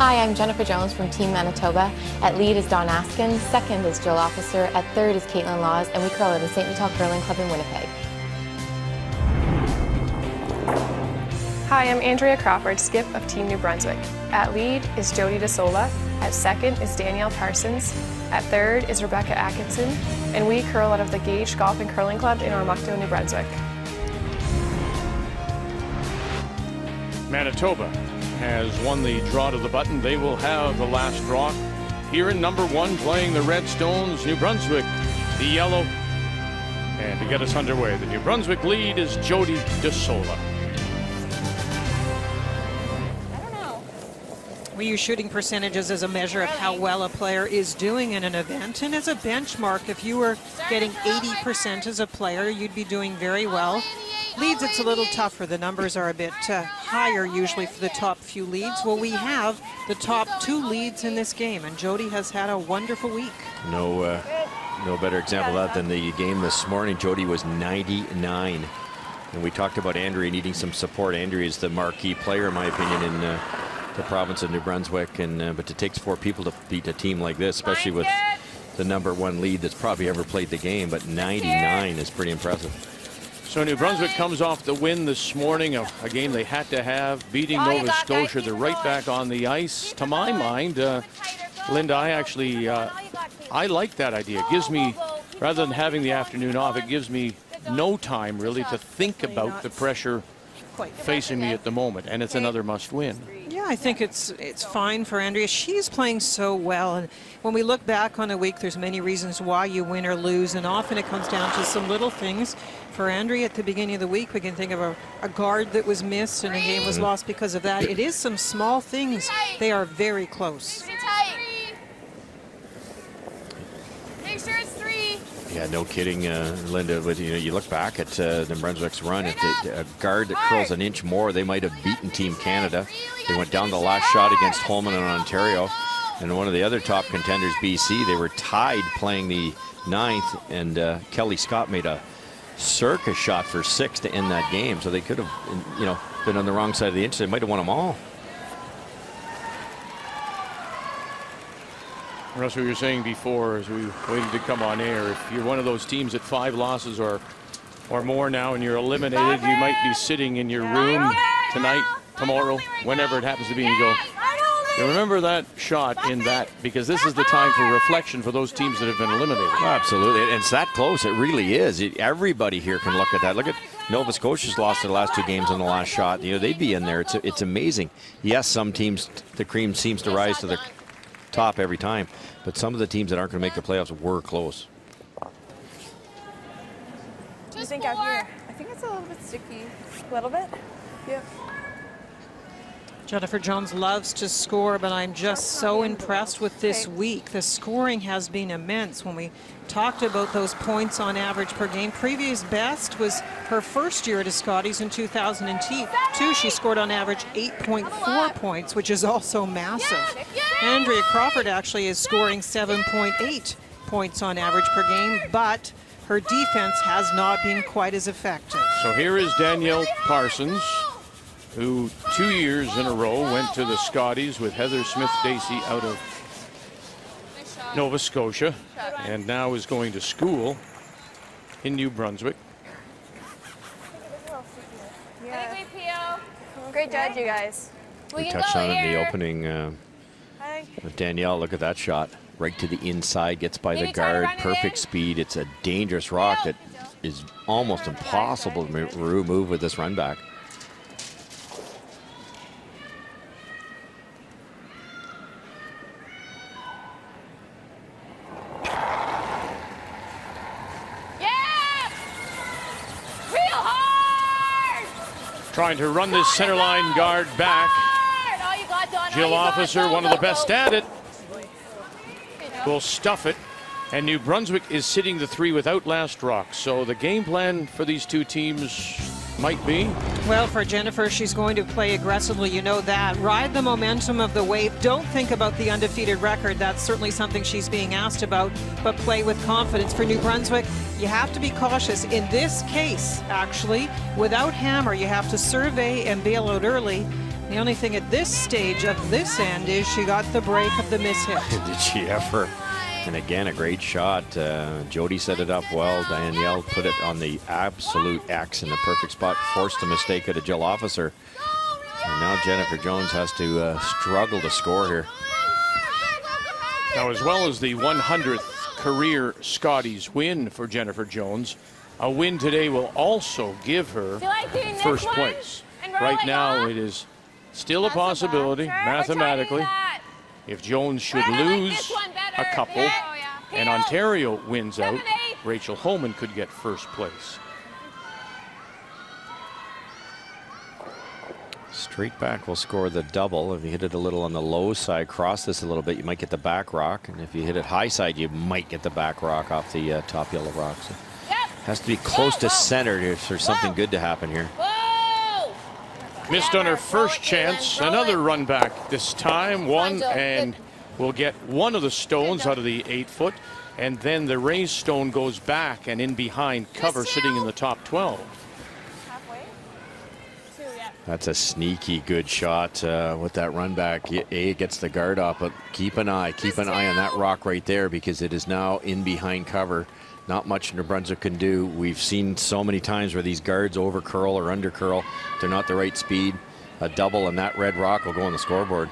Hi, I'm Jennifer Jones from Team Manitoba. At lead is Draw16, second is Jill Officer, at third is Caitlin Laws, and we curl at the St. Vital Curling Club in Winnipeg. Hi, I'm Andrea Crawford, skip of Team New Brunswick. At lead is Jody DeSola, at second is Danielle Parsons, at third is Rebecca Atkinson, and we curl out of the Gage Golf and Curling Club in Ormocto, New Brunswick. Manitoba has won the draw to the button. They will have the last draw. Here in number 1, playing the Redstones, New Brunswick, the yellow. And to get us underway, the New Brunswick lead is Jody DeSola. We use shooting percentages as a measure of how well a player is doing in an event, and as a benchmark, if you were getting 80% as a player, you'd be doing very well. Leads, it's a little tougher. The numbers are a bit higher usually for the top few leads. Well, we have the top 2 leads in this game, and Jody has had a wonderful week. No better example of that than the game this morning. Jody was 99. And we talked about Andrea needing some support. Andrea is the marquee player, in my opinion, in the province of New Brunswick. But it takes 4 people to beat a team like this, especially with the number 1 lead that's probably ever played the game. But 99 is pretty impressive. So New Brunswick comes off the win this morning, a game they had to have, beating Nova Scotia. They're right back on the ice. To my mind, Linda, I like that idea. It gives me, rather than having the afternoon off, it gives me no time really to think about the pressure facing me at the moment, and it's another must-win. Yeah, I think it's fine for Andrea. She's playing so well, and when we look back on a week, there's many reasons why you win or lose, and often it comes down to some little things. For Andrea at the beginning of the week, we can think of a guard that was missed and a game was lost because of that. It is some small things. They are very close. Make sure it's 3. Yeah, no kidding, Linda. With you look back at New Brunswick's run. If a guard that curls an inch more, they might have beaten Team Canada. They went down the last shot against Holman and Ontario, and one of the other top contenders, BC. They were tied playing the 9th, and Kelly Scott made a circus shot for 6 to end that game. So they could have, been on the wrong side of the inch. They might have won them all. Russ, we were saying before as we waited to come on air, if you're one of those teams at 5 losses or more now and you're eliminated, you might be sitting in your room tonight, tomorrow, whenever it happens to be, and you go, you remember that shot in that, because this is the time for reflection for those teams that have been eliminated. Oh, absolutely, and it's that close. It really is. Everybody here can look at that. Look at Nova Scotia's lost their last 2 games on the last shot. They'd be in there. It's amazing. Yes, some teams, the cream seems to rise to the top every time, but some of the teams that aren't going to make the playoffs were close. I think out here, I think it's a little bit sticky. A little bit? Yep. Jennifer Jones loves to score, but I'm just so impressed with this week. The scoring has been immense. When we talked about those points on average per game, previous best was her first year at Scotties in 2002. She scored on average 8.4 points, which is also massive. Andrea Crawford actually is scoring 7.8 points on average per game, but her defense has not been quite as effective. So here is Danielle Parsons, who 2 years in a row went to the Scotties with Heather Smith-Dacey out of Nova Scotia, and now is going to school in New Brunswick. Yeah. Great judge, you guys. We touched on it in the opening with Danielle. Look at that shot. Right to the inside, gets by the guard, perfect speed. It's a dangerous rock that is almost impossible to remove with this run back. Trying to run this center line guard back. Jill Officer, one of the best at it, will stuff it. And New Brunswick is sitting the 3 without last rock. So the game plan for these 2 teams might be? Well, for Jennifer, she's going to play aggressively, you know that. Ride the momentum of the wave. Don't think about the undefeated record. That's certainly something she's being asked about, but play with confidence. For New Brunswick, you have to be cautious. In this case, actually, without Hammer, you have to survey and bail out early. The only thing at this stage of this end is she got the break of the mishit. Did she ever? And again, a great shot. Jody set it up well. Danielle put it on the absolute X in the perfect spot. Forced a mistake at a Jill Officer. And now Jennifer Jones has to struggle to score here. Now, as well as the 100th career Scotties win for Jennifer Jones, a win today will also give her first place. Right now, it is still a possibility, mathematically. If Jones should lose a couple and Ontario wins out, Rachel Homan could get first place. Straight back will score the double. If you hit it a little on the low side, cross this a little bit, you might get the back rock. And if you hit it high side, you might get the back rock off the top yellow rock. So has to be close to center for something good to happen here. Missed on her first chance. Another run back this time. One, and will get one of the stones out of the 8-foot. And then the raised stone goes back and in behind cover, sitting in the top 12. That's a sneaky good shot with that run back. It gets the guard off, but keep an eye on that rock right there, because it is now in behind cover. Not much New Brunswick can do. We've seen so many times where these guards over curl or under curl. They're not the right speed. A double and that red rock will go on the scoreboard.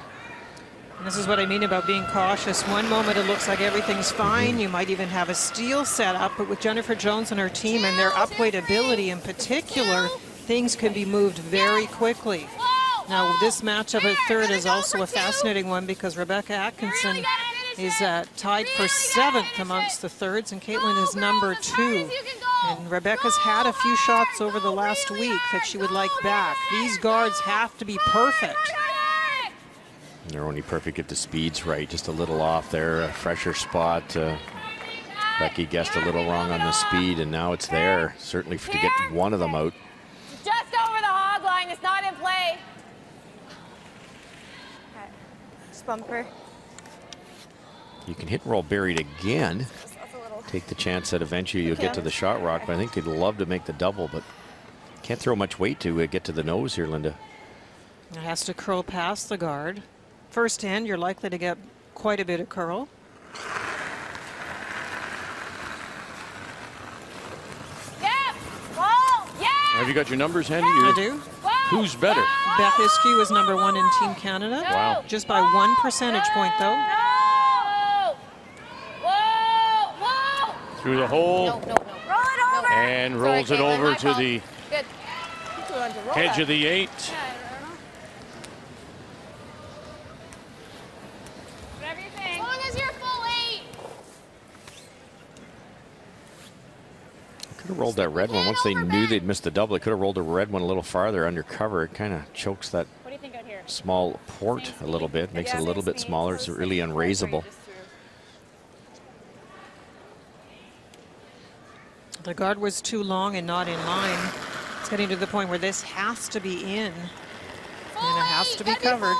And this is what I mean about being cautious. One moment it looks like everything's fine. You might even have a steal set up, but with Jennifer Jones and her team and their upweight ability in particular, things can be moved very quickly. Now, this matchup at third is also a fascinating one, because Rebecca Atkinson is tied for 7th amongst the thirds, and Caitlin is number 2. And Rebecca's had a few shots over the last week that she would like back. These guards have to be perfect. They're only perfect if the speed's right. Just a little off there, a fresher spot. Becky guessed a little wrong on the speed, and now it's there. Certainly to get one of them out. Just over the hog line. It's not in play. Okay. Just bumper. You can hit and roll buried again. Take the chance that eventually you'll get to the shot rock, but I think they'd love to make the double, but can't throw much weight to get to the nose here, Linda. It has to curl past the guard. First end, you're likely to get quite a bit of curl. Have you got your numbers handy? I do. Who's better? Beth Iskew is number 1 in Team Canada. Wow. Just by 1 percentage point, though. Through the hole. Roll it over. And rolls it over to the edge of the 8. Whatever you think. As long as you're full 8. Could have rolled that red one. Once they knew they'd missed the double, they could have rolled the red one a little farther under cover. It kind of chokes that small port a little bit, makes it a little bit smaller. It's really unraisable. The guard was too long and not in line. It's getting to the point where this has to be in, and it has to be covered.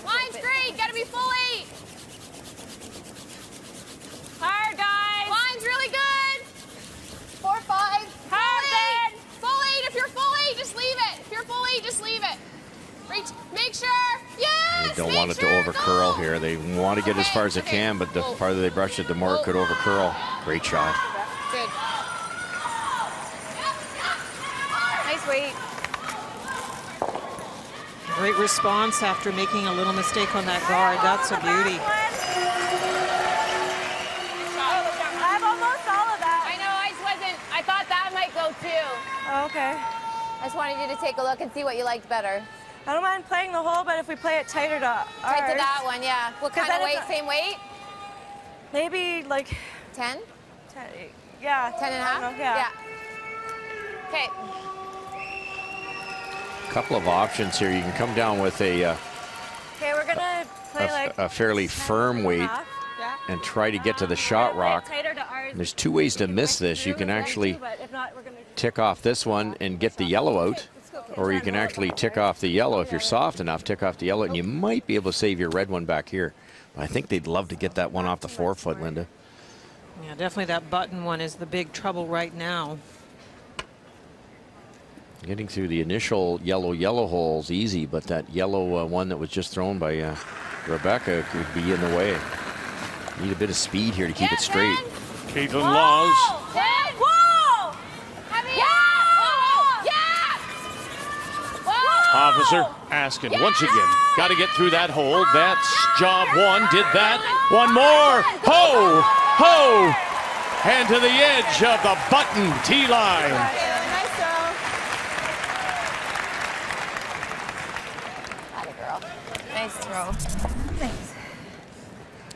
Line's great. Got to be full 8. Hard, guys. Line's really good. 4, 5. Hard, good. Full 8. If you're full 8, just leave it. If you're full 8, just leave it. Reach. Make sure. Yes. They don't want it to over curl here. They want to get as far as they can, but the farther they brush it, the more it could over curl. Great shot. Good. Nice weight. Great response after making a little mistake on that guard. That's a beauty. I have almost all of that. I know. I thought that might go too. Oh, okay. I just wanted you to take a look and see what you liked better. I don't mind playing the hole, but if we play it tighter to ours. Tight to that one, yeah. What kind of weight? Same weight? Maybe like 10? 10, yeah. 10 and a half? Know, yeah. Okay. A couple of options here. You can come down with a Okay, we're gonna play like a fairly firm weight and try to get to the shot rock. And there's 2 ways to miss this. You can actually tick off this one and get the yellow out, or you can actually tick off the yellow if you're soft enough, tick off the yellow, and you might be able to save your red one back here. But I think they'd love to get that one off the 4-foot, Linda. Yeah, definitely that button one is the big trouble right now. Getting through the initial yellow holes easy, but that yellow one that was just thrown by Rebecca could be in the way. Need a bit of speed here to keep it straight. Caitlin Laws. Officer asking once again, got to get through that hole. That's job one. Did that. One more. Ho! Ho! And to the edge of the button tee line. Nice throw. Thanks.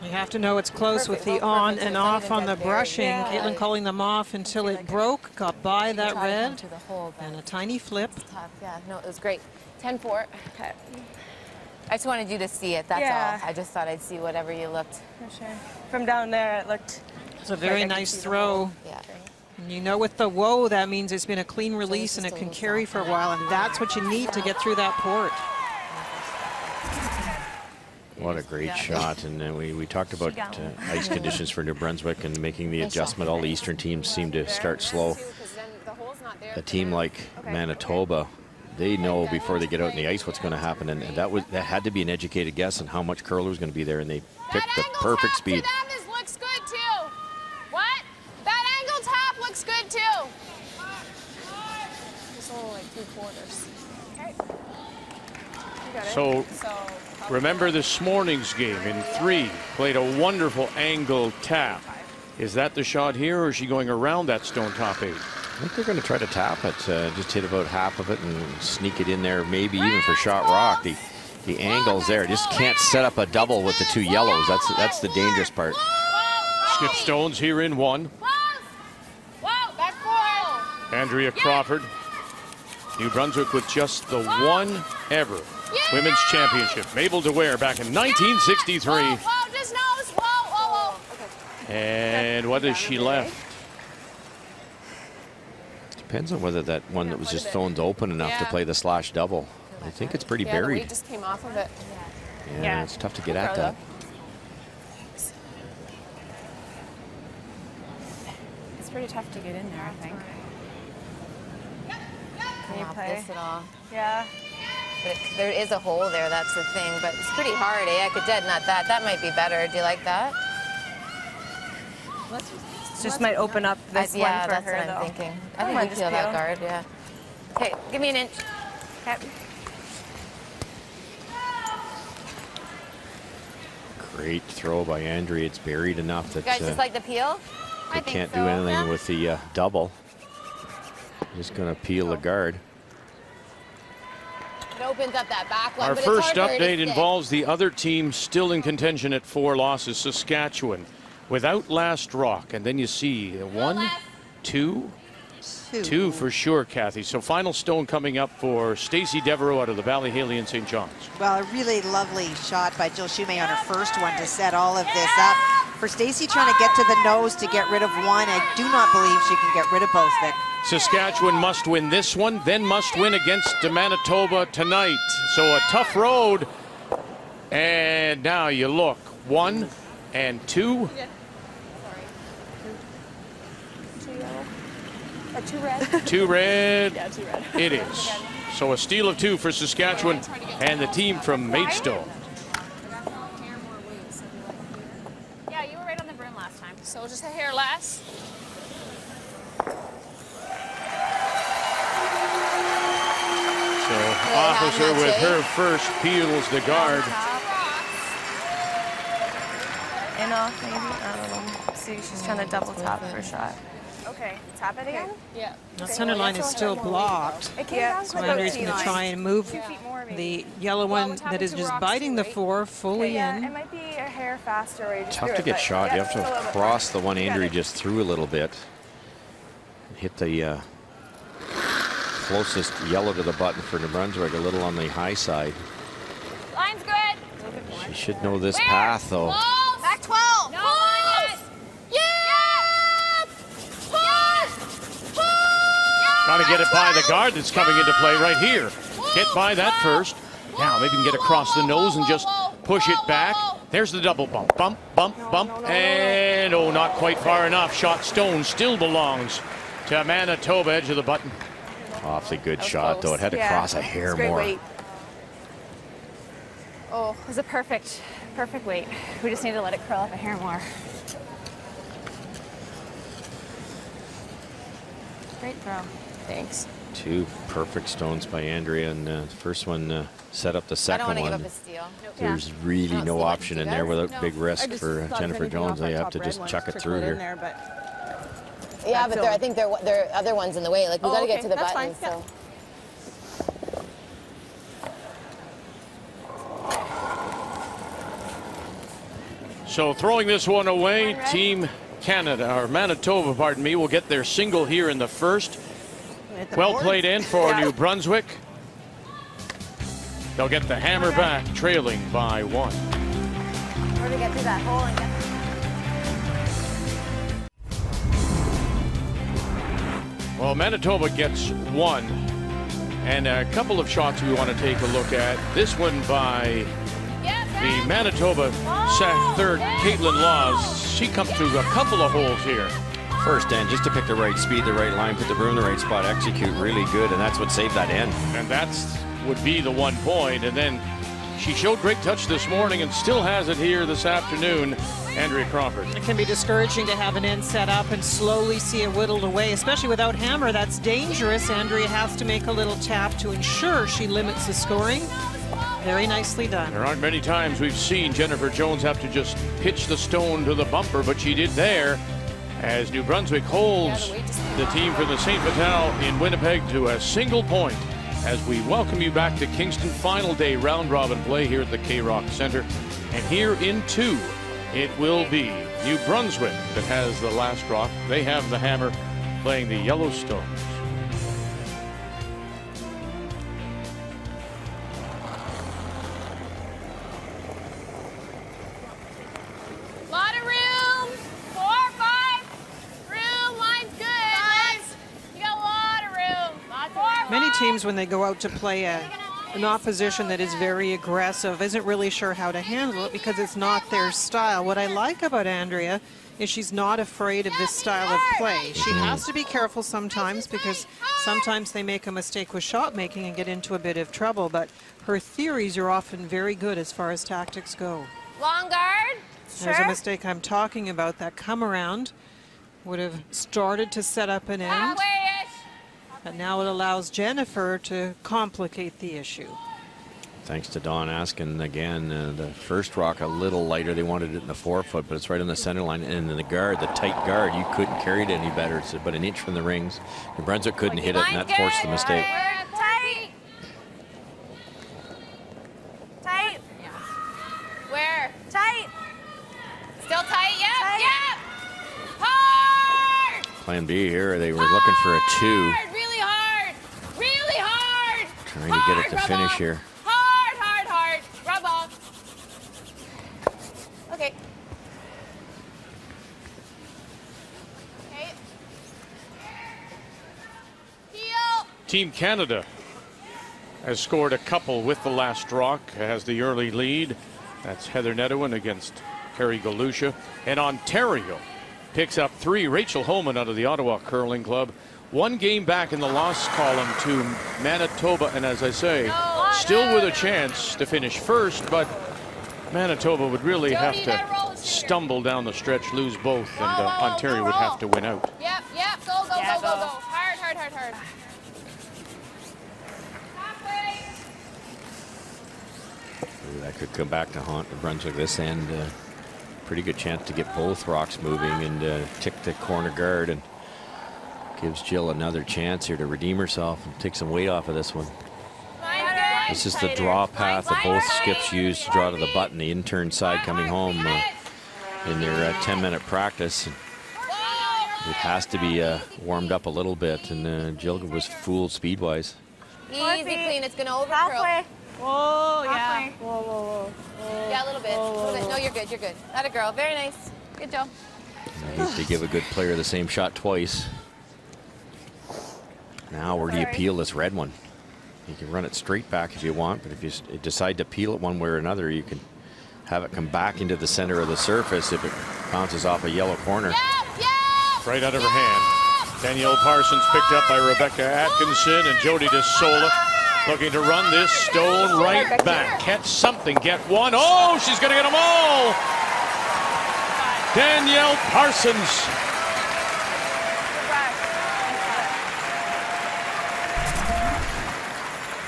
You have to know it's close with the on and off on the brushing. Yeah. Caitlin calling them off until it broke, got by that red, and a tiny flip. Yeah, no, it was great. 10-4. Okay. I just wanted you to see it, that's all. I just thought I'd see whatever you looked. For sure. From down there, it looked... It's a very nice throw. Yeah. And you know with the whoa, that means it's been a clean release and it can carry for a while, and that's what you need to get through that port. What a great shot. And we talked about ice conditions for New Brunswick and making the adjustment. All the Eastern teams seem to start slow. A team like Manitoba, they know before they get out in the ice what's going to happen, and that had to be an educated guess on how much curler was going to be there, and they picked the perfect speed. That looks good too. What? That angle tap looks good too. It's only like 3/4. Okay. So remember this morning's game in 3, played a wonderful angle tap. Is that the shot here, or is she going around that stone top 8? I think they're going to try to tap it, just hit about half of it and sneak it in there, maybe even for shot rock. The angle's there, just can't set up a double with the 2 yellows. That's the dangerous part. Skip stones here in 1. Andrea Crawford, New Brunswick with just the 1 ever women's championship. Mabel DeWare back in 1963. And what has she left? Depends on whether that one that was just thrown open enough to play the slash double. I think it's pretty buried. The weight just came off of it. Yeah, it's tough to get at that. It's pretty tough to get in there, I think. Can you play this at all? Yeah. But there is a hole there, that's the thing. But it's pretty hard, eh? I could dead nut that. That might be better. Do you like that? Just might open up this one for her, that's what I'm thinking. I think we peel that guard, yeah. Okay, give me an inch. Okay. Great throw by Andrea. It's buried enough that you guys just like the peel? they can't do anything with the double. Just going to peel the guard. It opens up that back one. Our first update involves the other team still in contention at 4 losses, Saskatchewan, without last rock. And then you see 1, 2 for sure, Kathy. So final stone coming up for Stacey Devereaux out of the Valley Haley and St. John's. Well, a really lovely shot by Jill Shumay on her first one to set all of this up. For Stacey trying to get to the nose to get rid of one, I do not believe she can get rid of both, Vic. Saskatchewan must win this one, then must win against Manitoba tonight. So a tough road. And now you look, 1 and 2. Two red. 2 red. Yeah, 2 red. It is. So a steal of 2 for Saskatchewan and the team from Maidstone. Yeah, you were right on the brim last time. So just a hair less. So Officer with her first peels the guard. In off maybe? I don't know. See, she's trying to double top for a shot. Okay, tap it again? Yeah. The center line is still blocked. It came down So Andrea's going to try and move the yellow one that is just biting the 4 fully in. It might be a hair faster where you just Tough to get shot. You have to cross the one Andrea just threw a little bit. Hit the closest yellow to the button for New Brunswick, a little on the high side. Line's good. She should know this path, though. Back 12. No. Got to get it by the guard that's coming into play right here. Get by that first. Now maybe we can get across the nose and just push it back. There's the double bump. Bump, bump, bump. And oh, not quite far enough. Shot stone still belongs to Manitoba, edge of the button. Awfully good shot, though. It had to cross a hair more. Weight. Oh, it was a perfect weight. We just need to let it curl up a hair more. Great throw. Thanks. 2 perfect stones by Andrea, and the first one set up the second one. I don't want to give up a steal. There's really no option in there without big risk for Jennifer Jones. They have to just chuck it through here. Yeah, but I think there are other ones in the way. Like, we got to get to the button. So. So throwing this one away, Team Canada, or Manitoba, pardon me, will get their single here in the first. Well played in for New Brunswick. They'll get the hammer back, trailing by 1. Where to get through that hole and get. Well, Manitoba gets 1, and a couple of shots we want to take a look at. This one by the Manitoba third, Caitlin Laws. She comes through a couple of holes here. First end, just to pick the right speed, the right line, put the broom in the right spot, execute really good, and that's what saved that end. And that's would be the 1 point. And then she showed great touch this morning and still has it here this afternoon. Andrea Crawford. It can be discouraging to have an end set up and slowly see it whittled away, especially without hammer. That's dangerous. Andrea has to make a little tap to ensure she limits the scoring. Very nicely done. There aren't many times we've seen Jennifer Jones have to just pitch the stone to the bumper, but she did there as New Brunswick holds the team from the St. Vital in Winnipeg to a single point as we welcome you back to Kingston. Final day round robin play here at the K-Rock Center. And here in 2, it will be New Brunswick that has the last rock. They have the hammer playing the Yellowstones. Lot of room. 4, 5. Room. Line's good. Line's. You got a lot of room. Lots of room. Many teams, when they go out to play an opposition that is very aggressive, isn't really sure how to handle it because it's not their style. What I like about Andrea is she's not afraid of this style of play. She has to be careful sometimes because sometimes they make a mistake with shot making and get into a bit of trouble, but her theories are often very good as far as tactics go. Long guard. There's a mistake I'm talking about. That come around would have started to set up an end. But now it allows Jennifer to complicate the issue. Thanks to Dawn Askin again. The first rock a little lighter. They wanted it in the 4-foot, but it's right on the center line. And in the guard, the tight guard, you couldn't carry it any better. It's about an inch from the rings. New Brunswick couldn't hit it, and that forced the mistake. Tight. Tight. Where? Tight. Still tight. Yep. Yep. Hard. Plan B here. They were looking for a 2. Really hard. Really hard. Trying to get it to finish here. Hard, hard, hard. Rub off. Okay. Okay. Heel. Team Canada has scored a couple with the last rock, has the early lead. That's Heather Nedowin against Carrie Galusha. And Ontario picks up 3. Rachel Holman out of the Ottawa Curling Club. 1 game back in the loss column to Manitoba, and as I say, still with a chance to finish first, but Manitoba would really have to stumble down the stretch, lose both, and Ontario would have to win out. Yep, yep, go, go, go, go, go. Hard, hard, hard, hard. Halfway. Ooh, that could come back to haunt New Brunswick this end. Pretty good chance to get both rocks moving and tick the corner guard, and gives Jill another chance here to redeem herself and take some weight off of this one. This is the draw path that both skips use to draw to the button. The intern side coming home in their 10-minute practice. It has to be warmed up a little bit, and Jill was fooled speed-wise. Easy, clean. It's going to overcurl. Whoa, yeah. Whoa, whoa, whoa. Yeah, a little bit. A little bit. No, you're good. You're good. Atta girl. Very nice. Good job. I hate to give a good player the same shot twice. Now, where do you peel this red one? You can run it straight back if you want, but if you decide to peel it one way or another, you can have it come back into the center of the surface if it bounces off a yellow corner. Right out of her hand. Danielle Parsons picked up by Rebecca Atkinson, and Jody DeSola looking to run this stone right back. Catch something, get one. Oh, she's going to get them all. Danielle Parsons.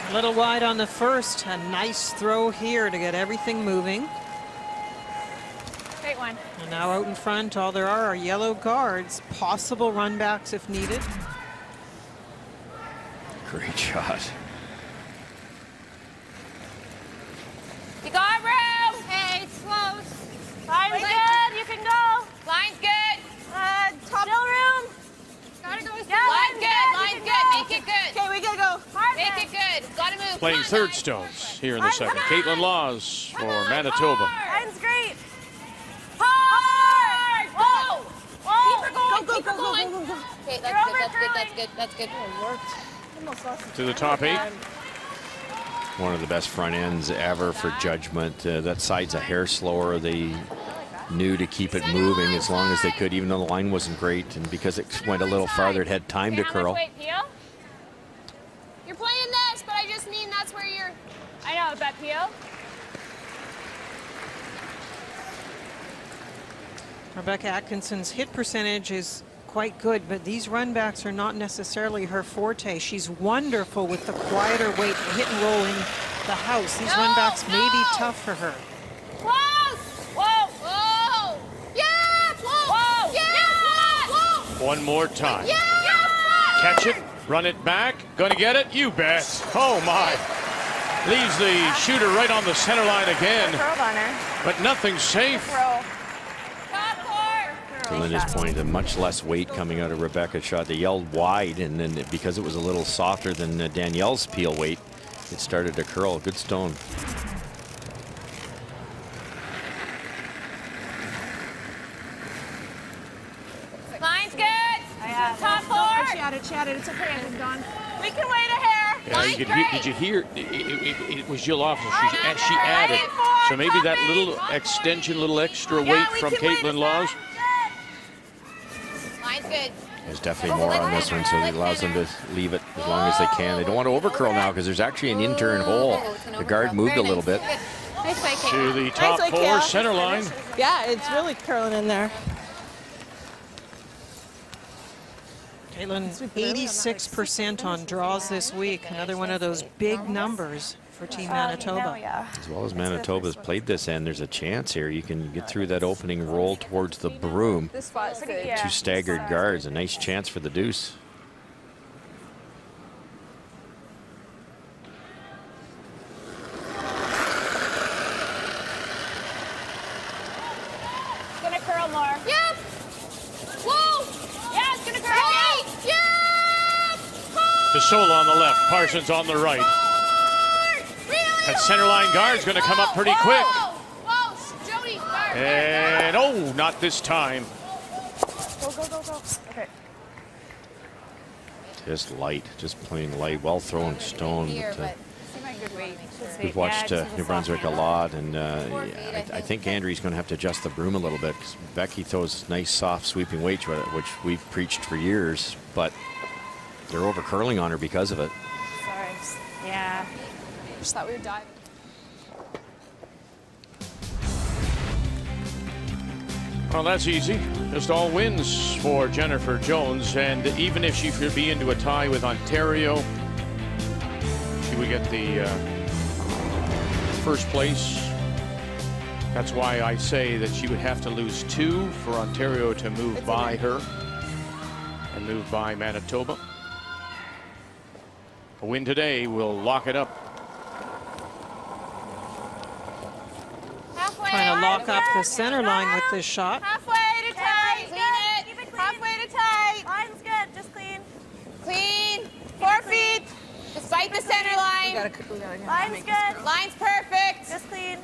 A little wide on the first. A nice throw here to get everything moving. Great one. And now out in front, all there are yellow guards. Possible runbacks if needed. Great shot. You got room. Hey, it's close. Line's good. You can go. Line's good. Top. Still room. Gotta go. Yeah, line's good. Line's good. Make it good. Okay, we gotta go. Make it good. Gotta move. Playing third stones here in the second. Caitlin Laws for Manitoba. Line's great. Hard. Whoa. Whoa. Keep her going. Keep her going. Okay, that's good. That's good. That's good. That's good. To the top 8. One of the best front ends ever for judgment. That side's a hair slower. They knew to keep it moving as long as they could, even though the line wasn't great. And because it went a little farther, it had time to curl. You're playing this, but I just mean that's where you're. I know, but Pio. Rebecca Atkinson's hit percentage is quite good, but these runbacks are not necessarily her forte. She's wonderful with the quieter weight, hit and roll in the house. These runbacks may be tough for her. Close! Whoa! Whoa! Yeah! Whoa! Yeah! Whoa! One more time. Yeah! Catch it, run it back. Gonna get it? You bet. Oh my. Leaves the shooter right on the center line again. But nothing's safe. To Linda's point, much less weight coming out of Rebecca's shot. They yelled wide, and then because it was a little softer than Danielle's peel weight, it started to curl. Good stone. Line's good. Top 4. She had it. It's okay. I'm done. We can wait a hair. Yeah, you could hear, did you hear? It was Jill Officer. She added. So maybe that little extension, little extra weight from Caitlin Laws. Line's good. There's definitely more on this one, so it allows them to leave it as long as they can. They don't want to overcurl now because there's actually an in-turn hole. The guard moved a little bit. To the top 4 center line. Yeah, it's really curling in there. Caitlin, 86% on draws this week. Another one of those big numbers for Team Manitoba. As well as Manitoba's played this end, there's a chance here. You can get through that opening roll towards the broom. Two staggered guards, a nice chance for the deuce. It's gonna curl more. Yep. Whoa. Yeah, it's gonna curl. Yep. DeSola on the left, Parsons on the right. That center line guard's going to come up pretty quick. Whoa, Jody. And oh, not this time. Go. Okay. Just light, just plain light, well thrown stone. But, we've watched New Brunswick a lot, and I think Andrea's going to have to adjust the broom a little bit, because Becky throws nice, soft, sweeping weights, which we've preached for years, but they're over curling on her because of it. Sorry. Yeah. Just thought we were diving. Well, that's easy. Just all wins for Jennifer Jones, and even if she should be into a tie with Ontario, she would get the first place. That's why I say that she would have to lose 2 for Ontario to move by her and move by Manitoba. A win today will lock it up. Trying to lock up the center line with this shot. Halfway to tight. Clean it. Halfway to tight. Line's good. Just clean. Clean. 4 feet. Despite the center line. Line's good. Line's perfect. Just clean.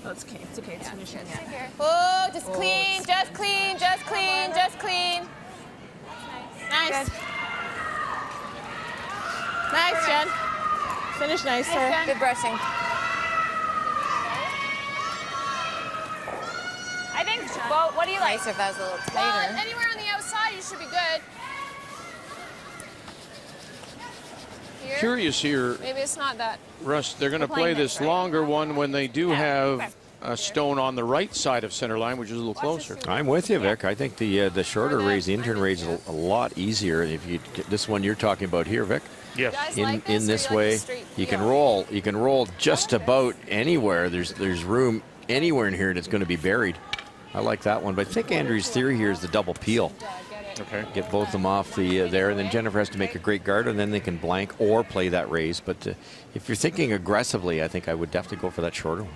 Oh, it's okay. It's okay. It's finishing. Oh, just clean. Just clean. Just clean. Just clean. Nice. Nice, Jen. Finish nice, sir. Good brushing. I think, well, what do you like? Nicer if that was a little Well, tighter. anywhere on the outside, you should be good. curious here. Maybe it's not that. Russ, they're going to play this longer one when they do have a stone on the right side of center line, which is a little closer. I'm with you, Vic. I think the shorter raise, the intern raise, is a lot easier. If you get this one you're talking about here, Vic. Yes. In this way, you can roll. You can roll just about anywhere. There's room anywhere in here, and it's going to be buried. I like that one. But I think Andrea's theory here is the double peel. Okay. Get both of them off the there, and then Jennifer has to make a great guard, and then they can blank or play that raise. But if you're thinking aggressively, I think I would definitely go for that shorter one.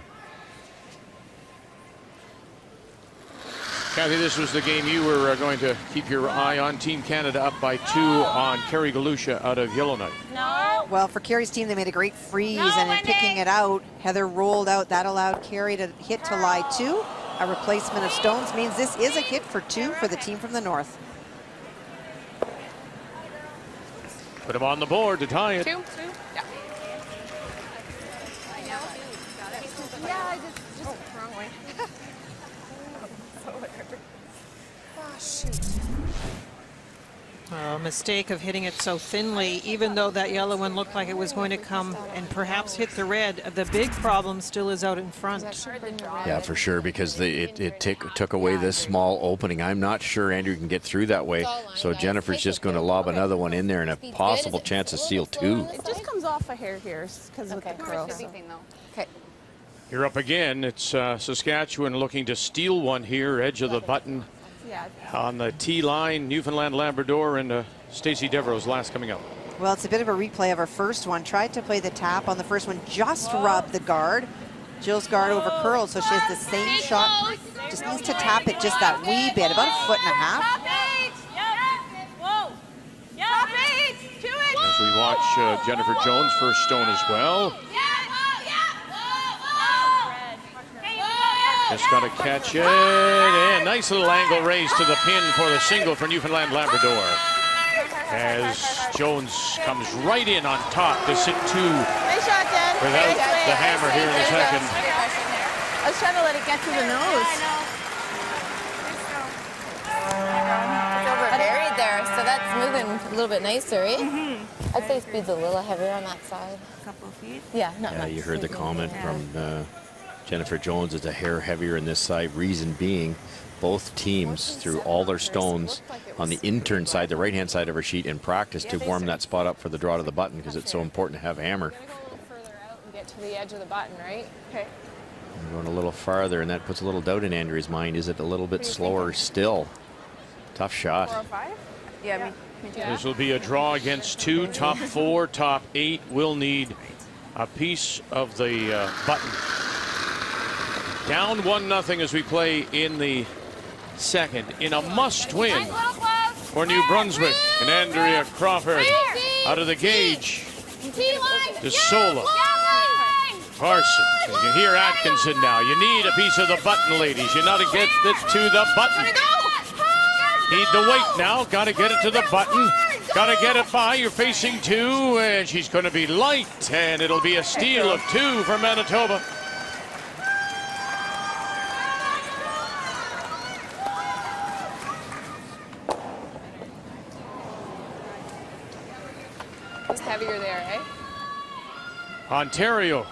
Kathy, this was the game you were going to keep your eye on. Team Canada up by 2 on Carrie Galusha out of Yellowknife. No. Well, for Carrie's team, they made a great freeze, and in picking it out, Heather rolled out. That allowed Carrie to hit to lie 2. A replacement of stones means this is a hit for 2 for the team from the north. Put him on the board to tie it. 2. Yeah. Yeah, I just wrong way. Oh, shoot. Mistake of hitting it so thinly, even though that yellow one looked like it was going to come and perhaps hit the red. The big problem still is out in front. Yeah, for sure, because it took away this small opening. I'm not sure Andrew can get through that way, so Jennifer's just going to lob another one in there and a possible chance to steal 2. It just comes off a hair here because of the curl. Okay. You're up again. It's Saskatchewan looking to steal one here, edge of the button. On the T line, Newfoundland Labrador, and Stacey Devereaux's last coming up. Well, it's a bit of a replay of our first one. Tried to play the tap on the first one, just rubbed the guard. Jill's guard over curled, so she has the same shot. Just needs to tap it just that wee bit, about 1.5 feet. As we watch Jennifer Jones' first stone as well. Just got to catch it, and nice little angle raise to the pin for the single for Newfoundland Labrador. As Jones comes right in on top to sit 2 without the hammer here in the second. I was trying to let it get to the nose. It's over buried there, so that's moving a little bit nicer, eh? I'd say speed's a little heavier on that side. A couple feet? Yeah, not much. You heard the comment from Jennifer Jones. It's a hair heavier in this side. Reason being, both teams threw all their stones on the intern side, the right-hand side of her sheet, in practice to warm that spot up for the draw to the button, because it's so important to have a hammer. Go a little further out and get to the edge of the button, right? Okay. Going a little farther, and that puts a little doubt in Andrea's mind. Is it a little bit slower still? Tough shot. 4 or 5? Yeah, me too. This will be a draw against 2. Top 4, top 8 will need a piece of the button. Down 1-0 as we play in the second in a must-win for New Brunswick. And Andrea Crawford out of the gauge. DeSola. Parsons. You can hear Atkinson now. You need a piece of the button, ladies. You got to get it to the button. Need the weight now. Got to get it to the button. Got to get it by. You're facing 2, and she's going to be light, and it'll be a steal of 2 for Manitoba. It's heavier there, eh? Ontario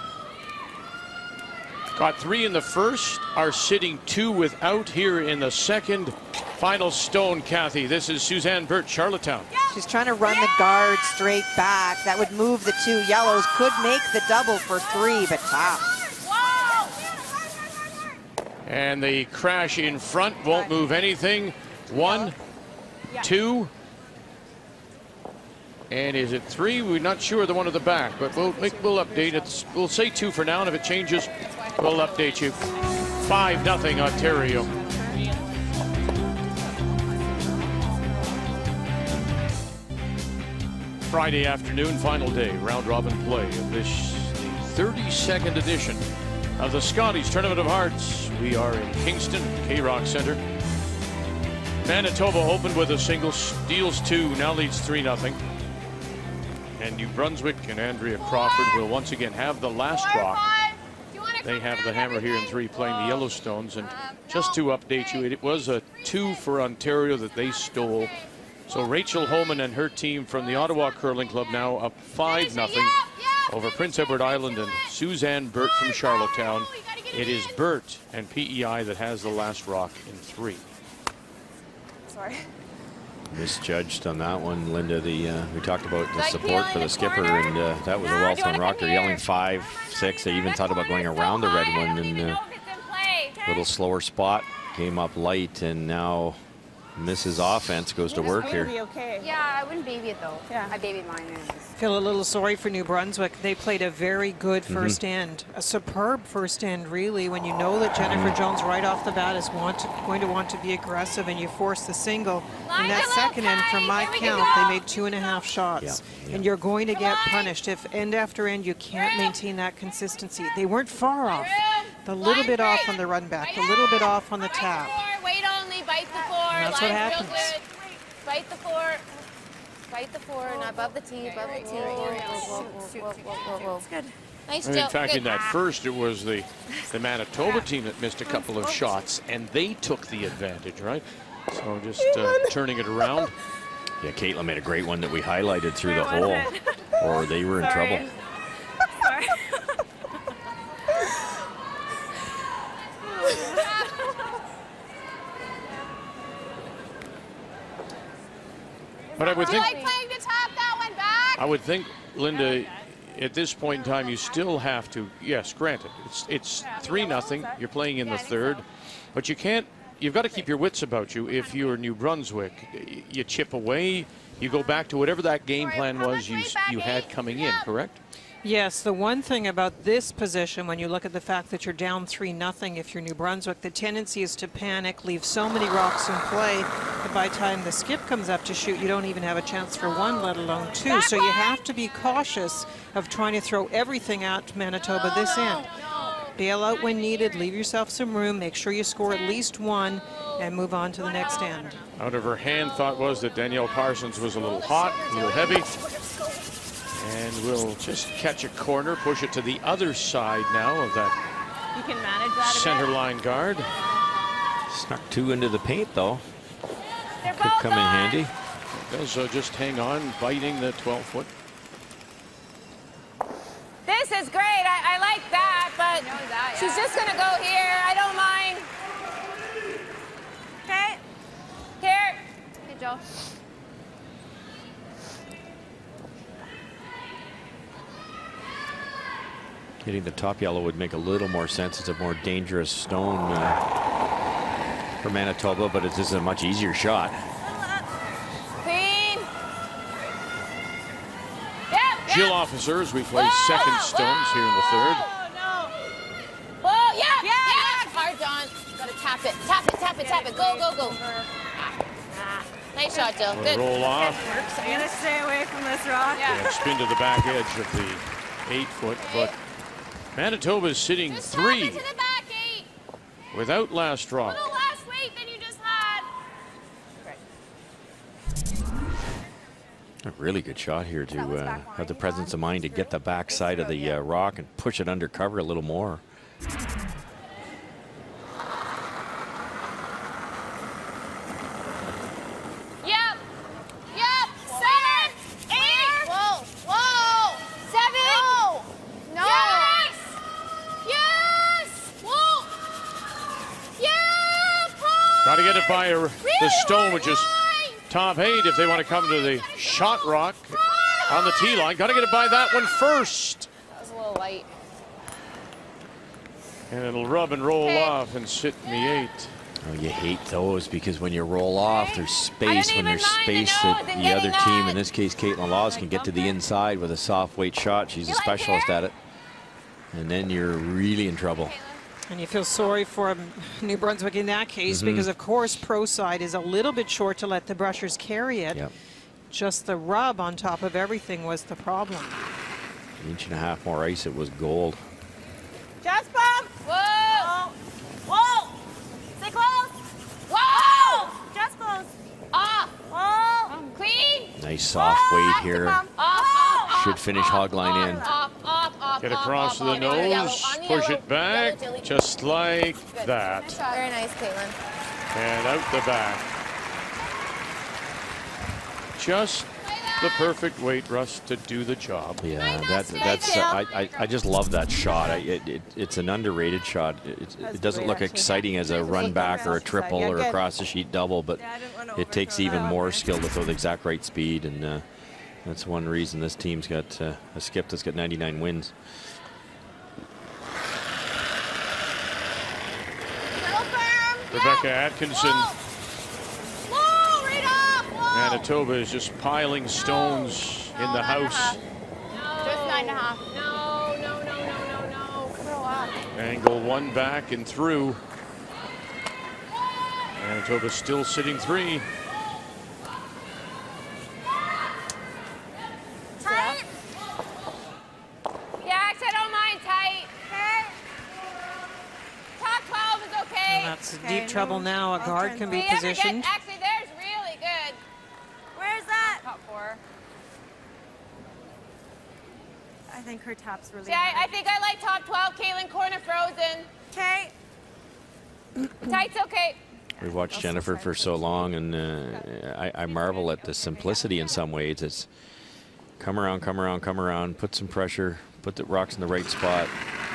got 3 in the first, are sitting 2 without here in the second. Final stone, Kathy. This is Suzanne Burt, Charlottetown. She's trying to run the guard straight back. That would move the 2 yellows. Could make the double for 3, but tough. And the crash in front won't move anything. 1, 2. And is it 3? We're not sure the one at the back, but we'll update it. We'll say 2 for now, and if it changes, we'll update you. 5-0 Ontario. Friday afternoon, final day, round robin play of this 32nd edition of the Scotties Tournament of Hearts. We are in Kingston, K-Rock Center. Manitoba opened with a single, steals 2, now leads 3-0. And New Brunswick and Andrea Crawford will once again have the last rock. They have the hammer here in 3 playing the Yellowstones. And just to update you, it was a 2 for Ontario that they stole. So Rachel Holman and her team from the Ottawa Curling Club now up 5-0 over Prince Edward Island and Suzanne Burt from Charlottetown. It is Burt and PEI that has the last rock in 3. Sorry. Misjudged on that one, Linda. We talked about the support for the skipper, and that was a well-thrown rock. They're yelling 5, 6. They even thought about going around the red one, and a little slower spot came up light, and now Mrs. Offense goes to work here. Okay. Yeah, I wouldn't baby it though. Yeah. I babied mine. Feel a little sorry for New Brunswick. They played a very good first end, a superb first end, really. When you know that Jennifer Jones right off the bat is going to want to be aggressive, and you force the single in that second end. From my count, they made 2.5 shots, and you're going to get punished if end after end you can't maintain that consistency. They weren't far off. A little bit off on the run back, a little bit off on the tap. Wait only, bite the 4. That's what happens. Bite the 4. Bite the 4, not above the tee, above the tee. It's good. Nice, And Jill. in fact, Good. in that first, it was the Manitoba team that missed a couple of shots, and they took the advantage, right? So just turning it around. Yeah, Caitlin made a great one that we highlighted through the hole, or they were in trouble. Sorry. But I would think, Like playing to tap that one back. I would think, Linda, at this point in time, you still have to. Yes, granted, it's 3-0. You're playing in the third, but you can't. You've got to keep your wits about you. If you're New Brunswick, you chip away. You go back to whatever that game plan was you had coming in. Correct? Yes, the one thing about this position, when you look at the fact that you're down 3-0, if you're New Brunswick, the tendency is to panic, leave so many rocks in play that by the time the skip comes up to shoot, you don't even have a chance for 1, let alone 2. So you have to be cautious of trying to throw everything at Manitoba this end. Bail out when needed, leave yourself some room, make sure you score at least 1, and move on to the next end. Out of her hand, thought was that Danielle Parsons was a little hot, a little heavy. And we'll just catch a corner, push it to the other side now of that You can manage that center line guard. Snuck 2 into the paint, though. They're Could both come in on. handy. Does just hang on, biting the 12-foot. This is great. I like that, but she's just going to go here. I don't mind. Okay. Here. Hey, Joe. Hitting the top yellow would make a little more sense. It's a more dangerous stone for Manitoba, but it's just a much easier shot. Clean. Yep. Jill Officers, we play second stones here in the third. Whoa, yeah. Hard, John. Gotta tap it. Tap it, tap it, tap it. Go, go, go. Nice shot, Jill. Good. Roll off. I'm gonna stay away from this rock. And spin to the back edge of the 8-foot, but Manitoba is sitting Just 3 tap it to the back 8. without last A rock. little less weight than you just had. A really good shot here to have the presence of mind to get the back side of the rock and push it under cover a little more. Yep. 7, 8. Whoa. 7. No. Yes. Whoa. Yeah. Got to get it by the stone, which is top 8 if they want to come to the shot rock on the tee line. Got to get it by that one first. That was a little light. And it'll rub and roll off and sit in the 8. Oh, you hate those because when you roll off, there's space. When even there's mind space the that nose and the other getting team, that. in this case Caitlin Laws, can get to the inside with a soft weight shot. She's a specialist at it. And then you're really in trouble. And you feel sorry for New Brunswick in that case because, of course, pro side is a little bit short to let the brushers carry it. Yep. Just the rub on top of everything was the problem. 1.5 inches more ice, it was gold. Just bump. Whoa. Whoa. Stay close. Whoa. Just close. Off. Whoa. Clean. Nice soft weight here. Off. Should finish hog line in. Off. Get across to the nose, push it back, just like that. Very nice, Caitlin. And out the back. just the perfect weight, Russ, to do the job. Yeah, I just love that shot. It's an underrated shot. It doesn't look exciting as a run back or a triple or across the sheet double, but it takes even more skill to throw the exact right speed, and that's one reason this team's got a skip that's got 99 wins. Rebecca Atkinson. Manitoba is just piling stones in the house. Just 9.5. No. Grow up. Angle one back and through. Manitoba still sitting 3. Tight. Yeah, I don't mind tight. Okay. Top 12 is okay. And that's deep trouble now. A guard can be positioned. Actually, there's really good. Where's that? Top 4. I think her top's really See, I think I like top 12. Caitlin, corner frozen. Okay. Tight's okay. We've watched Jennifer for so long, and I marvel at the simplicity in some ways. It's come around, put some pressure, put the rocks in the right spot,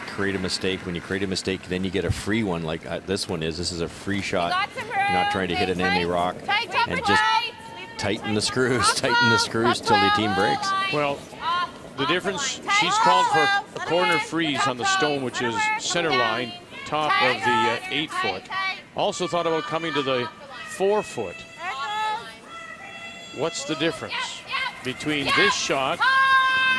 create a mistake. When you create a mistake, then you get a free one like this one is. This is a free shot. You're not trying to hit an enemy rock. And just tighten the screws, tighten the screws till the team breaks. Well, the difference, she's called for a corner freeze on the stone, which is center line, top of the 8-foot. Also thought about coming to the 4-foot. What's the difference between this shot,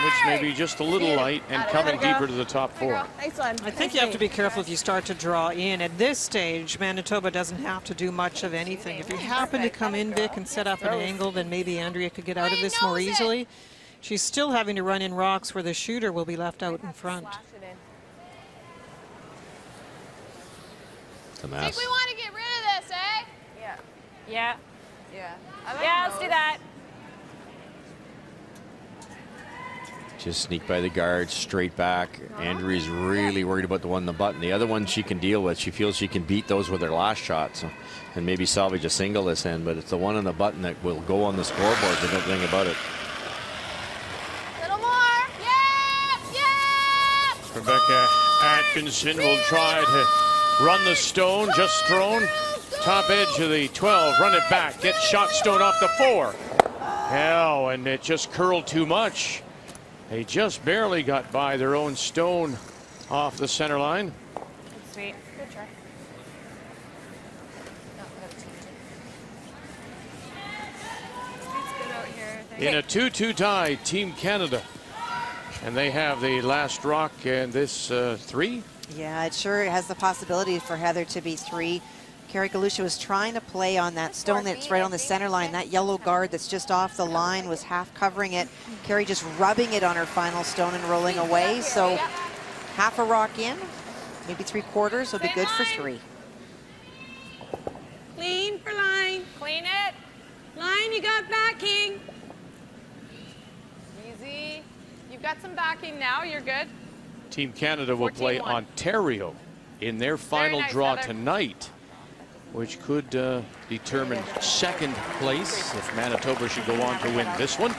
which may be just a little light, and coming deeper to the top 4? Nice one. I think you have to be careful if you start to draw in. At this stage, Manitoba doesn't have to do much of anything. If you happen to come in, Vic, and set up an angle, then maybe Andrea could get out of this more easily. She's still having to run in rocks where the shooter will be left out in front. It's a I mess. think we want to get rid of this, eh? Yeah. Yeah. Yeah. Yeah, let's do that. Just sneak by the guard, straight back. Andrea's really worried about the one in the button. The other one she can deal with. She feels she can beat those with her last shot, so, and maybe salvage a single this end, but it's the one on the button that will go on the scoreboard. The good thing about it. Little more. Yeah. Rebecca Atkinson will try to run the stone, just thrown. Top edge of the 12, run it back, get shot stone off the 4. Hell, and it just curled too much. They just barely got by their own stone off the center line. Sweet. Good try. In a 2-2 tie, Team Canada. And they have the last rock and this 3. Yeah, it sure has the possibility for Heather to be 3. Carrie Galusha was trying to play on that stone that's right on the center line. That yellow guard that's just off the line was half covering it. Carrie just rubbing it on her final stone and rolling away. So half a rock in, maybe 3/4 will be good for 3. Clean for line. Clean it. Line, you got backing. Easy. You've got some backing now. You're good. Team Canada will play Ontario in their final draw tonight, which could determine second place if Manitoba should go on to win this one.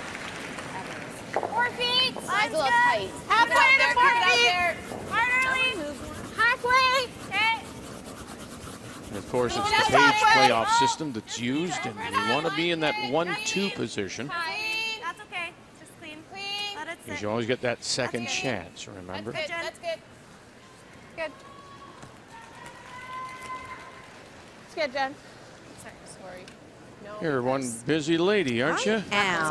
4 feet. Mine's a little tight. Halfway to 4 feet. Harder, halfway. Okay. And of course, it's the Page playoff system that's used, and we want to be in that 1-2 position. That's okay. Just clean. Let it sit. Because you always get that second chance, remember? That's good. That's good. Good. It's good, Jen. Sorry. No. You're one busy lady, aren't you?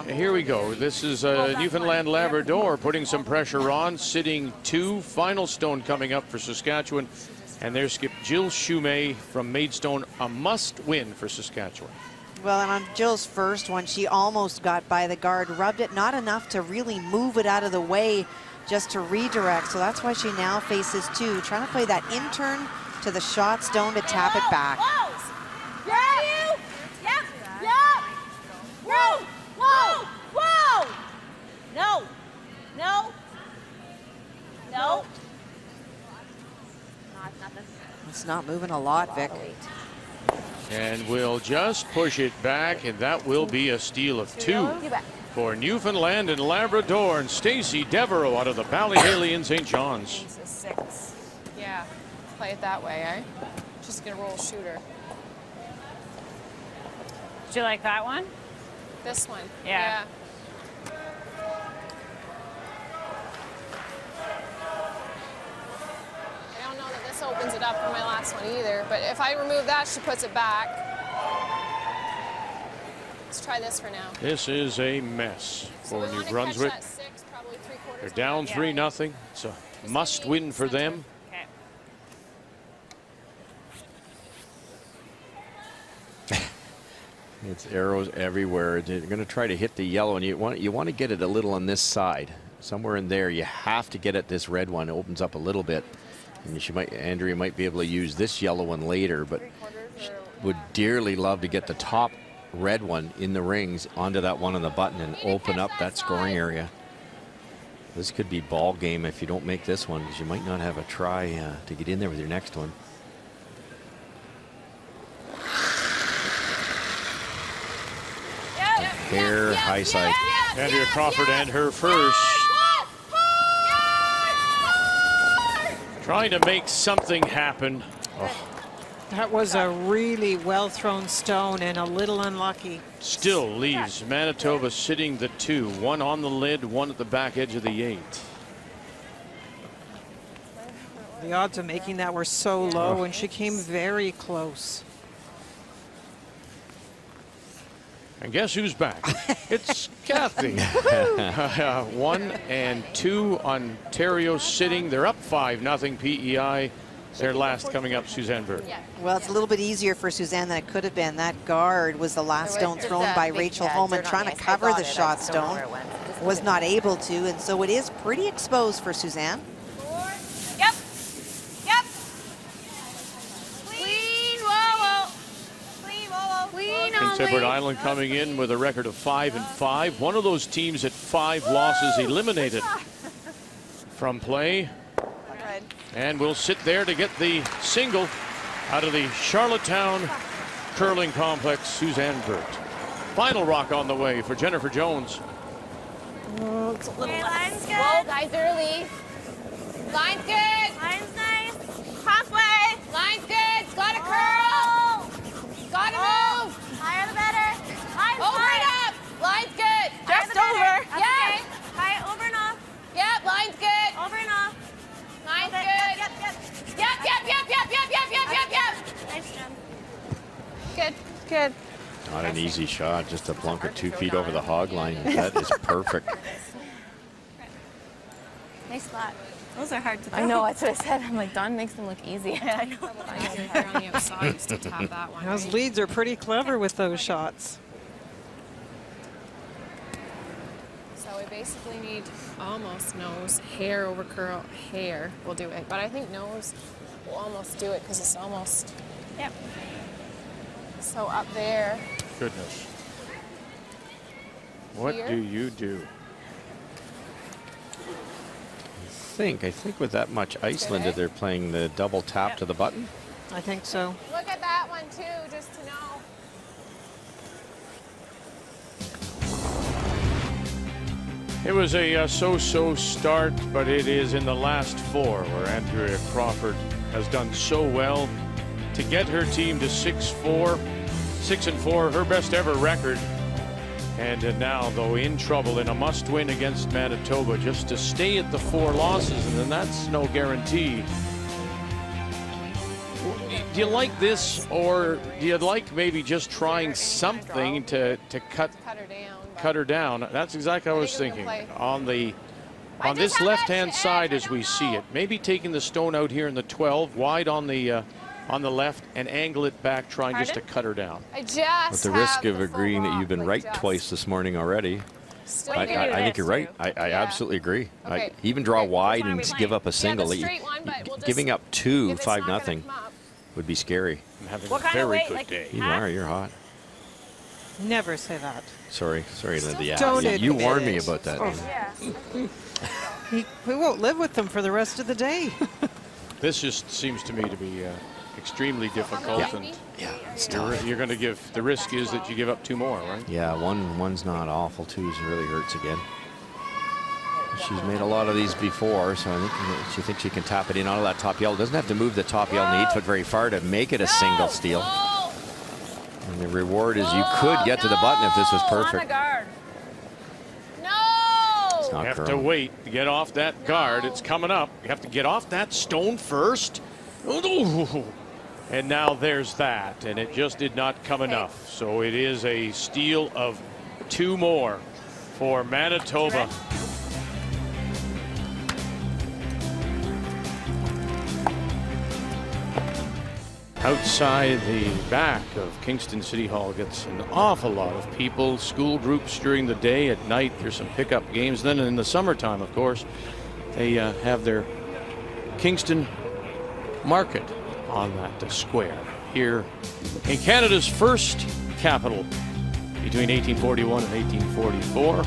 Here we go. This is Newfoundland Labrador putting some pressure on, sitting 2. Final stone coming up for Saskatchewan. And there's skip Jill Shumay from Maidstone, a must-win for Saskatchewan. Well, and on Jill's first one, she almost got by the guard, rubbed it, not enough to really move it out of the way, just to redirect. So that's why she now faces 2, trying to play that in-turn to the shot stone to tap it back. It's not moving a lot, Vic. And we'll just push it back, and that will be a steal of 2 for Newfoundland and Labrador, and Stacy Devereaux out of the Ballyhaley in St. John's. It's a 6. Yeah, play it that way, eh? Just gonna roll shooter. Did you like that one? This one. Yeah. I don't know that this opens it up for my last one either, but if I remove that, she puts it back. Let's try this for now. This is a mess for New Brunswick. Catch that 6, probably 3/4. They're down 3-0. It's a must win for them. It's arrows everywhere. They're going to try to hit the yellow, and you want to get it a little on this side, somewhere in there. You have to get at this red one. It opens up a little bit, and Andrea might be able to use this yellow one later, but she would dearly love to get the top red one in the rings onto that one on the button and open up that scoring area. This could be ball game if you don't make this one, because you might not have a try to get in there with your next one. Hair high side. Andrea Crawford and her first. Trying to make something happen. Oh. That was a really well thrown stone and a little unlucky. Still leaves Manitoba sitting the 2. One on the lid, one at the back edge of the 8. The odds of making that were so low, and she came very close. And guess who's back? It's Kathy. 1 and 2. Ontario sitting. They're up 5-0 PEI. Their last coming up, Suzanne Bird. Well, it's a little bit easier for Suzanne than it could have been. That guard was the last stone thrown by Rachel Holman, trying to cover the shot stone. Was not able to, and so it is pretty exposed for Suzanne. Yep. Yep. Clean, whoa, clean, whoa, clean. Prince Edward Island coming in with a record of 5-5. One of those teams at 5 losses eliminated from play. And we'll sit there to get the single out of the Charlottetown Curling Complex, Suzanne Burt. Final rock on the way for Jennifer Jones. Oh, it's a little line's good. Whoa, guys, early. Line's good. Line's nice. Halfway. Line's good. It's got to curl. Got to move. Higher the better. Line's over and up. Line's good. Just over. Yeah. High over and off. Yep, line's good. Over and off. Line's good. Yep. Nice job. Good. Good. Not an easy shot, just a plunker 2 feet over the hog line. That is perfect. Nice spot. Those are hard to throw. I know, that's what I said. I'm like, Dawn makes them look easy. I know. On the outside, you still tap that one. Those leads are pretty clever with those shots. So we basically need almost nose, hair over curl, hair will do it. But I think nose will almost do it because it's almost, yep. So up there. Goodness. What do you do? I think with that much Iceland, that they're playing the double tap to the button. I think so. Look at that one too, just to know. It was a so-so start, but it is in the last 4 where Andrea Crawford has done so well to get her team to 6-4, 6-4, her best ever record. And now, though, in trouble in a must-win against Manitoba, just to stay at the 4 losses, and then that's no guarantee. Do you like this, or do you like maybe just trying something to cut her down? That's exactly what I was thinking. On this left-hand side, as we see it, maybe taking the stone out here in the 12, wide on the left, and angle it back, trying just to cut her down. At the risk of agreeing that you've been right twice this morning already, I think you're right. I absolutely agree. Okay. Even draw wide and give up a single. Giving up 2 5-0 would be scary. I'm having a very good day. You're hot. Never say that. Sorry, Linda. Don't Yeah, you admit warned me it. about that. We won't live with them for the rest of the day. This just seems to me to be extremely difficult. Yeah. You're going to give, the risk is that you give up 2 more, right? Yeah, one's not awful. 2 really hurts again. She's made a lot of these before, so I think she thinks she can tap it in onto that top yellow. Doesn't have to move the top yellow in the 8-foot very far to make it a single steal. And the reward is you could get to the button if this was perfect. You have to wait to get off that guard. It's coming up. You have to get off that stone first. And now there's that, and it just did not come enough. So it is a steal of 2 more for Manitoba. Outside the back of Kingston City Hall gets an awful lot of people, school groups during the day. At night there's some pickup games. Then in the summertime, of course, they have their Kingston Market on that square here in Canada's first capital between 1841 and 1844.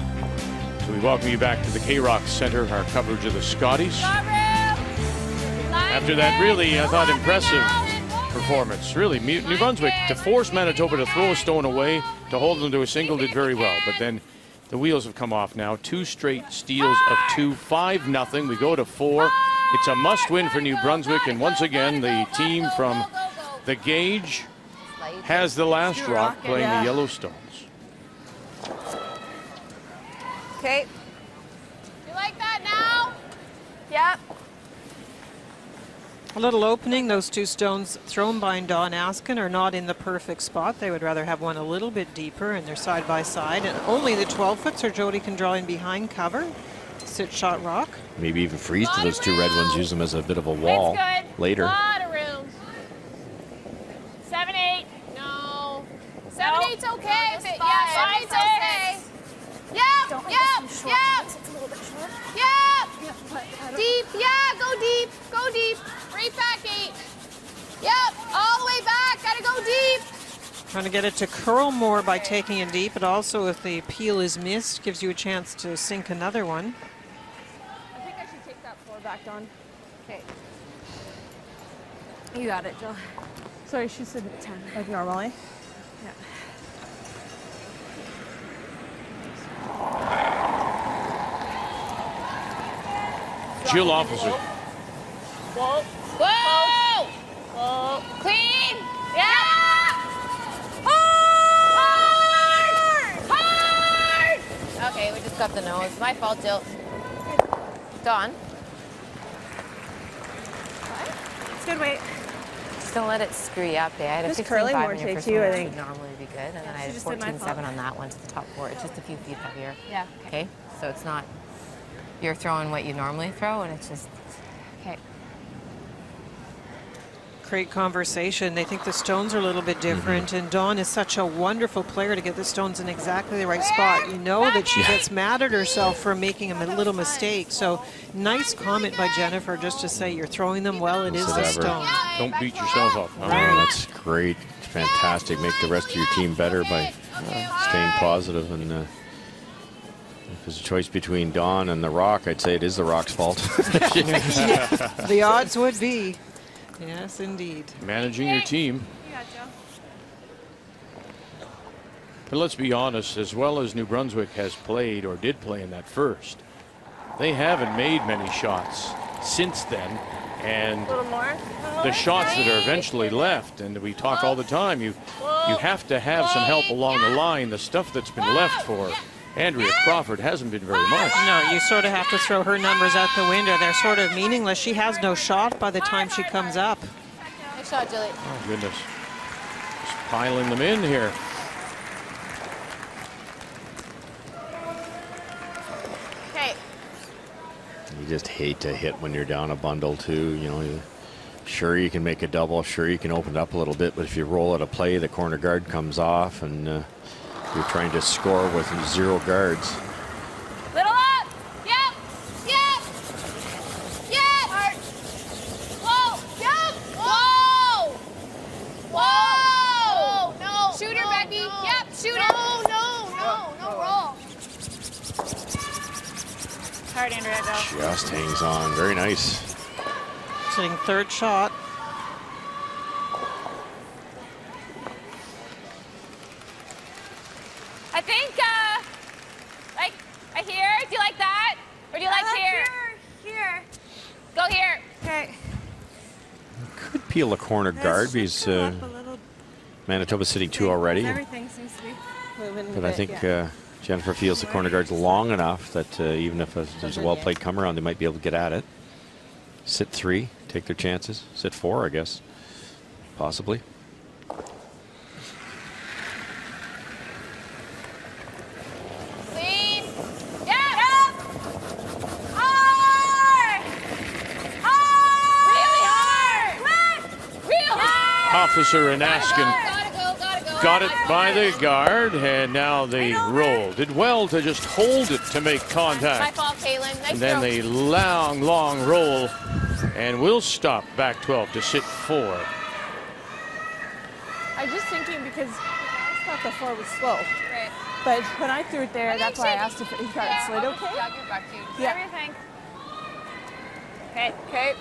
So we welcome you back to the K-Rock Center, our coverage of the Scotties. After that really, I thought, impressive performance. Really, New Brunswick, to force Manitoba to throw a stone away, to hold them to a single, did very well. But then the wheels have come off now. 2 straight steals of 2, 5-0. We go to 4. It's a must-win for New Brunswick, and once again, the team from the Gauge has the last rock, playing the Yellowstones. Okay. You like that now? Yep. A little opening. Those 2 stones thrown by Dawn Askin are not in the perfect spot. They would rather have one a little bit deeper, and they're side by side. And only the 12-foot, so Jody can draw in behind cover. Sit shot rock. Maybe even freeze to those 2 red ones, use them as a bit of a wall later. A lot of room. 7-8. No. 7-8's okay. No, Yeah, 7-8's okay. Yep. Deep. Yeah, go deep. Go deep. Right back 8. Yep. All the way back. Gotta go deep. Trying to get it to curl more by taking it deep, but also if the peel is missed, gives you a chance to sink another one. I think I should take that 4 back, Dawn. Okay. You got it, Jill. Sorry, she said 10. Like normally? Yeah. Jill Officer. Whoa. Whoa. Whoa. Clean. Yeah. Hard. Okay, we just got the nose. My fault, Jill. Dawn. It's good weight. Just don't let it screw you up. I had a Just 15.5 curling more on your today first too, one, I which think. would normally be good, and then I had just did my 14.7 fault. on that one to the top 4. It's just a few feet heavier. Yeah. Okay. So it's not, you're throwing what you normally throw, and it's just, Okay. Great conversation. They think the stones are a little bit different, and Dawn is such a wonderful player to get the stones in exactly the right spot. You know that she gets mad at herself for making a little mistake. So nice comment by Jennifer, just to say you're throwing them well. It is a stone. Don't beat yourself up. Oh, that's great. Fantastic. Make the rest of your team better by staying positive. And if there's a choice between Dawn and the rock, I'd say it is the rock's fault. The odds would be. Yes, indeed. Managing your team. But let's be honest, as well as New Brunswick has played or did play in that first, they haven't made many shots since then. And the shots that are eventually left, and we talk all the time, you have to have some help along the line. The stuff that's been left for Andrea Crawford hasn't been very much. No, you sort of have to throw her numbers out the window. They're sort of meaningless. She has no shot by the time she comes up. Nice shot, Jilly. Oh, goodness. Just piling them in here. Okay. You just hate to hit when you're down a bundle too. You know, sure you can make a double, sure you can open it up a little bit, but if you roll out a play, the corner guard comes off, and you're trying to score with 0 guards. Little up. Yep. Yep. Yep. Hard. Whoa. Yep. Whoa. Whoa. No. Shoot her, Becky. No. Yep. Shoot her. No roll. Hard, Andrea, go. Just hangs on. Very nice. Sitting 3rd shot. peel the corner guard because Manitoba's sitting 2 already. Everything seems to be moving. But I think Jennifer feels the corner guard's long enough that even if there's a well-played come around, they might be able to get at it. Sit 3, take their chances. Sit 4, I guess, possibly. Officer and Askin got it by the guard, and now they roll. Did well to just hold it to make contact. My fault, Caitlin. Nice And then throw. they long roll, and will stop back 12 to sit 4. I'm just thinking because I thought the 4 was slow. Right. But when I threw it there, that's why I asked if he got it slid okay. Yeah, I'll give it back to you. Yeah. Everything. Okay. Okay.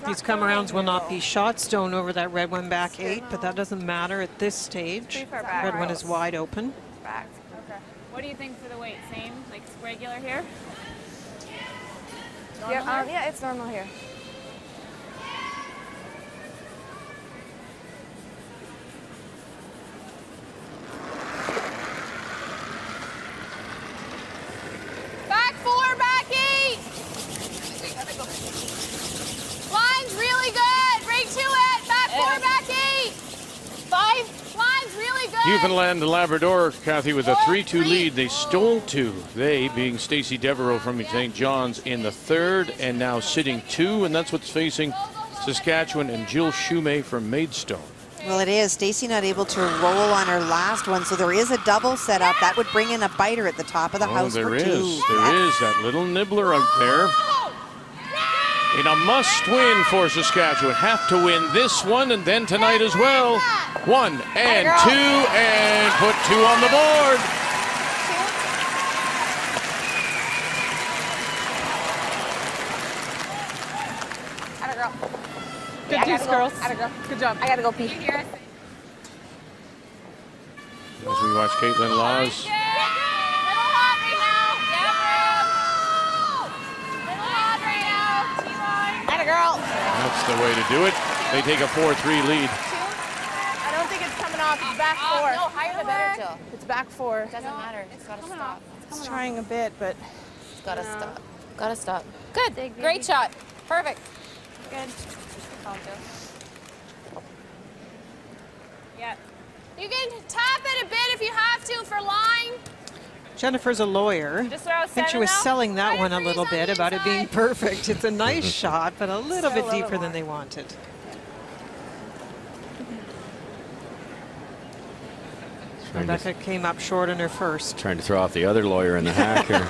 These come-arounds will not be shot. Stone over that red one back 8, but that doesn't matter at this stage. Red one is wide open. Back. Okay. What do you think for the weight? Same, like regular here? Yep, yeah, it's normal here. Back 4, back 8. Line's really good. Bring to it. Back 4, back 8. 5. Line's really good. Newfoundland Labrador, Kathy, with a 3-2 lead. They stole 2. They being Stacey Devereaux from St. John's in the 3rd, and now sitting 2, and that's what's facing Saskatchewan and Jill Shumay from Maidstone. Well, it is. Stacey not able to roll on her last one, so there is a double set up. That would bring in a biter at the top of the house for 2. There is that little nibbler out there. In a must-win for Saskatchewan. Have to win this one and then tonight as well. 1 and 2 and put 2 on the board. Atta girl. Good deuce, girls. Atta girl. Good job. I gotta go pee. As we watch Caitlin Laws. Girl. That's the way to do it. They take a 4-3 lead. I don't think it's coming off. It's back 4. No, higher the better, Jill. It's back 4. Doesn't matter. It's got to stop. It's trying a bit, but It's got to stop. Got to stop. Good. Great shot. Perfect. Good. Yeah. You can tap it a bit if you have to for line. Jennifer's a lawyer. Just throw I think she was selling that one a little bit about it being perfect. It's a nice shot, but a little bit deeper than they wanted. Rebecca came up short in her first. Trying to throw off the other lawyer in the hack here.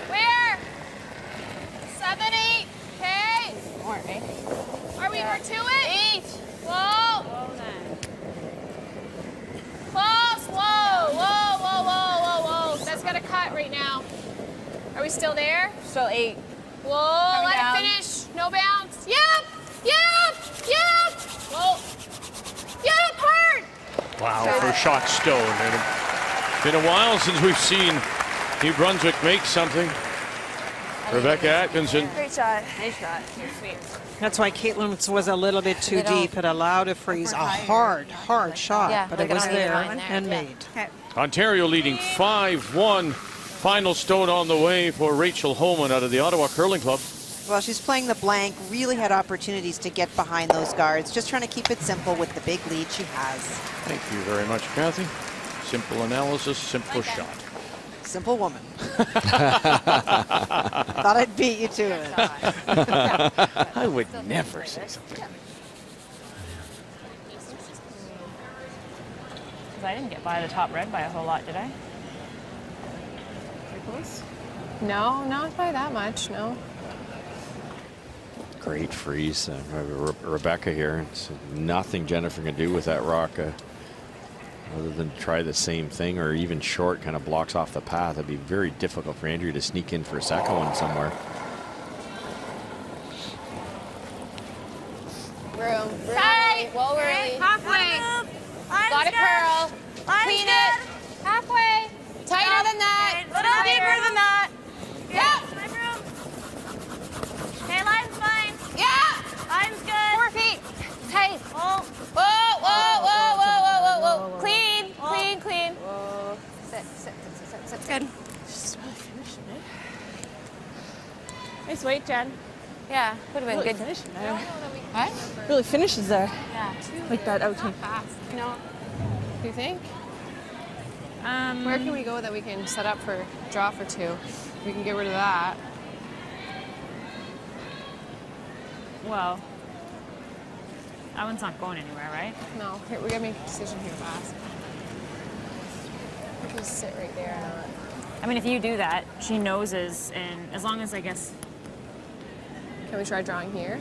Where? 7, 8. Okay. More, eh? Are we to it? 8. Whoa. Close. Whoa. Whoa, whoa, whoa, whoa, whoa. That's got to cut right now. Are we still there? Still 8. Whoa, let it finish. No bounce. Yep. Yep. Yep. Whoa. Yep, hard. Wow, for shot Stone. It's been a while since we've seen New Brunswick make something. Rebecca Atkinson. Great shot. Nice shot. Sweet. That's why Caitlin was a little bit too deep. It allowed a freeze. A hard shot, but it was there and made. Ontario leading 5-1. Final Stone on the way for Rachel Holman out of the Ottawa Curling Club. Well, she's playing the blank, really had opportunities to get behind those guards. Just trying to keep it simple with the big lead she has. Thank you very much, Kathy. Simple analysis, simple shot. Simple woman. Thought I'd beat you to it. I would never say something. I didn't get by the top red by a whole lot, did I? Pretty close. No, not by that much, no. Great freeze. Rebecca here. It's nothing Jennifer can do with that rock other than try the same thing, or even short kind of blocks off the path. It'd be very difficult for Andrea to sneak in for a second one somewhere. Room. Tight. Whoa, early. Halfway. Got it, curl. Clean it. Halfway. Tighter than that. A little deeper than that. Yep. Nice weight, Jen. Yeah, would have been Really good. finishes there. What? Really finishes there. Yeah. Like that outtake. No. Do you think? Where can we go that we can set up for draw for 2? We can get rid of that. Well, that one's not going anywhere, right? No, here, we gotta make a decision here fast. We can sit right there or not. I mean, if you do that, she noses, and as long as I guess. Can we try drawing here?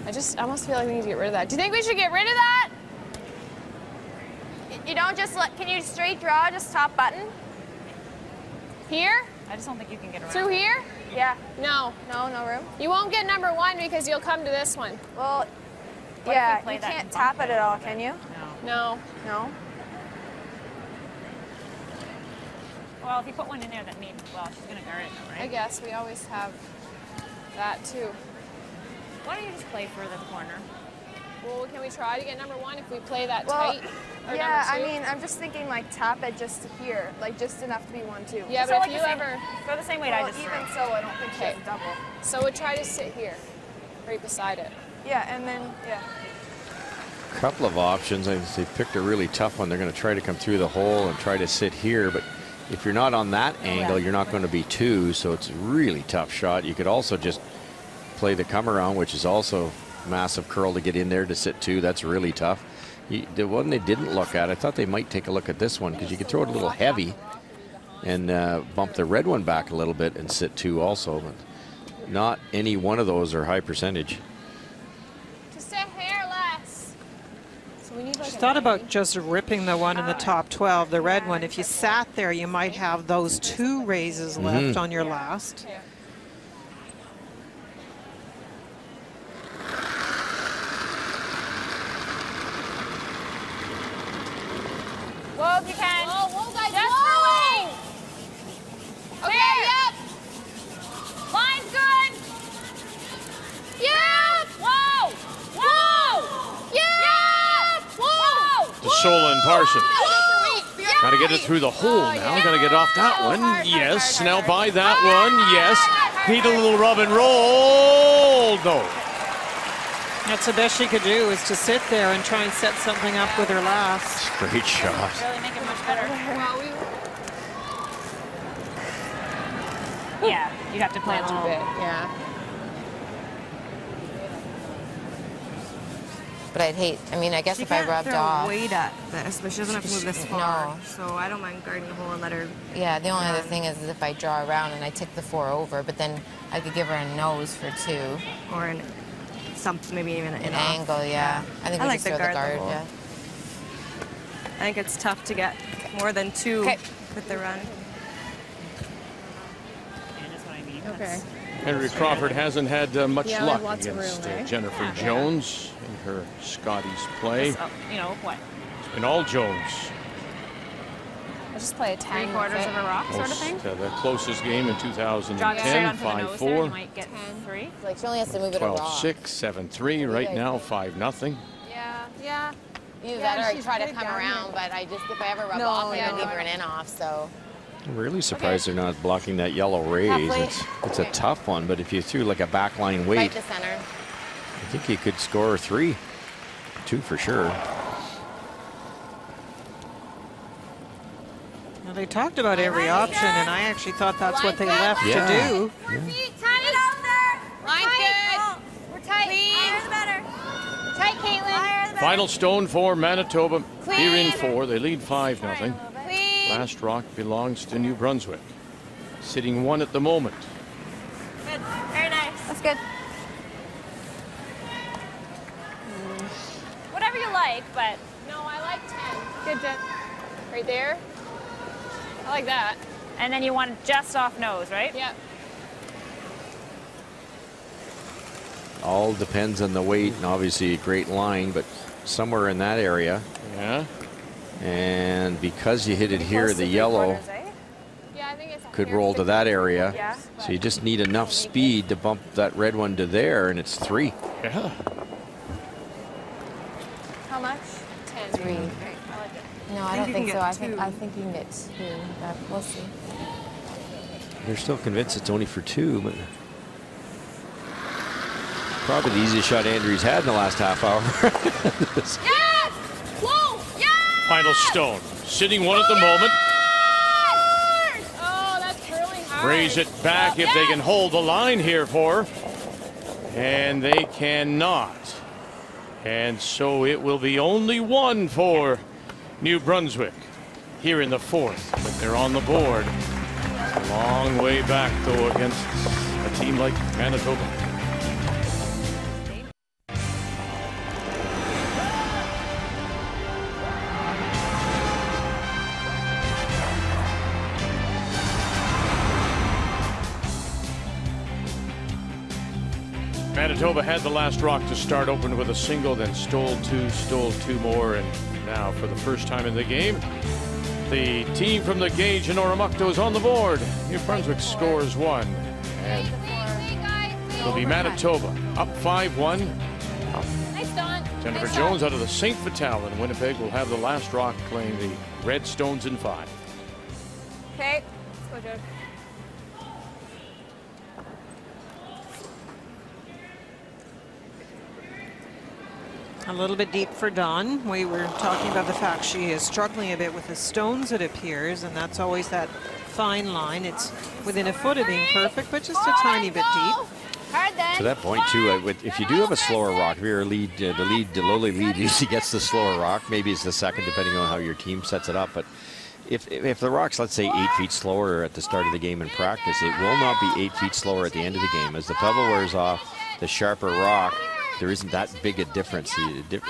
I almost feel like we need to get rid of that. Do you think we should get rid of that? You don't just can you straight draw, just top button? Here? I just don't think you can get around. Through here? Yeah. No. No room? You won't get number 1 because you'll come to this one. Well, What if we yeah, play you that can't and tap bump it at all, can you? No. No. No? Well, if you put one in there that means, well, she's gonna guard it though, right? I guess we always have that too. Why don't you just play further the corner? Well, can we try to get number 1 if we play that Well, tight? Or yeah, number 2? I mean, I'm just thinking like tap it just to here, like just enough to be 1-2. Yeah, So but like if you the same- ever... Go the same way I Well, just even threw. so, I don't think she has Okay. a double. So we'll try to sit here, right beside it. Yeah, and then, yeah. Couple of options. They picked a really tough one. They're going to try to come through the hole and try to sit here, but if you're not on that angle, you're not going to be 2, so it's a really tough shot. You could also just play the come around, which is also massive curl to get in there to sit 2. That's really tough. The one they didn't look at, I thought they might take a look at this one because you could throw it a little heavy and bump the red one back a little bit and sit 2 also, but not any one of those are high percentage. Just a hair less. So we need like She a thought 90. about just ripping the one in the top 12, the red one. If you sat there, you might have those 2 raises left on your last. Yeah. Whoa, if you can. Whoa, guys, Just whoa! for wing. Okay, yep. Line's good. Yep. Whoa. Whoa. Yep. Whoa. DeSola and Parsons. Whoa. Got to get it through the hole now. Got to get off that one. Yes. Now by that one. Yes. Need a little rub and roll. No. That's the best she could do, is to sit there and try and set something up with her last. Great shot. Really make it much better. Well, Yeah, you'd have to play a a little bit, yeah. But I'd hate, I mean, I guess She if I can't rubbed throw off. weight at this, but she doesn't have to move this far. No. So I don't mind guarding the hole and let her. Yeah, the only other thing is if I draw around and I tick the 4 over, but then I could give her a nose for 2. Or maybe even An angle, yeah. I think we like just the throw the guard the guard, hole. yeah. I think it's tough to get more than 2 Okay. with the run. Yeah, that's what I mean. Okay. Andrea Crawford hasn't had much Yeah, we have luck lots of against room, right? Jennifer Yeah. Jones in her Scotties play. Just, you know what? It's been all Jones. I'll just play a 10. 3/4 of a rock sort of thing. The closest game in Draw it straight 2010, onto the nose there, you 5-4, might get 3. Like, she only has to move it a rock. 12-6, 7-3. Right now, 5-0. Yeah. Either Yeah, that or I she's try to good come down around, but I just, if I ever rub No, off, I'm yeah, going to no, leave her an in off, so. I'm really surprised they're not blocking that yellow raise. Halfway. It's a tough one, but if you threw like a backline Right weight, to center. I think you could score 3. 2 for sure. Now, they talked about every option, and I actually thought that's what they left Yeah. to do. Line's good. We're tight. Higher the better. Tight, Caitlin. Higher the better. Final stone for Manitoba. Here in 4. They lead 5-0. Clean. Last rock belongs to New Brunswick. Sitting 1 at the moment. Good. Very nice. That's good. Whatever you like, but No, I like 10. Good, Jen. Right there. I like that. and then you want it just off nose, right? Yep. All depends on the weight, and obviously a great line, but somewhere in that area. Yeah. And because you hit it here, the yellow Yeah, I think it's could roll to that area. Yeah. So you just need enough speed to bump that red one to there, and it's 3. Yeah. How much? 10. 3. I like it. No, I don't you think can so. get I think 2. I think you can get 2, but we'll see. They're still convinced it's only for 2, but Probably the easiest shot Andrea's had in the last half hour. Yes! Whoa! Yes! Final stone. Sitting one at the moment. Oh, that's curling hard. Raise it back if they can hold the line here for her. And they cannot. And so it will be only one for New Brunswick here in the fourth. But they're on the board. It's a long way back, though, against a team like Manitoba. Manitoba had the last rock to start, opened with a single, then stole two more, and now for the first time in the game, the team from the Gage and Oromocto is on the board. New Brunswick scores one, and it'll be Manitoba up 5-1. Nice, Don. Jennifer Jones out of the St. Vital, and Winnipeg will have the last rock playing the Red Stones in 5. Okay, let's go, Joe. A little bit deep for Dawn. We were talking about the fact she is struggling a bit with the stones, it appears, and that's always that fine line. It's within a foot of being perfect, but just a tiny bit deep. To that point, too, if you do have a slower rock, if your lead, the lowly lead usually gets the slower rock. Maybe it's the second, depending on how your team sets it up. But if the rock's, let's say, 8 feet slower at the start of the game in practice, it will not be 8 feet slower at the end of the game. As the pebble wears off, the sharper rock, there isn't that big a difference. The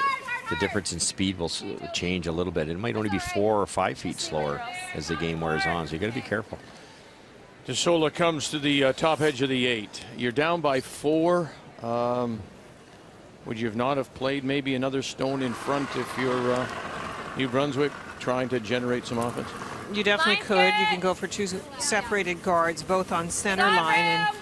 difference in speed will change a little bit. It might only be 4 or 5 feet slower as the game wears on, so you got to be careful. DeSola comes to the top edge of the 8. You're down by 4. Would you not have played maybe another stone in front if you're New Brunswick trying to generate some offense? You definitely could. You can go for 2 separated guards, both on center line, and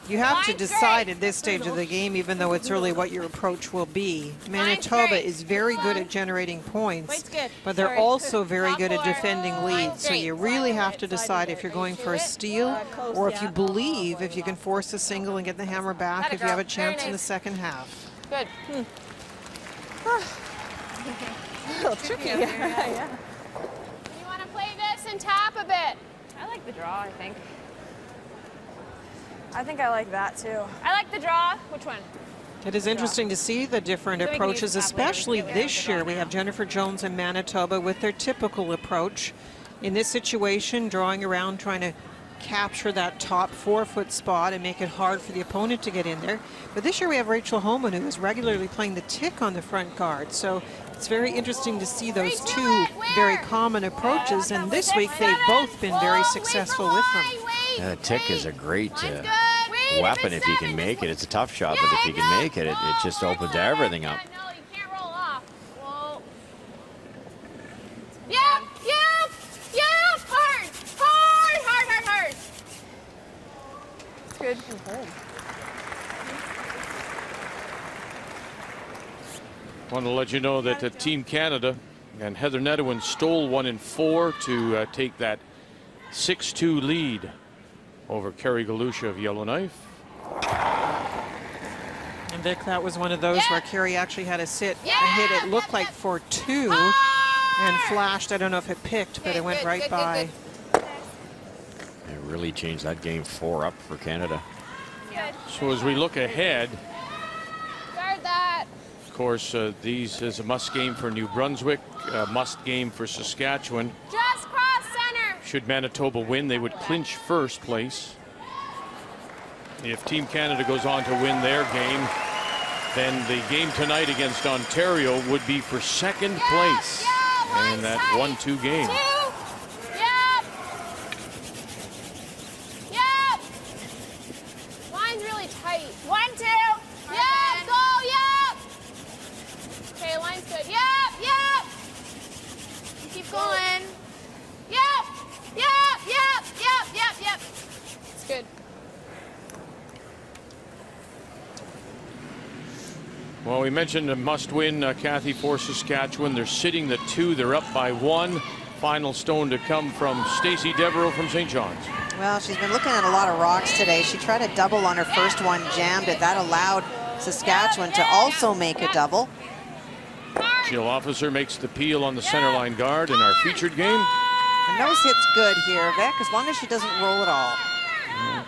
you have to decide at this stage of the game, even though it's early, what your approach will be. Manitoba is very good at generating points, but they're also very good at defending leads. So you really have to decide if you're going for a steal or if you believe if you can force a single and get the hammer back if you have a chance in the second half. Good. A little tricky. Yeah. You want to play this and tap a bit? I like the draw, I think. I think I like that too. I like the draw. Which one? It is interesting to see the different approaches, especially this year. We have Jennifer Jones and Manitoba with their typical approach. In this situation, drawing around, trying to capture that top 4-foot spot and make it hard for the opponent to get in there. But this year we have Rachel Holman, who is regularly playing the tick on the front guard. So it's very interesting to see those 2 very common approaches, and this week they've both been very successful with them. A tick is a great weapon if you can make it. It's a tough shot, but if you can make it, it just opens everything up. No, you can't roll off. Whoa. Yep. Hard. It's good. Want to let you know that Team Canada and Heather Nedwin stole 1 in 4 to take that 6-2 lead over Carrie Galusha of Yellowknife. And Vic, that was one of those where Carrie actually had a hit, it looked like for 2, and flashed. I don't know if it picked, but it went right by. It really changed that game 4 up for Canada. So as we look ahead, Guard that. of course, these is a must game for New Brunswick, a must game for Saskatchewan. Just cross center. Should Manitoba win, they would clinch first place. If Team Canada goes on to win their game, then the game tonight against Ontario would be for second place in that 1-2 game. Yep. Line's really tight. 1-2. Yep. Go. Yep. Okay, line's good. Yep. Keep going. Yep. It's good. Well, we mentioned a must-win, Kathy, for Saskatchewan. They're sitting the 2. They're up by 1. Final stone to come from Stacey Devereaux from St. John's. Well, she's been looking at a lot of rocks today. She tried a double on her first one, jammed it. That allowed Saskatchewan to also make a double. Jill Officer makes the peel on the center line guard in our featured game. And nose hit's good here, Vic, as long as she doesn't roll at all.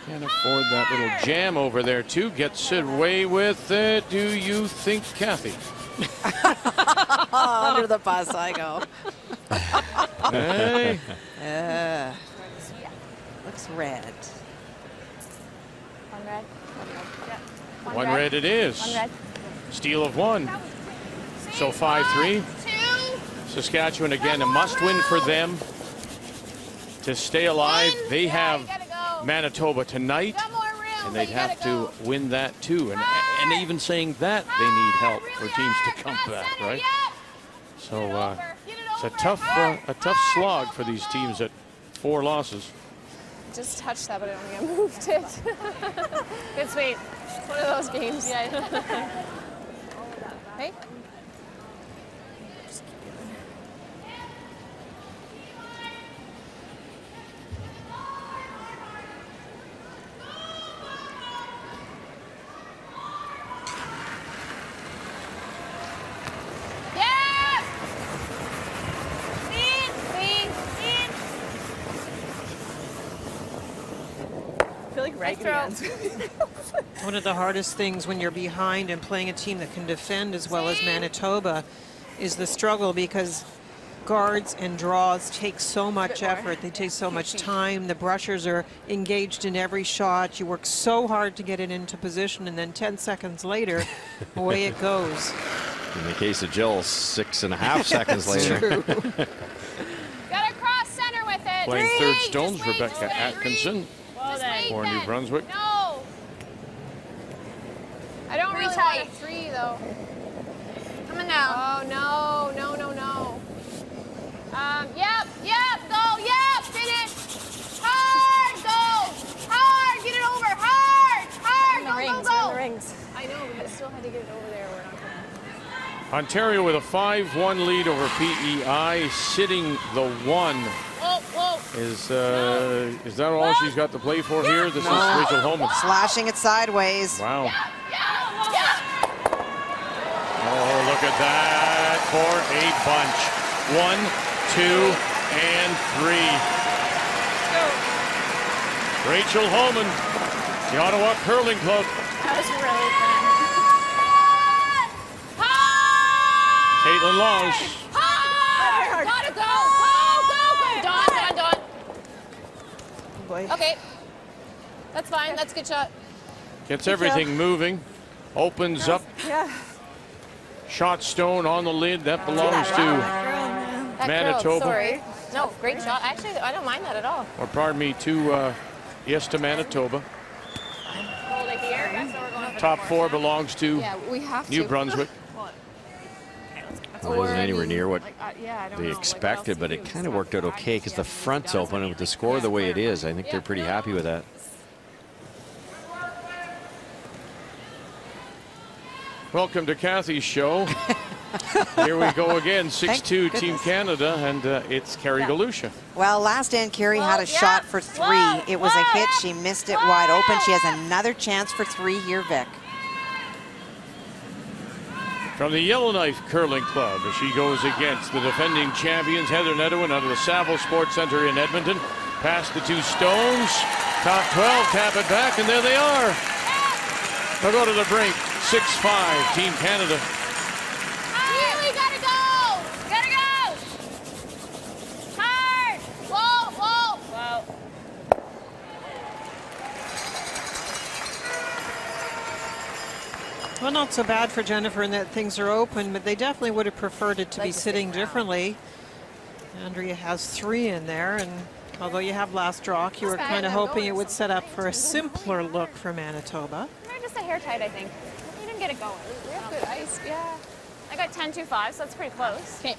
Can't afford that little jam over there, too. Gets it away with it. Do you think, Kathy? Under the bus I go. Hey. Looks red. One red. One red it is. One red. Steal of one. So 5-3. Saskatchewan again, a must-win for them to stay alive. They have Manitoba tonight, and they'd have to win that too. And even saying that, they need help for teams to come back, right? So it's a tough slog for these teams at 4 losses. Just touched that, but I don't think I moved it. Good sweep. It's one of those games. Yeah. Hey. One of the hardest things when you're behind and playing a team that can defend as well as Manitoba is the struggle, because guards and draws take so much effort. They take so much time. The brushers are engaged in every shot. You work so hard to get it into position, and then 10 seconds later, away it goes. In the case of Jill, 6.5 seconds later. Gotta cross center with it. Playing third stones, Rebecca Atkinson for New Brunswick. No. I don't really want a 3 though. Coming down. Oh no, no, no, no. Yep, go, yep, finish. Hard, go. Hard, get it over. Hard, go. The rings. I know, but I still had to get it over there. We're not gonna. Ontario with a 5-1 lead over PEI, sitting the 1. Is that all she's got to play for here? This is Rachel Holman. Slashing it sideways. Wow. Oh, look at that for a bunch. 1, 2, and 3. Rachel Holman, the Ottawa Curling Club. That was really fun. Caitlin Laws. Gotta go. Dawn. Boy. Okay. That's fine. That's a good shot. Gets everything moving. Opens up. Yeah. Shot stone on the lid. That belongs to Manitoba. Sorry. No, great shot. Actually, I don't mind that at all. Or pardon me, yes to Manitoba. Top 4 belongs to New Brunswick. Well, it wasn't anywhere near what they expected, but it kind of worked out okay because the front's open, and with the score the way it is, I think they're pretty happy with that. Welcome to Kathy's show. Here we go again, 6-2 Team Canada, and it's Carrie Galusha. Well, last stand, Carrie had a shot for 3. It was a hit. She missed it wide open. She has another chance for 3 here, Vic. From the Yellowknife Curling Club, as she goes against the defending champions, Heather Nedwin, out of the Saville Sports Center in Edmonton. Past the 2 stones. Top 12, tap it back, and there they are. They'll go to the brink. 6-5, Team Canada. Really gotta go. Hard. Whoa. Well, not so bad for Jennifer in that things are open, but they definitely would have preferred it to be sitting differently. Andrea has 3 in there, and although you have last draw, you were kind of hoping it would set up for a simpler look for Manitoba. They're just a hair tight, I think. You didn't get it going. We have good ice, yeah. I got 10-2-5, so that's pretty close. Okay.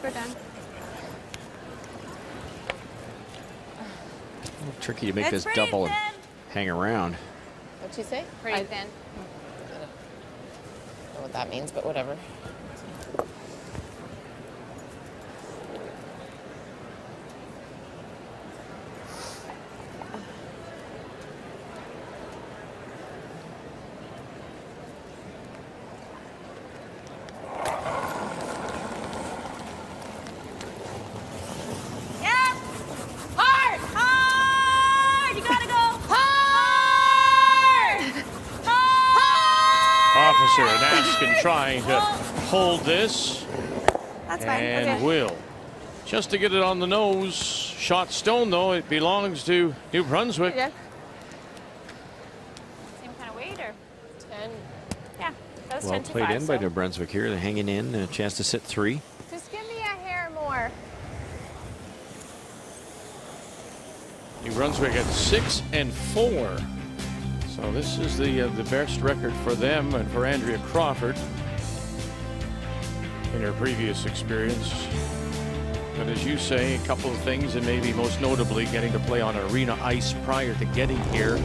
We're done. Tricky to make this double and hang around. What'd you say? Pretty thin. I don't know what that means, but whatever. officer, and Askin trying to hold this. That's fine. And Okay. will. Just to get it on the nose. Shot stone, though. It belongs to New Brunswick. Same kind of weight, or 10. yeah, that was Well 10 to played 5, in by so. New Brunswick here. They're hanging in, a chance to sit 3. Just give me a hair more. New Brunswick at 6 and 4. So this is the best record for them and for Andrea Crawford in her previous experience. But as you say, a couple of things, and maybe most notably getting to play on arena ice prior to getting here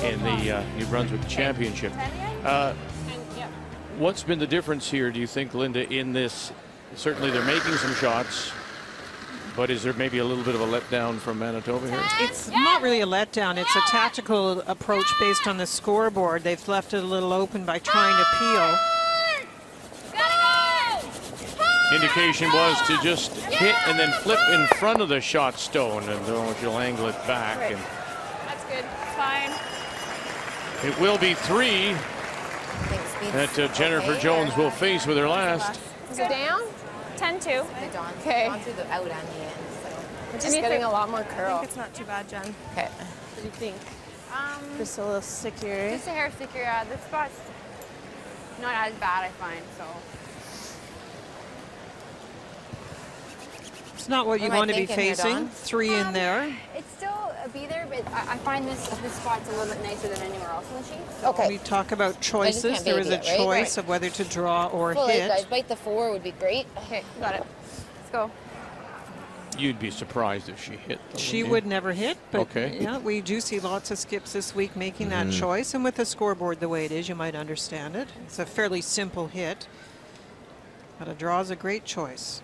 in the New Brunswick Championship. What's been the difference here, do you think, Linda, in this? Certainly they're making some shots, but is there maybe a little bit of a letdown from Manitoba here? It's not really a letdown. It's a tactical approach based on the scoreboard. They've left it a little open by trying to peel. Indication was to just hit and then flip in front of the shot stone, and she'll angle it back. And That's good. Fine. it will be 3 that Jennifer Jones will face with her last. Is it down? 10-2. Okay. Gone through the out on the end. So. We're just getting a lot more I curl. think it's not too bad, Jen. Okay. What do you think? Just Just a little stickier. just a hair stickier. Yeah, this spot's not as bad, I find. So. It's not what you What am I want to be thinking here, facing. Dawn? 3 in there. It's still be there, but I find this spot's a little bit nicer than anywhere else in the sheet. So. Okay. We talk about choices. can't There is a baby it, right? choice of whether to draw or Full 8, guys. hit. Bite the 4 would be great. Okay, got it. Let's go. You'd be surprised if she hit. Though, She wouldn't would never hit, but Okay. yeah, we do see lots of skips this week making that choice. And with the scoreboard the way it is, you might understand it. It's a fairly simple hit, but a draw is a great choice.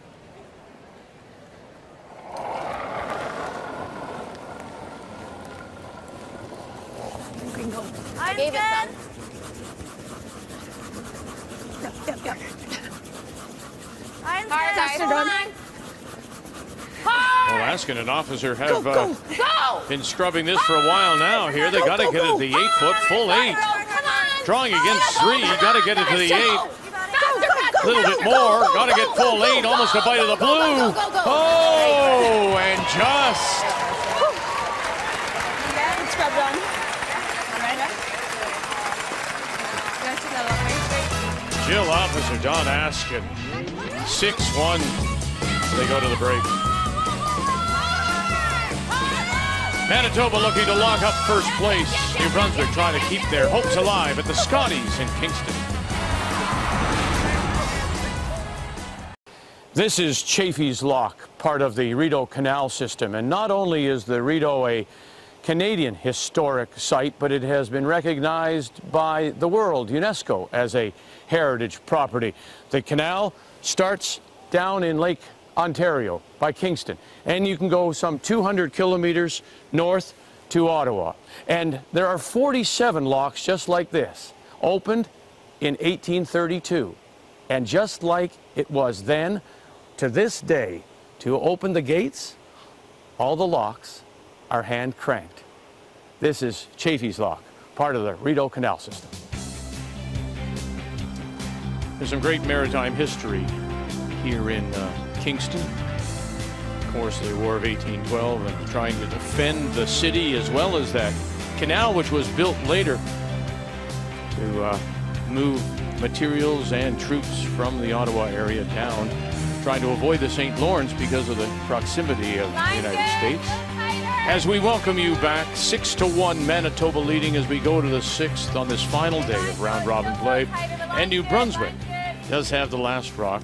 I gave it some. Hard, guys. Come on. Well, Askin and officer have been scrubbing this for a while now here. They got to get it to the 8-foot, full 8. Drawing against 3, got to get it to the 8. A little bit more, got to get full 8, almost a bite of the blue. Oh, and just. Jill officer Don Askin, 6-1. They go to the break. Manitoba looking to lock up first place. New Brunswick trying to keep their hopes alive at the Scotties in Kingston. This is Chaffee's Lock, part of the Rideau Canal system. And not only is the Rideau a Canadian historic site, but it has been recognized by the world, UNESCO, as a heritage property. The canal starts down in Lake Ontario by Kingston, and you can go some 200 kilometers north to Ottawa. And there are 47 locks just like this, opened in 1832. And just like it was then, to this day, to open the gates, all the locks are hand cranked. This is Chaffee's Lock, part of the Rideau Canal system. There's some great maritime history here in Kingston. Of course, the War of 1812 and trying to defend the city as well as that canal, which was built later to move materials and troops from the Ottawa area down, trying to avoid the St. Lawrence because of the proximity of the United States. As we welcome you back, 6-1 Manitoba leading as we go to the 6th on this final day of round robin play. And New Brunswick does have the last rock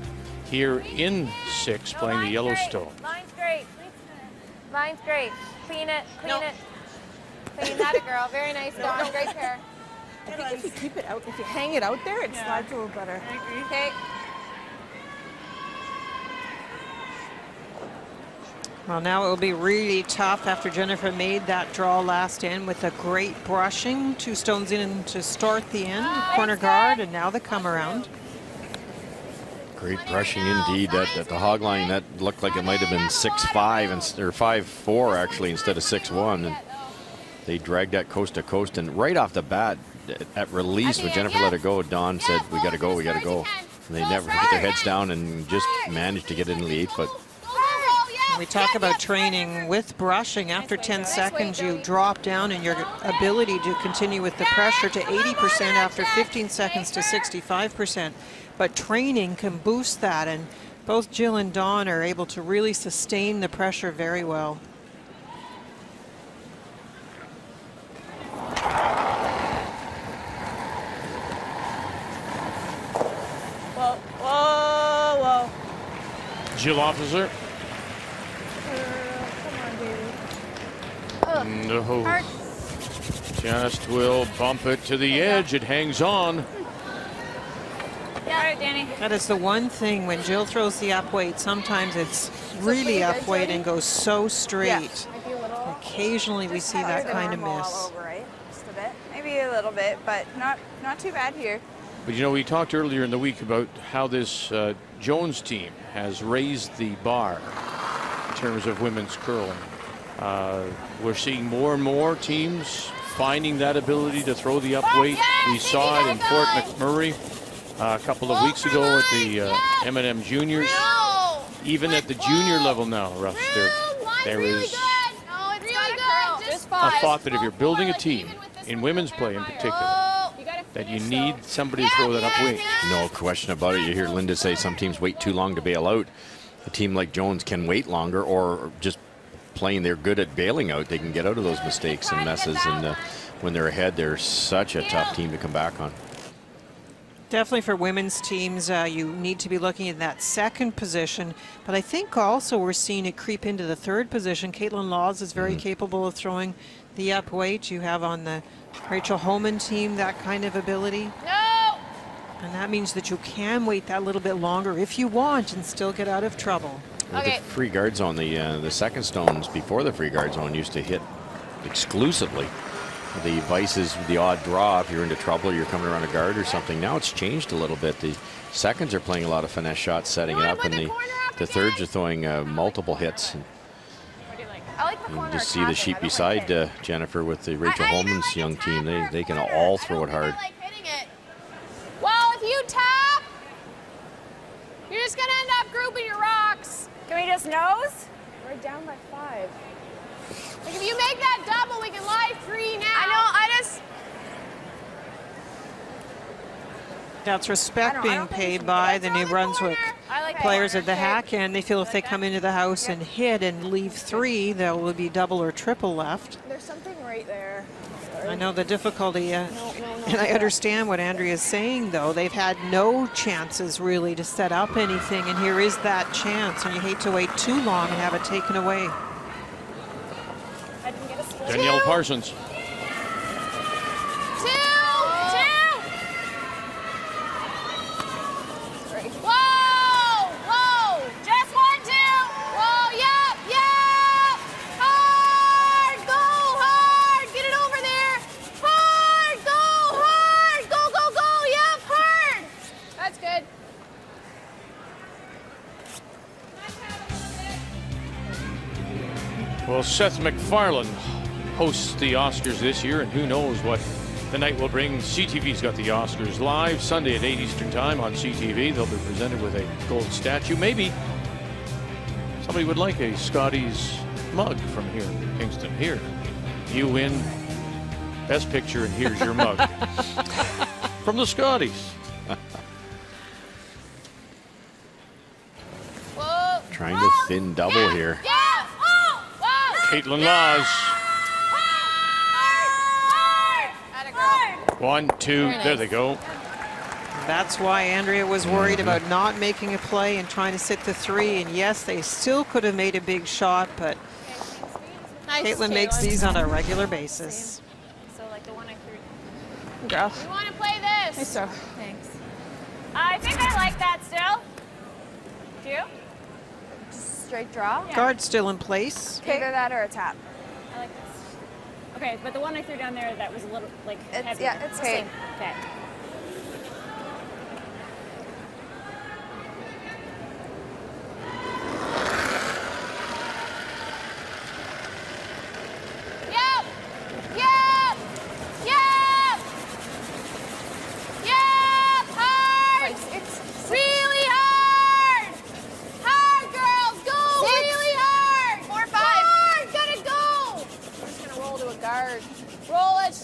here in 6 playing the Yellowstone. Line's great. Line's great. Clean it. Clean it. Clean that, girl. Very nice, Dawn. Great pair. I think if you keep it out, if you hang it out there, it slides a little better. I agree. Okay. Well, now it will be really tough after Jennifer made that draw last in with a great brushing. 2 stones in to start the end, corner guard, and now the come around. Great brushing indeed. At the hog line, that looked like it might have been 6-5 or 5-4 actually instead of 6-1. And They dragged that coast to coast, and right off the bat, at release, when Jennifer let it go, Dawn said, we got to go, we got to go. And they never put their heads down and just managed to get into the 8-foot. We talk about training with brushing. After 10 seconds, you drop down in your ability to continue with the pressure to 80%, after 15 seconds to 65%. But training can boost that, and both Jill and Dawn are able to really sustain the pressure very well. Whoa, whoa, whoa. Jill Officer. Come on, baby. No. Just will bump it to the edge. It hangs on. All right, Danny. That is the one thing when Jill throws the up weight, sometimes it's really up weight and goes so straight. Occasionally we see that kind of miss. Just a bit, maybe a little bit, but not too bad here. But you know, we talked earlier in the week about how this Jones team has raised the bar in terms of women's curling. We're seeing more and more teams finding that ability to throw the up weight. We saw it in Fort McMurray a couple of weeks ago at the M&M Juniors. Even at the junior level now, Russ, there is a thought that if you're building a team, in women's play in particular, that you need somebody to throw that up weight. No question about it. You hear Linda say some teams wait too long to bail out. A team like Jones can wait longer, or just playing, they're good at bailing out. They can get out of those mistakes and messes, and when they're ahead, they're such a tough team to come back on. Definitely for women's teams, you need to be looking at that second position, but I think also we're seeing it creep into the third position. Caitlin Laws is very capable of throwing the up weight. You have on the Rachel Homan team that kind of ability. No! And that means that you can wait that little bit longer if you want and still get out of trouble. With the free guard zone, the second stones before the free guard zone used to hit exclusively the vices, the odd draw if you're into trouble, you're coming around a guard or something. Now it's changed a little bit. The seconds are playing a lot of finesse shots, setting it up, and the thirds are throwing multiple hits. And you just see the sheet beside Jennifer with the Rachel Holman's young team. They can all throw it hard. Well, if you tap, you're just going to end up grouping your rocks. Can we just nose? We're down by 5. Like if you make that double, we can live 3 now. I know, I just... That's respect being paid by the New Brunswick players at the hack end. They feel if they come into the house and hit and leave 3, there will be double or triple left. There's something right there. Sorry. I know the difficulty, and I understand what Andrea is saying, though. They've had no chances really to set up anything, and here is that chance, and you hate to wait too long and have it taken away. Danielle Parsons. 2, 2. Whoa, whoa. Just 1, 2. Whoa, yep, yep. Hard, go hard. Get it over there. Hard, go hard. Go, go, go. Yep, hard. That's good. Well, Seth MacFarlane hosts the Oscars this year, and who knows what the night will bring. CTV's got the Oscars live Sunday at 8 Eastern Time on CTV. They'll be presented with a gold statue. Maybe somebody would like a Scotties mug from here in Kingston. Here, you win Best Picture, and here's your mug from the Scotties. Trying to thin double here. Caitlin Laws. 1, 2, there they go. That's why Andrea was worried about not making a play and trying to sit to 3. And yes, they still could have made a big shot, but Caitlin makes these on a regular basis. So like the one I threw. Girl. We want to play this. Nice throw. Thanks. I think I like that still. Do you? Straight draw? Yeah. Guard still in place. Either that or a tap. I like this. Okay, but the one I threw down there, that was a little, like, heavier. Yeah, it's okay. Okay. Yep.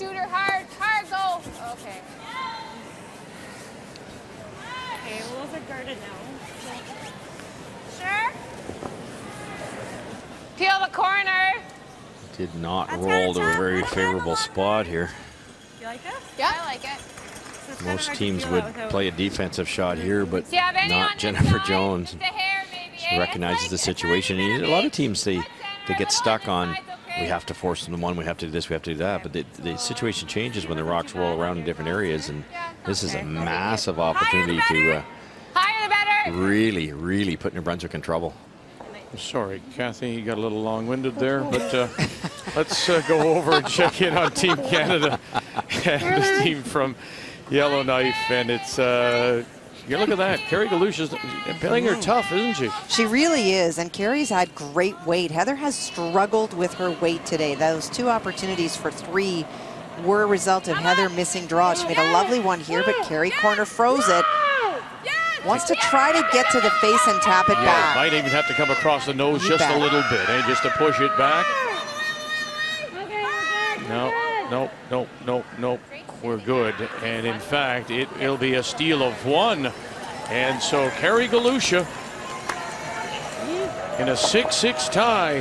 shoot her hard. Hard, go. Okay. Okay, well, those are guarded now. Sure. Peel the corner. Did not roll to a very favorable spot here. You like it? Yeah, I like it. Most teams would play a defensive shot here, but Do you have any not on Jennifer this Jones. side? The hair, maybe. She recognizes the situation. And a lot of teams, they get stuck on, we have to force them to one, we have to do this, we have to do that. But the situation changes when the rocks roll around in different areas, and this is a massive opportunity to Higher the better. really, really put New Brunswick in trouble. Sorry, Kathy, you got a little long-winded there, but let's go over and check in on Team Canada and the team from Yellowknife, and it's you look at that. Carrie Galusha's playing her tough, isn't she? She really is, and Carrie's had great weight. Heather has struggled with her weight today. Those 2 opportunities for 3 were a result of Heather missing draw. She made a lovely one here, but Carrie corner froze it. Wants to try to get to the face and tap it back. Might even have to come across the nose just a little bit, just to push it back. No. We're good. And in fact, it'll be a steal of 1. And so Carrie Galusha in a 6-6 tie.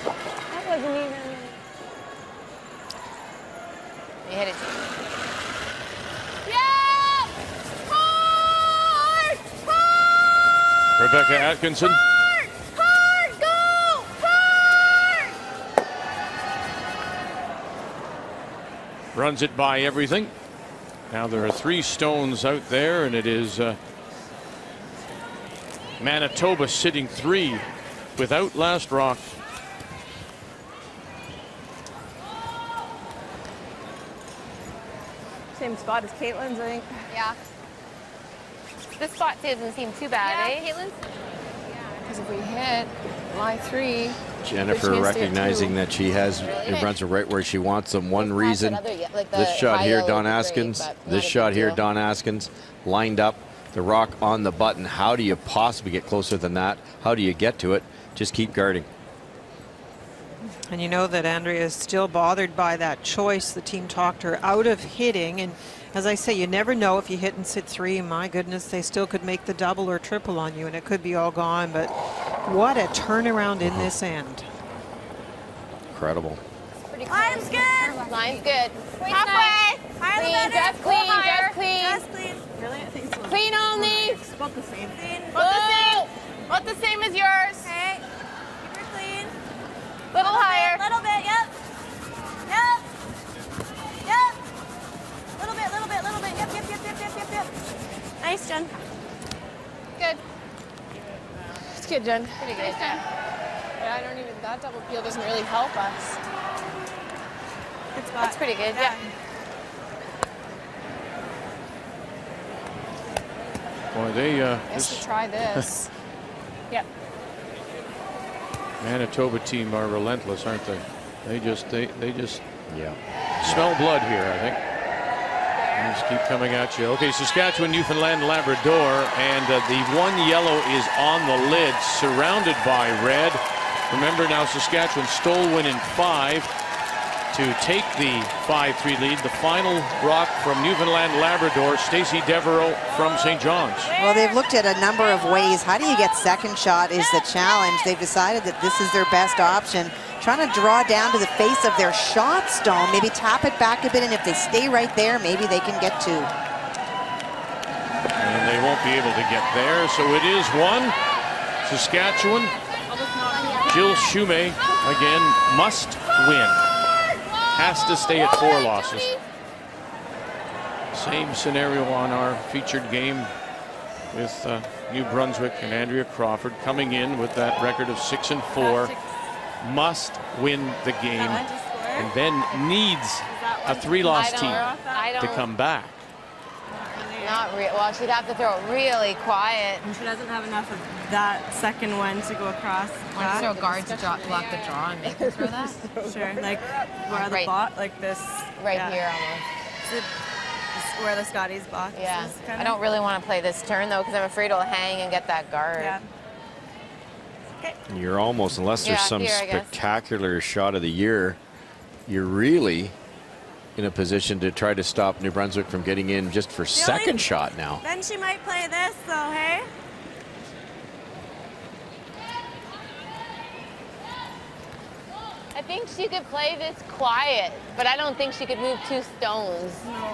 That wasn't even. You hit it. Rebecca Atkinson. Hard, go. Hard. Runs it by everything. Now there are 3 stones out there, and it is Manitoba sitting 3 without last rock. Same spot as Caitlin's, I think. Yeah. This spot doesn't seem too bad, eh? Caitlin's? Because if we hit line 3, Jennifer recognizing that she has New Brunswick right where she wants them. One reason, this shot here, Don Askins, this shot here, Don Askins, lined up the rock on the button. How do you possibly get closer than that? How do you get to it? Just keep guarding. And you know that Andrea is still bothered by that choice. The team talked her out of hitting, and as I say, you never know if you hit and sit 3. My goodness, they still could make the double or triple on you, and it could be all gone. But what a turnaround in this end. Incredible. Line's good. Line's good. Halfway. Higher the better. Clean, just clean. Just clean. Really? I think so. Clean only. It's about the same. Clean. About the same as yours. Okay. Keep her clean. Little higher. Little bit, yep. Yep. Yep. Little bit. Yep. Nice, Jen. Good. It's good, Jen. Pretty good. Yeah, I don't even, that double peel doesn't really help us. Good spot. That's pretty good, yeah. Boy, they Guess we try this. Yep. Manitoba team are relentless, aren't they? They just Yeah. smell blood here, I think. They just keep coming at you. Okay, Saskatchewan, Newfoundland, Labrador, and the 1 yellow is on the lid, surrounded by red. Remember now, Saskatchewan stole win in 5 to take the 5-3 lead. The final rock from Newfoundland, Labrador, Stacey Devereaux from St. John's. Well, they've looked at a number of ways. How do you get second shot is the challenge. They've decided that this is their best option. Trying to draw down to the face of their shot stone, maybe tap it back a bit, and if they stay right there, maybe they can get 2. And they won't be able to get there, so it is 1. Saskatchewan. Jill Shumay, again, must win. Has to stay at 4 losses. Same scenario on our featured game with New Brunswick and Andrea Crawford coming in with that record of 6-4. Must win the game, and then needs a 3-loss team to come back. Not real. Well, she'd have to throw it really quiet. And she doesn't have enough of that second one to go across. Want to throw guard to block the draw and make her throw that? Sure, like where the Right. block, like this. Right yeah. here almost. This where the Scotties box Yeah. is kinda. I don't really want to play this turn though, because I'm afraid it'll hang and get that guard. Yeah. Okay. You're almost, unless there's some here, I guess. spectacular shot of the year, you're really in a position to try to stop New Brunswick from getting in just for second shot now. Then she might play this though, hey? I think she could play this quiet, but I don't think she could move 2 stones. No.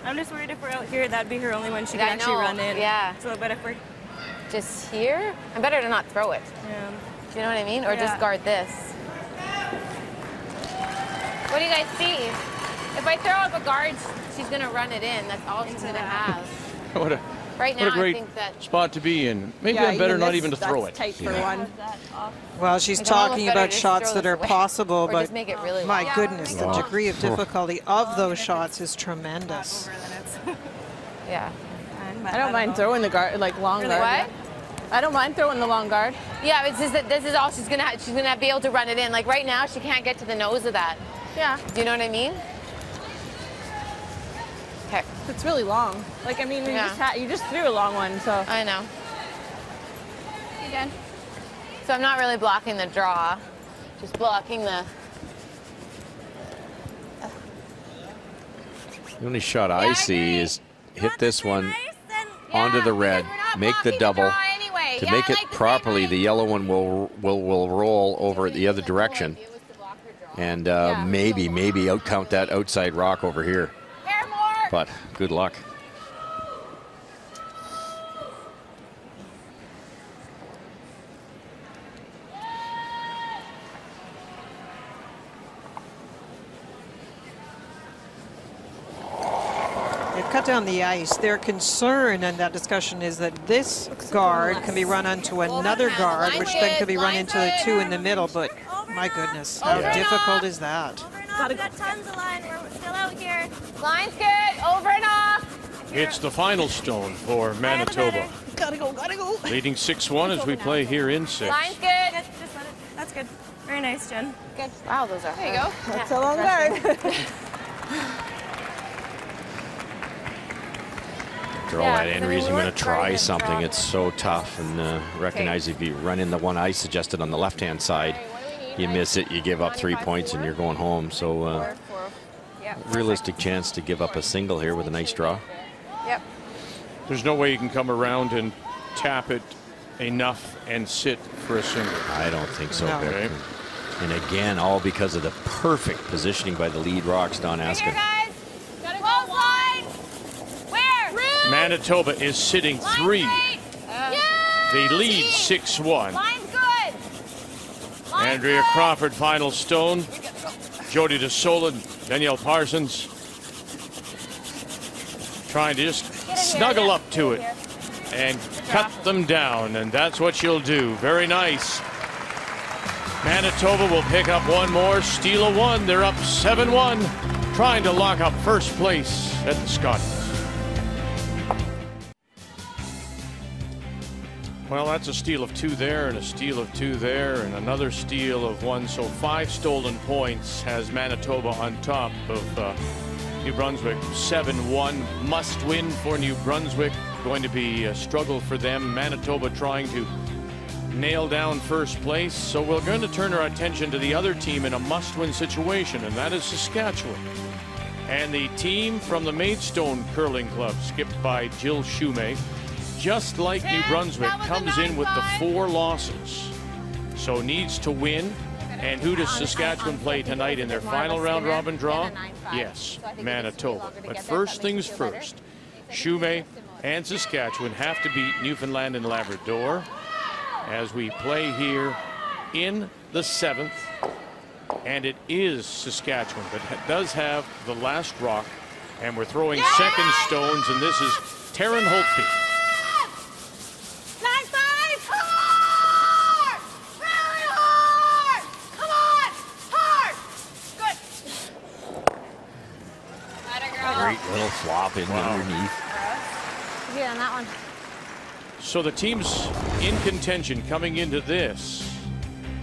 I'm just worried if we're out here, that'd be her only one she can actually run in. Yeah. So, but if we're just here, I'm better to not throw it. Yeah. Do you know what I mean? Or just guard this. What do you guys see? If I throw up a guard, she's gonna run it in. That's all she's gonna have. Right now, what a great I think that spot to be in. Maybe I'm better not even to throw it. Tight for one. Well, she's talking about shots that are possible, but make it really my goodness, the degree of difficulty of those shots is tremendous. Yeah. I don't mind throwing the guard, like long guard. What? I don't mind throwing the long guard. Yeah, it's just that this is all she's gonna be able to run it in. Like right now, she can't get to the nose of that. Yeah. Do you know what I mean? Okay. It's really long. Like, I mean, you just threw a long one, so. I know. Again. So I'm not really blocking the draw, just blocking the. The only shot I see is hit this one onto the red, make the double. To make it properly, the yellow one will roll over the other direction, and maybe outcount that outside rock over here. But good luck. They've cut down the ice. Their concern and that discussion is that this guard can be run onto another guard, which then could be run into the 2 in the middle. But my goodness, how difficult is that? We've got tons of line. We're still out here. Line's good. Over and off. It's the final stone for Manitoba. Gotta go. Leading 6-1 as we play here in 6. Line's good. Just let it. That's good. Very nice, Jen. Good. Wow, those are. There you go. That's a long guard. After all that end reason, going to try something. It's so tough, and recognize if you run in the one I suggested on the left-hand side, you miss it, you give up 3 points, and you're going home. So realistic chance to give up a single here with a nice draw. Yep. There's no way you can come around and tap it enough and sit for a single. I don't think so. No. Okay. And again, all because of the perfect positioning by the lead rocks, Donaskin. Manitoba is sitting 3. They lead 6-1. Andrea Crawford, final stone. Jody DeSola, Danielle Parsons trying to just snuggle up to it and cut them down, and that's what she'll do. Very nice. Manitoba will pick up one more, steal a 1. They're up 7-1, trying to lock up first place at the Scotties. Well, that's a steal of 2 there, and a steal of 2 there, and another steal of 1. So 5 stolen points has Manitoba on top of New Brunswick. 7-1 must win for New Brunswick. Going to be a struggle for them. Manitoba trying to nail down first place. So we're going to turn our attention to the other team in a must-win situation, and that is Saskatchewan. And the team from the Maidstone Curling Club, skipped by Jill Shumay, just like New Brunswick, comes in with the 4 losses. So needs to win. And who does Saskatchewan play tonight in their final round robin draw? Yes, Manitoba. But first things first, Shumay and Saskatchewan have to beat Newfoundland and Labrador as we play here in the 7th. And it is Saskatchewan that does have the last rock. And we're throwing second stones, and this is Taryn Holtby. Great little flop in underneath. Here on that one. So the teams in contention coming into this,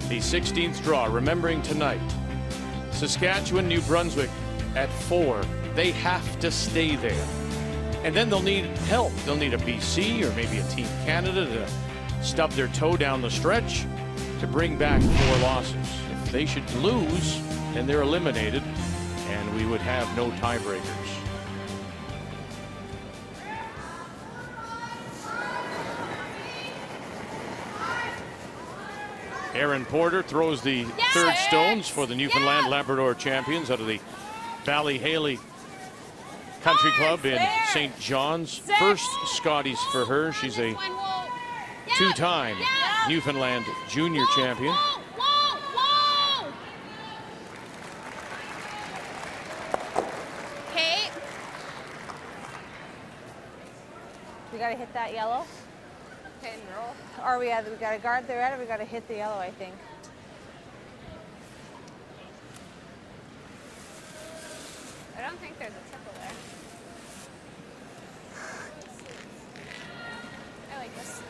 the 16th draw, remembering tonight, Saskatchewan, New Brunswick at 4. They have to stay there. And then they'll need help. They'll need a BC or maybe a Team Canada to stub their toe down the stretch to bring back 4 losses. If they should lose, and they're eliminated, and we would have no tiebreakers. Aaron Porter throws the third stones for the Newfoundland Labrador champions out of the Ballyhaley Country Club in St. John's. First Scotties for her. She's a two-time Newfoundland junior champion. Okay. We gotta hit that yellow. Okay, and roll. Or we gotta guard the red, or we gotta hit the yellow, I think. I don't think there's a triple there. I like this.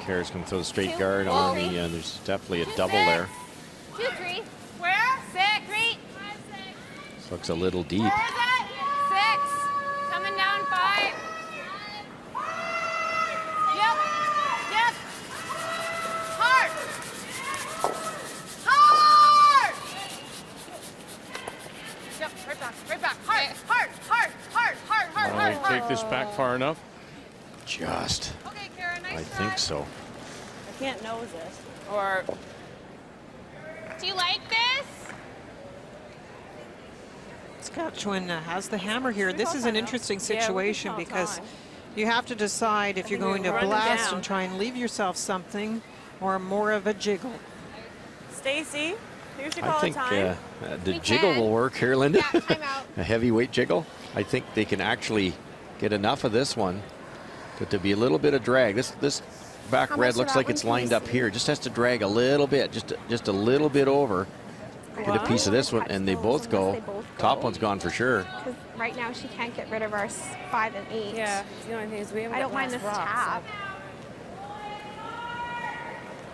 Kara's going to throw the straight guard on the, there's definitely a double there. 2, 3. Where? 6. 3. This looks a little deep. Where is it? 6. Coming down 5. Yep. Yep. Hard. Hard. Yep. Right back. Right back. Hard. Hard. Hard. Hard. Hard. Hard. Will they take this back far enough? Just. Okay, Kara, nice I try. think so. I can't nose it. Or. Do you like this? Saskatchewan has the hammer here. This is an interesting situation because you have to decide if you're going to blast and try and leave yourself something or more of a jiggle. Stacy, you should call I think time. the jiggle will work here, Linda. Yeah, time out. A heavyweight jiggle. I think they can actually get enough of this one to be a little bit of drag. This back red looks like it's lined up here. Just has to drag a little bit, just a little bit over. Get a piece of this one, and they both go. Top one's gone for sure. Because right now she can't get rid of our 5 and 8. Yeah, the only thing is we haven't. I don't mind this tap.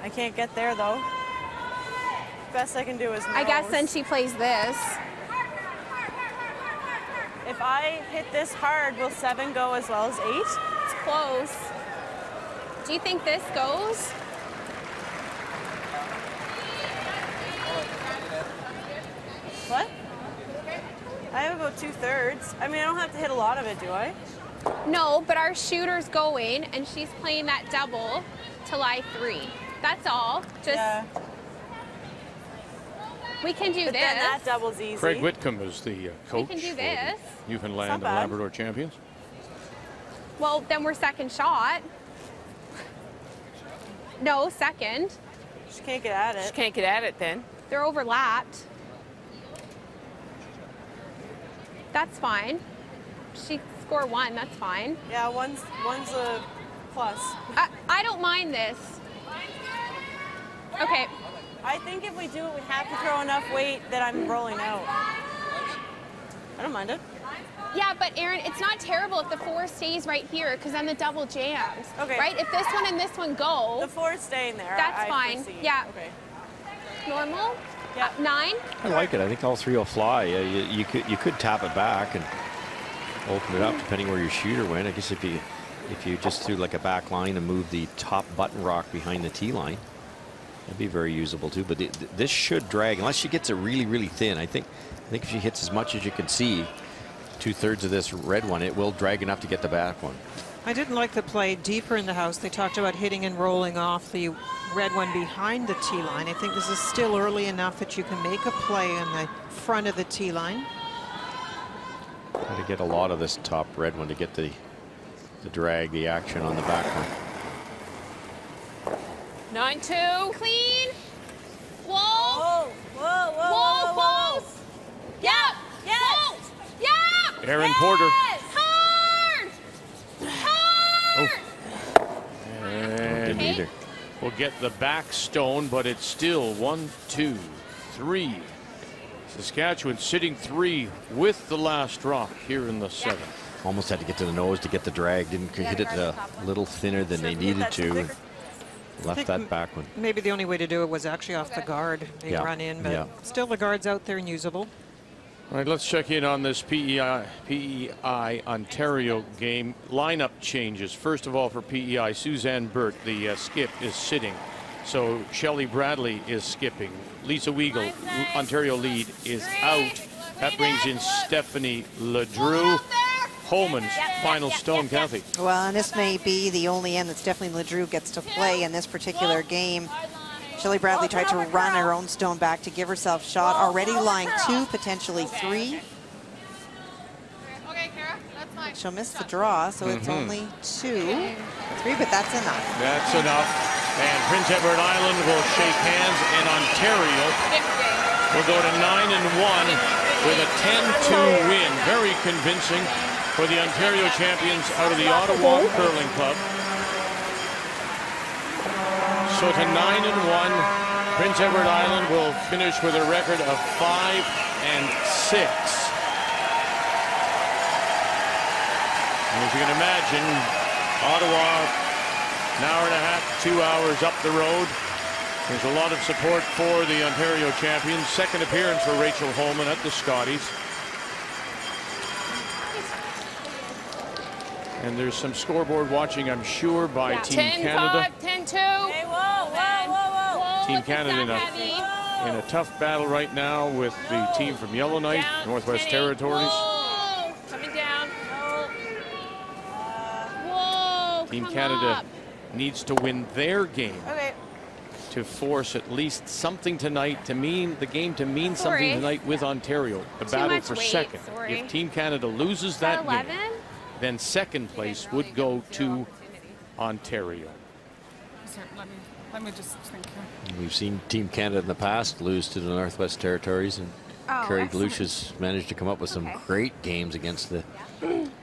I can't get there though. Best I can do is nose. I guess then she plays this. If I hit this hard, will 7 go as well as 8? It's close. Do you think this goes? What? I have about 2/3. I mean, I don't have to hit a lot of it, do I? No, but our shooter's going, and she's playing that double to lie 3. That's all. Just we can do but this. Then that double's easy. Craig Whitcomb is the coach we can do for this. the Newfoundland and Labrador champions. Well, then we're second shot. No, second. She can't get at it. She can't get at it then. They're overlapped. That's fine. She score 1, that's fine. Yeah, one's a plus. I don't mind this. Okay. I think if we do it, we have to throw enough weight that I'm rolling out. I don't mind it. Yeah, but Aaron, it's not terrible if the 4 stays right here, because then the double jams. Okay. Right? If this one and this one go. The 4's staying there. That's fine. Foresee. Yeah. Okay. Normal? Yeah. 9? I like it. I think all 3 will fly. You could tap it back and open it up depending where your shooter went. I guess if you just threw like a back line and moved the top button rock behind the tee line, that'd be very usable too. But this should drag unless she gets it really, really thin. I think if she hits as much as you can see, 2/3 of this red one, it will drag enough to get the back one. I didn't like the play deeper in the house. They talked about hitting and rolling off the red one behind the tee line. I think this is still early enough that you can make a play in the front of the tee line. Got to get a lot of this top red one to get the drag, the action on the back one. 9-2. Clean. Whoa. Whoa, whoa, whoa, Whoa, whoa, close. Yeah. Yes. Yeah. Aaron Porter. Hard. Hard. And Neither. we'll get the back stone, but it's still 1, 2, 3. Saskatchewan sitting 3 with the last drop here in the 7th. Almost had to get to the nose to get the drag. Didn't hit it a little thinner than they needed to. Left that back one. Maybe the only way to do it was actually off the guard. They run in, but still the guard's out there and usable. All right, let's check in on this PEI Ontario game. Lineup changes. First of all, for PEI, Suzanne Burt, the skip, is sitting. So Shelley Bradley is skipping. Lisa Weigel, Ontario lead, is out. That brings in Stephanie Ledrew. Holman's final stone, Kathy. Well, and this may be the only end that Stephanie Ledrew gets to play in this particular game. Shelley Bradley tried to run her own stone back to give herself shot. Already line 2, potentially 3. She'll miss the draw, so it's only 2, 3, but that's enough. That's enough. And Prince Edward Island will shake hands, and Ontario will go to 9-1 with a 10-2 win. Very convincing for the Ontario champions out of the Ottawa Curling Club. So to 9-1, Prince Edward Island will finish with a record of 5-6. And as you can imagine, Ottawa, an hour and a half, 2 hours up the road. There's a lot of support for the Ontario champions. Second appearance for Rachel Holman at the Scotties. And there's some scoreboard watching, I'm sure, by Team Canada. 10-5, 10-2. Hey, whoa. Team Canada in a tough battle right now with the team from Yellowknife, Northwest Territories. Whoa. Coming down. Whoa. Team Canada needs to win their game Okay. to force at least something tonight, to mean the game to mean something tonight with Ontario. The battle for second. If Team Canada loses that game, then second place would go to Ontario. Let me just think here. We've seen Team Canada in the past lose to the Northwest Territories, and Carrie Galush has managed to come up with some great games against the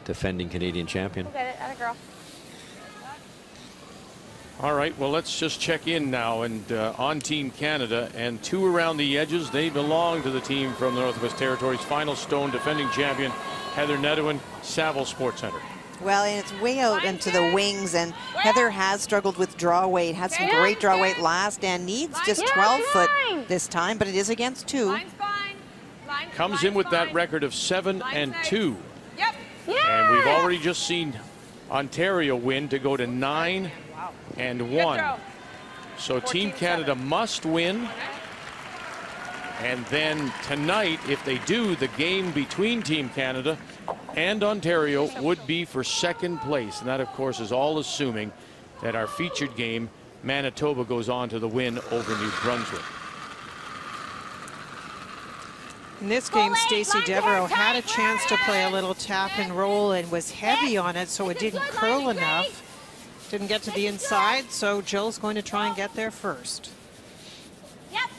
defending Canadian champion. We'll get it. Atta girl. All right, well, let's just check in now and on Team Canada, and 2 around the edges. They belong to the team from the Northwest Territories. Final stone, defending champion Heather Nedwin, Saville Sports Center. Well, and it's way out into the wings, and Heather has struggled with draw weight, had some great draw weight last, and needs just 12 foot this time, but it is against 2. Comes in with that record of 7-2. Yep. And we've already just seen Ontario win to go to 9-1. So Team Canada must win. And then tonight, if they do, the game between Team Canada and Ontario would be for second place. And that, of course, is all assuming that our featured game, Manitoba, goes on to the win over New Brunswick. In this game, Stacey Devereaux had a chance to play a little tap and roll and was heavy on it, so it didn't curl enough. Didn't get to the inside, so Jill's going to try and get there first. Yep.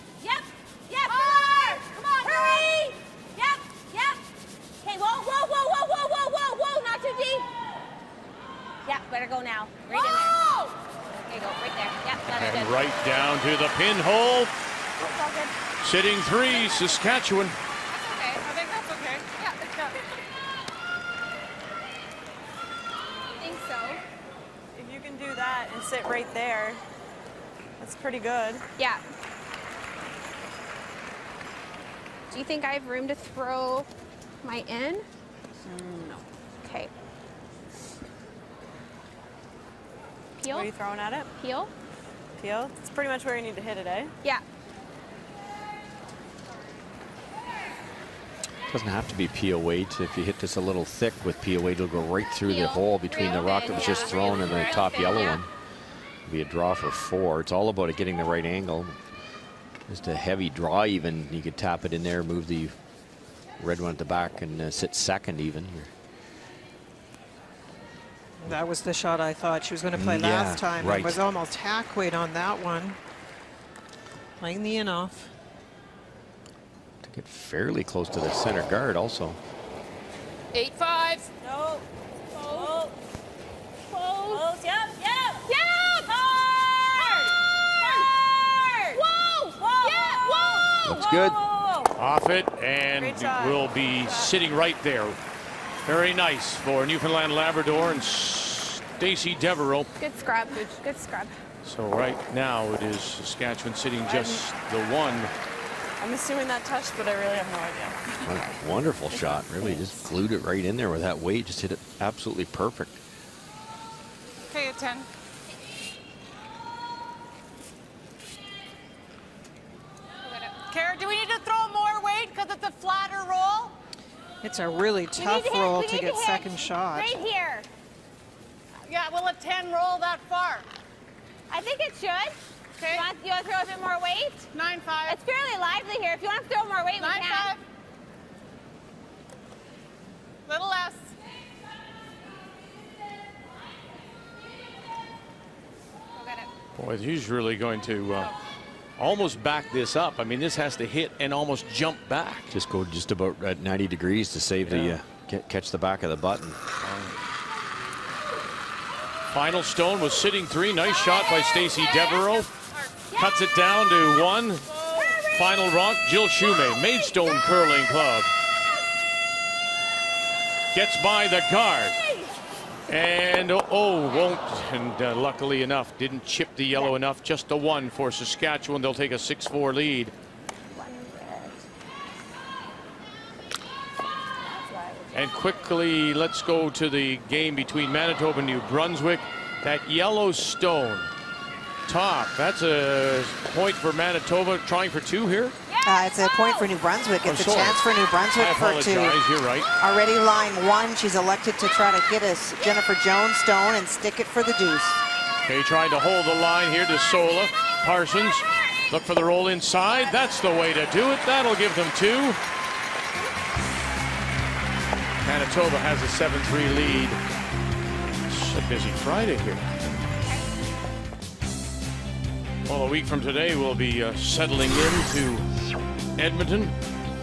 Hard. Come on, hurry. Yep. Okay, whoa. Not too deep. Yeah, better go now. Right in there. Okay, go right there. Yep, that's And good. right down to the pinhole. It's all good. Sitting 3, Saskatchewan. Okay, I think that's okay. Yeah, it's got it. I think so. If you can do that and sit right there, that's pretty good. Yeah. Do you think I have room to throw my in? No. Okay. Peel? What are you throwing at it? Peel? Peel? It's pretty much where you need to hit it, eh? Yeah. Doesn't have to be peel weight. If you hit this a little thick with peel weight, it'll go right through the hole between the rock that was just thrown and the top yellow one. It'll be a draw for 4. It's all about it getting the right angle. Just a heavy draw even. You could tap it in there, move the red one at the back, and sit second even. That was the shot I thought she was going to play last time. Right. It was almost hack weight on that one. Playing the in off. To get fairly close to the center guard also. 8-5. No. Close. Yep. Hard. Whoa. Looks good. Off it, and will be sitting right there. Very nice for Newfoundland Labrador and Stacey Devereaux. Good scrub. Good scrub. So right now it is Saskatchewan sitting just the one. I'm assuming that touched, but I really have no idea. A wonderful shot. Really just glued it right in there with that weight. Just hit it absolutely perfect. Okay, at 10. Kara, do we need to throw more weight because it's a flatter roll? It's a really tough roll to get second shot. Right here. Yeah, will a 10 roll that far? I think it should. Okay. You want to throw a bit more weight? 9.5. It's fairly lively here. If you want to throw more weight, we 9.5. can. Little less. Boy, he's really going to almost back this up. I mean, this has to hit and almost jump back. Just go just about at 90 degrees to save the catch the back of the button. Final stone was sitting 3. Nice shot by Stacy Devereaux. Cuts it down to 1. Final rock, Jill Shumay, Maidstone Curling Club. Gets by the guard. And won't. And luckily enough, didn't chip the yellow enough. Just a 1 for Saskatchewan. They'll take a 6-4 lead. And quickly, let's go to the game between Manitoba and New Brunswick. That yellow stone top. That's a point for Manitoba. Trying for 2 here. It's a point for New Brunswick. It's a chance for New Brunswick for 2. You're right. Already line 1. She's elected to try to get us Jennifer Jones stone and stick it for the deuce. Okay, trying to hold the line here to Sola. Parsons, look for the roll inside. That's the way to do it. That'll give them 2. Manitoba has a 7-3 lead. It's a busy Friday here. Well, a week from today, we'll be settling into Edmonton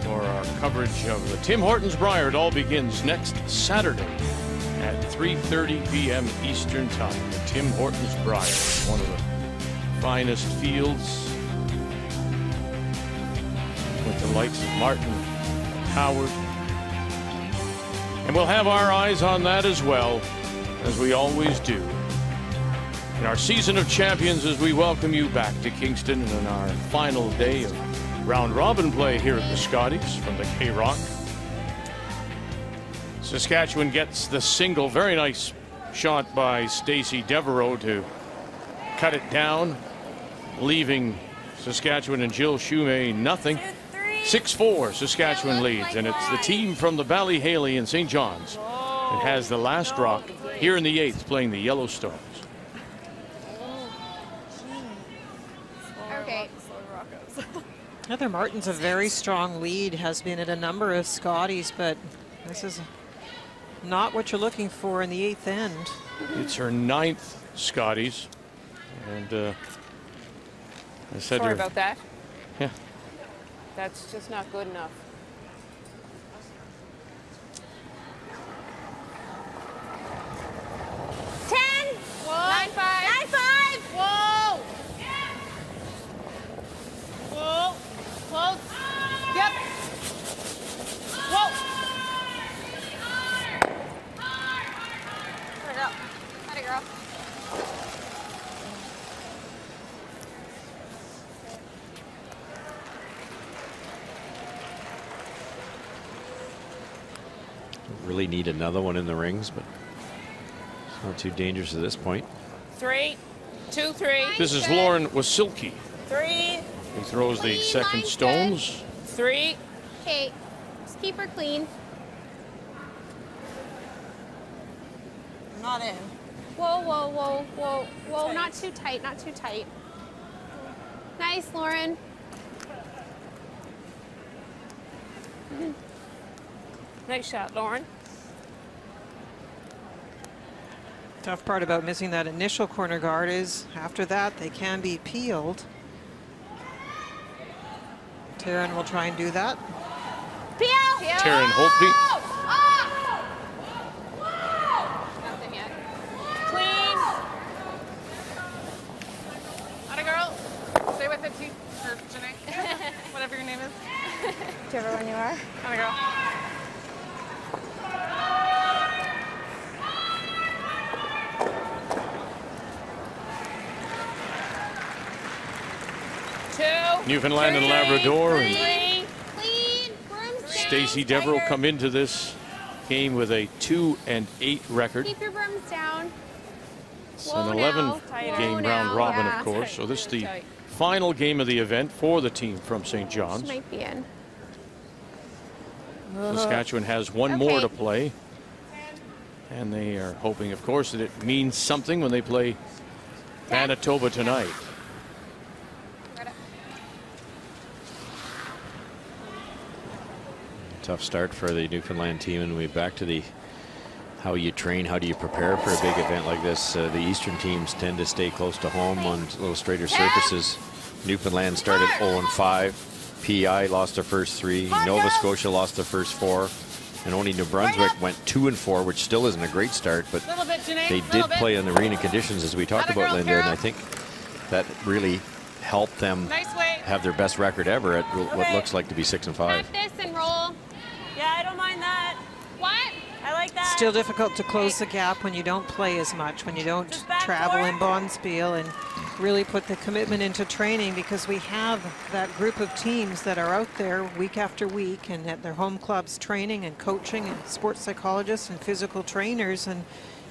for our coverage of the Tim Hortons Brier. It all begins next Saturday at 3:30 p.m. Eastern Time. The Tim Hortons Brier, one of the finest fields with the likes of Martin, Howard. And we'll have our eyes on that as well, as we always do. In our season of champions, as we welcome you back to Kingston on our final day of round robin play here at the Scotties from the K-Rock. Saskatchewan gets the single. Very nice shot by Stacy Devereaux to cut it down, leaving Saskatchewan and Jill Shumay nothing. 6-4 Saskatchewan leads, and it's the team from the Ballyhaley in St. John's that has the last rock here in the 8th, playing the Yellowstones. Okay. Heather Martin's a very strong lead, has been at a number of Scotties, but this is not what you're looking for in the 8th end. It's her 9th Scotties, and I said sorry about that. Yeah. That's just not good enough. Whoa. 9.5. 9.5. Whoa. Whoa. Close. Yep. Whoa. Put it up. Let it, girl. Really need another one in the rings, but it's not too dangerous at this point. 3, 2, 3. This is Lauren Wasilki. 3. Who throws the second stones. 3. Okay, just keep her clean. Not in. Whoa, whoa, whoa, whoa, whoa. Tight. Not too tight, not too tight. Nice, Lauren. Nice shot, Lauren. Tough part about missing that initial corner guard is after that they can be peeled. Taryn will try and do that. Peel! Taryn Holtby. Nothing yet. Clean. Atta girl. Stay with it, T. Or Janae. Whatever your name is. Whichever one you are. Atta girl. Newfoundland and Labrador. And Clean. Brooms down. Stacey Devereux come into this game with a 2-8 record. Keep your brooms down. It's an 11th game round robin, of course. So this is the final game of the event for the team from St. John's. She might be in. Saskatchewan has one more to play. And they are hoping, of course, that it means something when they play Manitoba tonight. Tough start for the Newfoundland team, and we're back to the how you train, how do you prepare for a big event like this. The Eastern teams tend to stay close to home on a little straighter surfaces. Newfoundland started 0-5. PI lost their first 3. Nova Scotia lost their first 4. And only New Brunswick went 2-4, which still isn't a great start, but they did play in the arena conditions, as we talked about, Linda, and I think that really helped them have their best record ever at what looks like to be 6-5. Tap this and roll. Yeah, I don't mind that. What? I like that. Still difficult to close the gap when you don't play as much, when you don't travel in Bonspiel and really put the commitment into training, because we have that group of teams that are out there week after week and at their home clubs training and coaching, and sports psychologists and physical trainers, and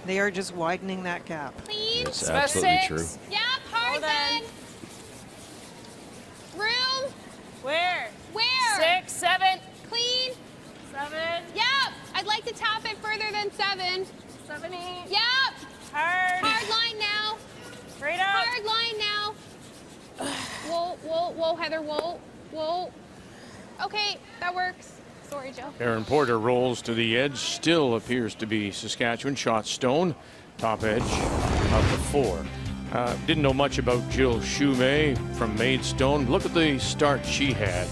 they are just widening that gap. Clean. It's absolutely true. Yep, hard then. Room. Where? 6, 7. Clean. 7. Yep. I'd like to tap it further than 7. 7, 8. Yep. Hard. Hard line now. Straight up. Hard line now. Whoa, Heather, whoa. Okay, that works. Sorry, Joe. Aaron Porter rolls to the edge. Still appears to be Saskatchewan. Shot Stone, top edge of the 4. Didn't know much about Jill Shumay from Maidstone. Look at the start she had.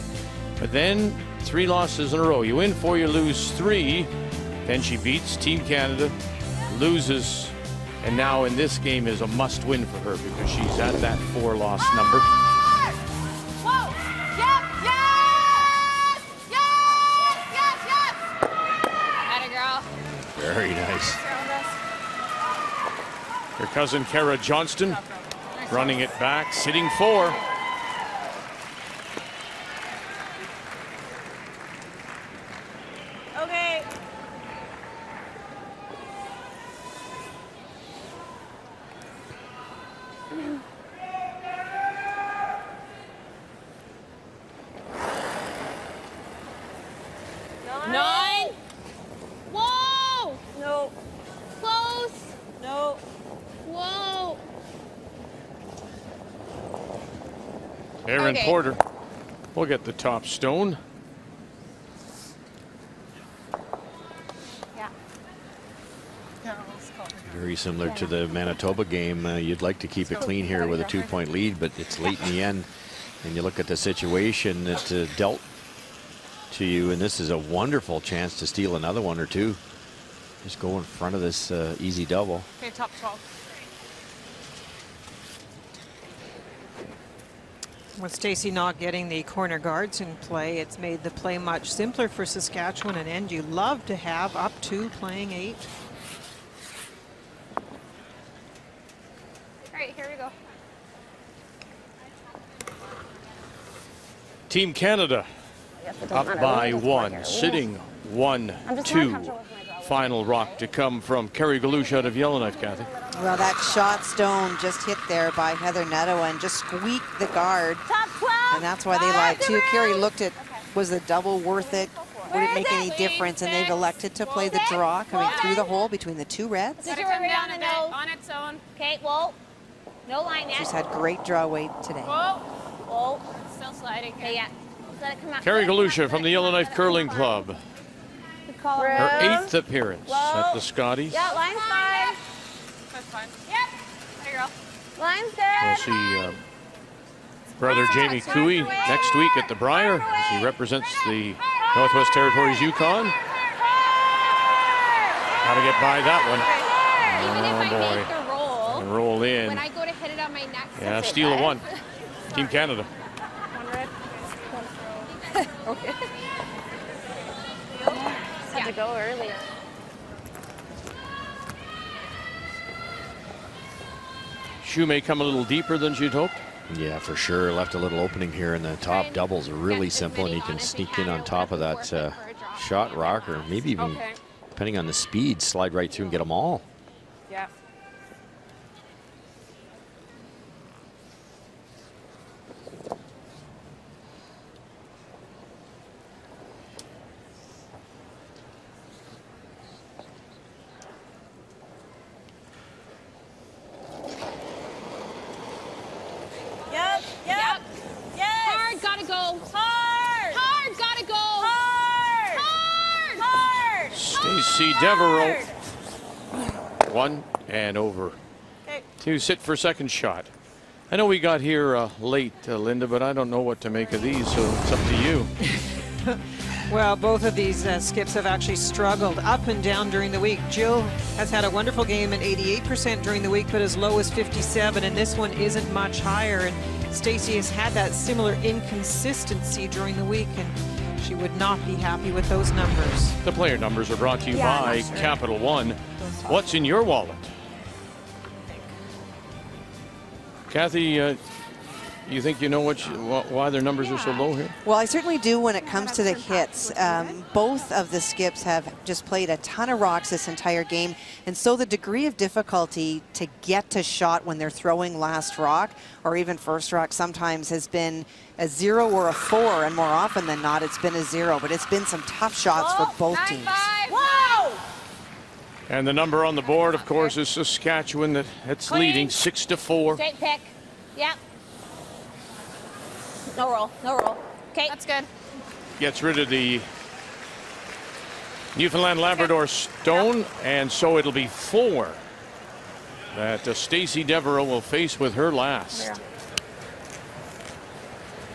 But then 3 losses in a row. You win 4, you lose 3. Then she beats Team Canada, loses, and now in this game is a must-win for her because she's at that 4-loss number. Whoa! Yes! Atta girl. Very nice. Her cousin Kara Johnston running it back, sitting 4. Okay. Nine. Whoa! No. Close. No. Whoa. Aaron Okay. Porter will get the top stone. Very similar to the Manitoba game. You'd like to keep it clean here with a 2-point lead, but it's late in the end. And you look at the situation that dealt to you, and this is a wonderful chance to steal another one or two. Just go in front of this easy double. Okay, top 12. With Stacey not getting the corner guards in play, it's made the play much simpler for Saskatchewan, an end you love to have, up to playing 8. All right, here we go. Team Canada up by 1, sitting 1-2. Final rock to come from Kerry Galouche out of Yellowknife, Kathy. Well, that shot stone just hit there by Heather Nettowah and just squeaked the guard. Top 12. And that's why they lied too. Kerry looked at, was the double worth it? Would it make any difference? And they've elected to play the draw coming through the hole between the 2 reds. Did you come down a a bit nose? on its own. Okay, whoa. No line yet. She's had great draw weight today. Whoa. Whoa. Still sliding. Okay, yeah. Let it come out. Kerry Galouche from the Yellowknife Curling Club. Her 8th appearance at the Scotties. Yeah, line's 5. That's fine. Yep. There you go. Line's We'll good. see brother Jamie Cooey next week at the Briar as he represents the Northwest Territories Yukon. Got to get by that one. Even if I Oh make boy. the roll, And roll when in. I go to hit it on my next. Yeah, steal a 1. Team Canada. 100. Okay. Had to go earlier. Shoe may come a little deeper than she'd hoped. Yeah, for sure. Left a little opening here in the top. Doubles are really simple, and you can sneak in on top of that shot rocker. Maybe even, depending on the speed, slide right through and get them all. Yeah. Stacey Devereaux, 1 and over to sit for second shot. I know we got here late, Linda, but I don't know what to make of these, so it's up to you. Well, both of these skips have actually struggled up and down during the week. Jill has had a wonderful game at 88% during the week, but as low as 57, and this one isn't much higher. And Stacey has had that similar inconsistency during the week, and she would not be happy with those numbers. The player numbers are brought to you by Capital One. What's in your wallet? Kathy, you think you know why their numbers are so low here? Well, I certainly do when it comes to the hits. Both of the skips have just played a ton of rocks this entire game, and so the degree of difficulty to get to shot when they're throwing last rock or even first rock sometimes has been a 0 or a 4, and more often than not it's been a 0, but it's been some tough shots for both teams. Whoa! And the number on the board, of course, is Saskatchewan that's leading 6-4. Straight pick. Yep. No roll, no roll. Okay. That's good. Gets rid of the Newfoundland Labrador stone, and so it'll be 4 that Stacey Devereaux will face with her last.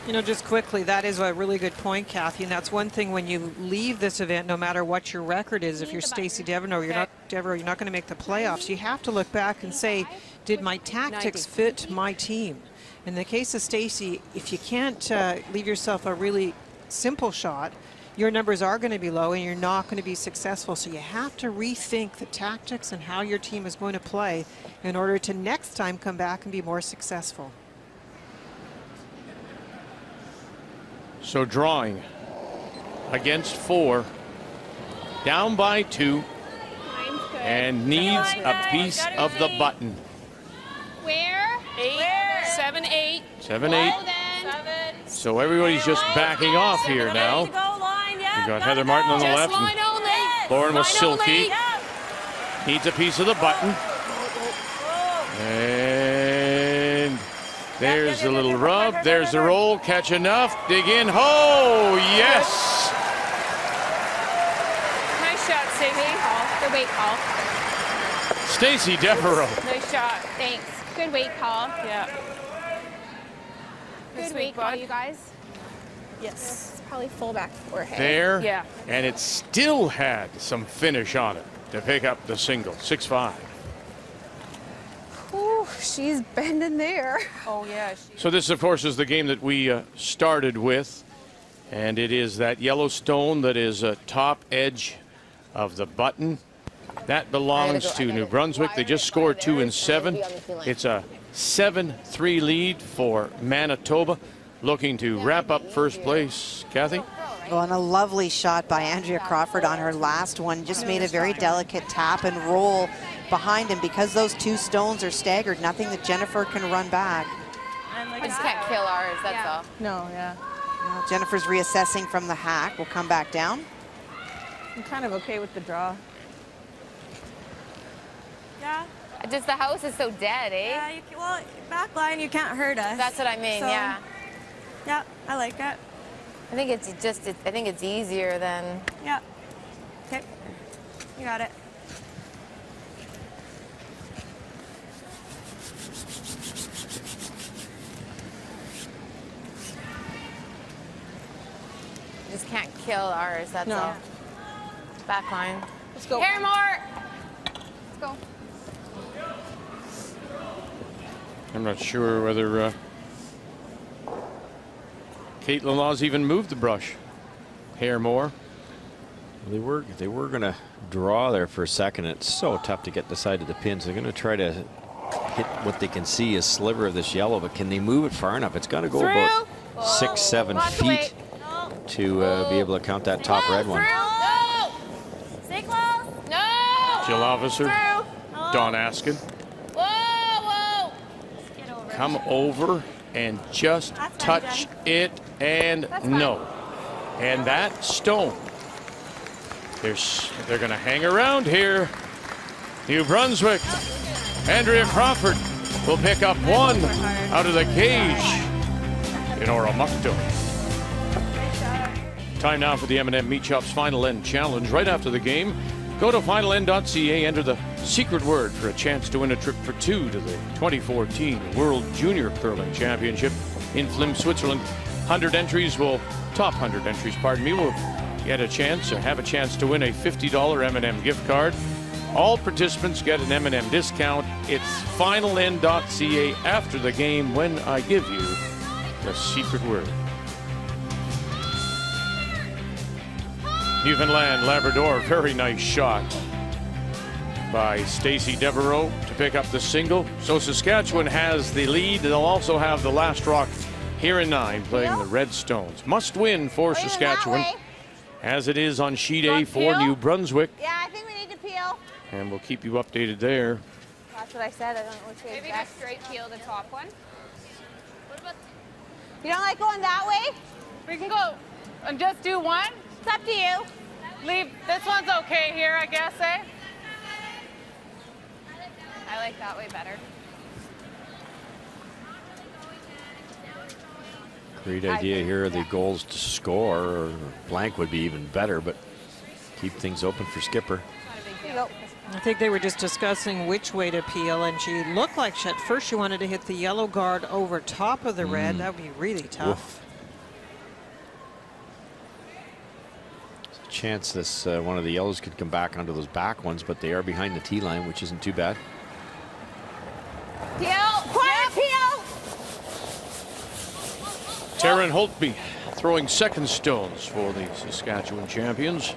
You know, just quickly, that is a really good point, Kathy, and that's one thing when you leave this event, no matter what your record is, if you're Stacey Devereaux, you're not going to make the playoffs. You have to look back and say, did my tactics fit my team? In the case of Stacey, if you can't leave yourself a really simple shot, your numbers are going to be low and you're not going to be successful. So you have to rethink the tactics and how your team is going to play in order to next time come back and be more successful. So drawing against 4, down by 2, and needs a piece of the button. Where? 8, 7, 8. 7, 8. So everybody's just backing off here now. We've got Heather Martin on the left. And Lauren was silky. Needs a piece of the button. And there's the little rub. There's the roll. Catch enough. Dig in. Oh, yes. Nice shot, Stacey. Good weight call. Stacey Devereaux. Nice shot. Thanks. Good weight call. Yeah. Good weight call, you guys. Yes. It's probably fullback forehead. There. Yeah. And it still had some finish on it to pick up the single. 6-5. Ooh, she's bending there. Oh, yeah. So this, of course, is the game that we started with. And it is that yellow stone that is top edge of the button. That belongs to New Brunswick. They just scored 2 and 7. It's a 7-3 lead for Manitoba, looking to wrap up first place. Kathy? Well, and a lovely shot by Andrea Crawford on her last one. Just made a very delicate tap and roll behind him. Because those 2 stones are staggered, nothing that Jennifer can run back. I just can't kill ours, that's all. No, yeah. Well, Jennifer's reassessing from the hack. We'll come back down. I'm kind of okay with the draw. Yeah. Just the house is so dead, eh? Yeah, well, back line, you can't hurt us. That's what I mean, So, yeah. Yeah, I like it. I think it's just, I think it's easier than... Yeah. Okay. You got it. Just can't kill ours, that's all. Back line. Let's go. Paramore! Let's go. I'm not sure whether Caitlin Laws even moved the brush. Hairmore. They were going to draw there for a second. It's so tough to get the side of the pins. They're going to try to hit what they can see is sliver of this yellow, but can they move it far enough? It's got to go about 6-7 feet to be able to count that top red one. No. Stay close. No. Jill Officer, Don Askin. Whoa, whoa. Come over and just touch it, and no. And that stone, they're going to hang around here. New Brunswick, Andrea Crawford will pick up one out of the cage in Oromocto. Time now for the M&M Meat Shop's Final End Challenge. Right after the game, go to finalend.ca, enter the secret word for a chance to win a trip for two to the 2014 World Junior Curling Championship in Flim, Switzerland. Top 100 entries will get a chance or have a chance to win a $50 M&M gift card. All participants get an M&M discount. It's finalend.ca after the game when I give you the secret word. Newfoundland Labrador, very nice shot by Stacy Devereaux to pick up the single. So Saskatchewan has the lead. They'll also have the last rock here in 9 playing the Redstones. Must win for Saskatchewan, as it is on sheet A for New Brunswick. Yeah, I think we need to peel. And we'll keep you updated there. That's what I said. I don't know which way. Maybe just straight peel the top one. What about? You don't like going that way? We can go and just do one. It's up to you. Leave. This one's okay here, I guess, eh? I like that way better. Great idea here. The goals to score, or blank would be even better, but keep things open for Skipper. I think they were just discussing which way to peel, and she looked like at first she wanted to hit the yellow guard over top of the red. That would be really tough. Woof. There's a chance this one of the yellows could come back onto those back ones, but they are behind the tee line, which isn't too bad. Peel. Quiet, peel. Taryn Holtby throwing second stones for the Saskatchewan champions.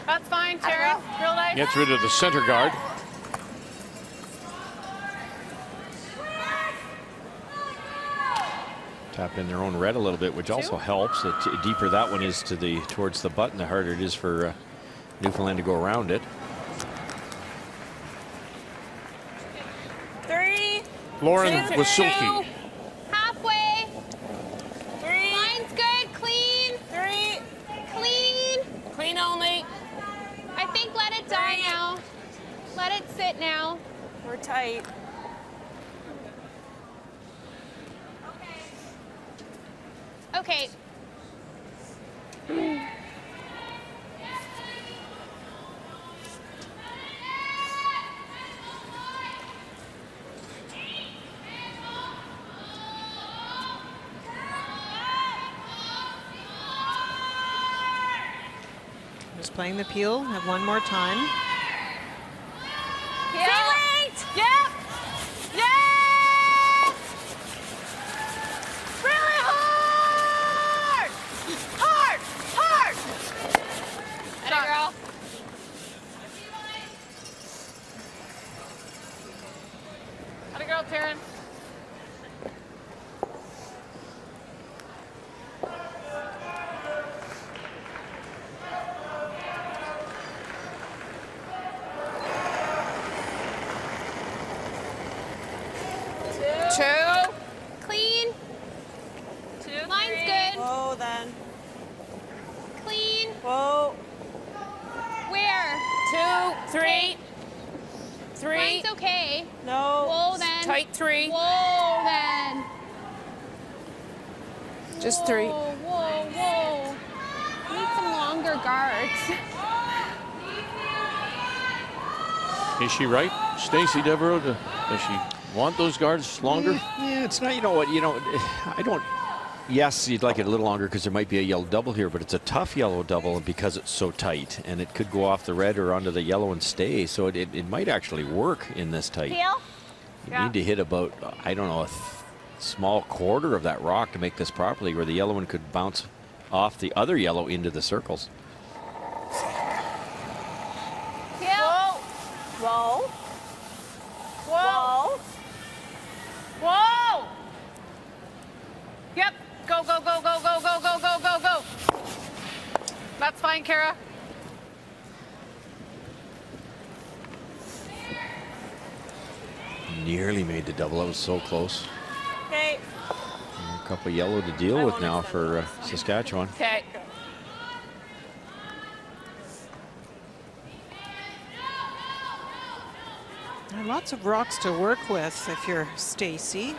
That's fine, Terry. Real nice. Gets rid of the center guard. Tap in their own red a little bit, which also helps. The deeper that one is towards the button, the harder it is for Newfoundland to go around it. 3. Lauren Wasilki. Halfway. 3. Line's good. Clean. 3. Clean. Clean only. I think let it die now. Let it sit now. We're tight. Okay. Just playing the peel. Have one more time. Yep. Yes! Really hard. Hard. Hard. Atta girl. Atta girl, Taryn. Two. Clean. 2. Line's 3. good. Whoa, then. Clean. Whoa. Where? 2, 3. 3. Line's okay. No. Whoa then. Tight 3. Whoa then. Just 3. Whoa, whoa, whoa. Need some longer guards. Is she right, Stacy Devereaux? Does she want those guards longer? Yeah, it's not, you know what, I don't, yes, you'd like it a little longer because there might be a yellow double here, but it's a tough yellow double because it's so tight, and it could go off the red or onto the yellow and stay, so it might actually work in this tight. Peel. You need to hit about, I don't know, a small quarter of that rock to make this properly, where the yellow one could bounce off the other yellow into the circles. Peel. Whoa. Whoa. Whoa. Yep. Go, go, go, go, go, go, go, go, go, go. That's fine, Kara. Nearly made the double. That was so close. Okay. A couple yellow to deal with now for Saskatchewan. Okay. Lots of rocks to work with if you're Stacy.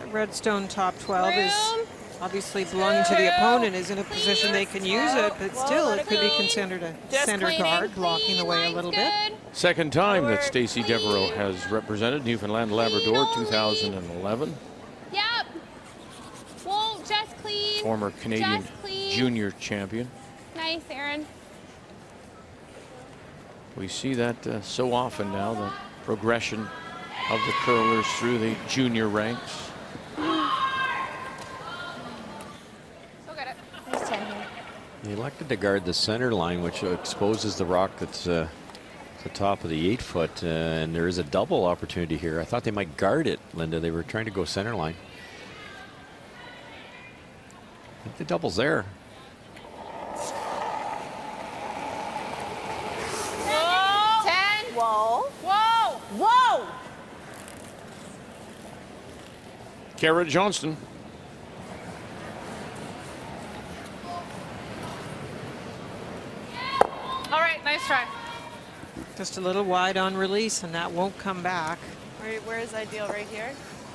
That redstone top 12 is obviously belonging to the opponent, is in a position they can use it, but still it could be considered a center guard, blocking the way a little bit. Second time that Stacey Devereaux has represented Newfoundland Labrador, 2011. Yep. Whoa, just clean. Former Canadian junior champion. Nice, Aaron. We see that so often now, the progression of the curlers through the junior ranks. He elected to guard the center line, which exposes the rock that's the top of the 8-foot, and there is a double opportunity here. I thought they might guard it, Linda. They were trying to go center line. I think the double's there. Whoa. Whoa. Whoa. Kara Johnston. All right, nice try. Just a little wide on release, and that won't come back. Where is ideal? Right here?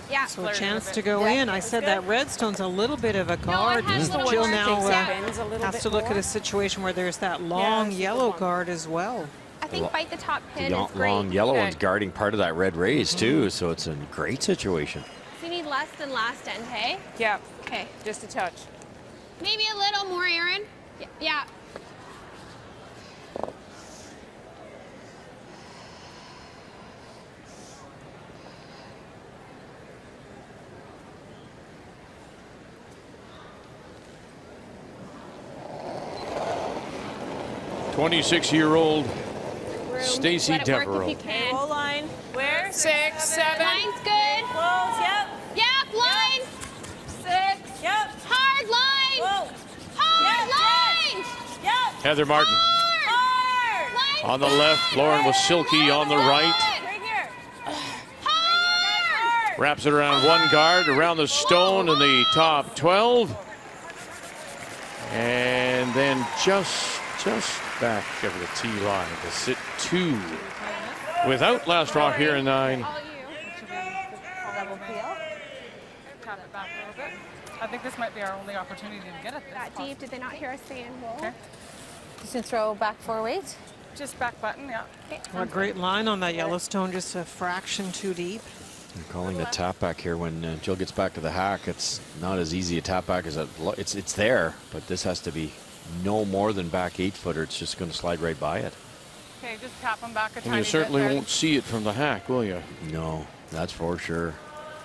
Yeah. So a chance to go in. I said that redstone's a little bit of a guard. Jill now has to look at a situation where there's that long yellow guard as well. I think bite the top pin The is great. long yellow one's guarding part of that red raise too, so it's a great situation. So you need less than last end, hey? Yeah. Okay. Just a touch. Maybe a little more, Aaron. Yeah. "26-year-old Stacey Devereaux." Roll line. Where? 6, 7. Line's good. Close. Yep. Yep, line. 6. Yep. Hard line. Whoa. Hard line. Yep. Heather Martin Hard. on the left, Lauren was Silky on the right. Right here. Hard. Wraps it around one guard, around the stone in the top 12. And then just back over the tee line to sit 2 without last rock here in 9. Double peel. Tap it back a little bit. I think this might be our only opportunity to get it. That deep. Did they not hear us saying whoa? Okay. Just gonna throw back 4 weights. Just back button, yeah. A great line on that Yellowstone, just a fraction too deep. I'm calling the tap back here when Jill gets back to the hack. It's not as easy a tap back as it's there, but this has to be no more than back 8-footer. It's just going to slide right by it. Okay, just tap them back a And tiny you bit certainly there. won't see it from the hack, will you? No, that's for sure.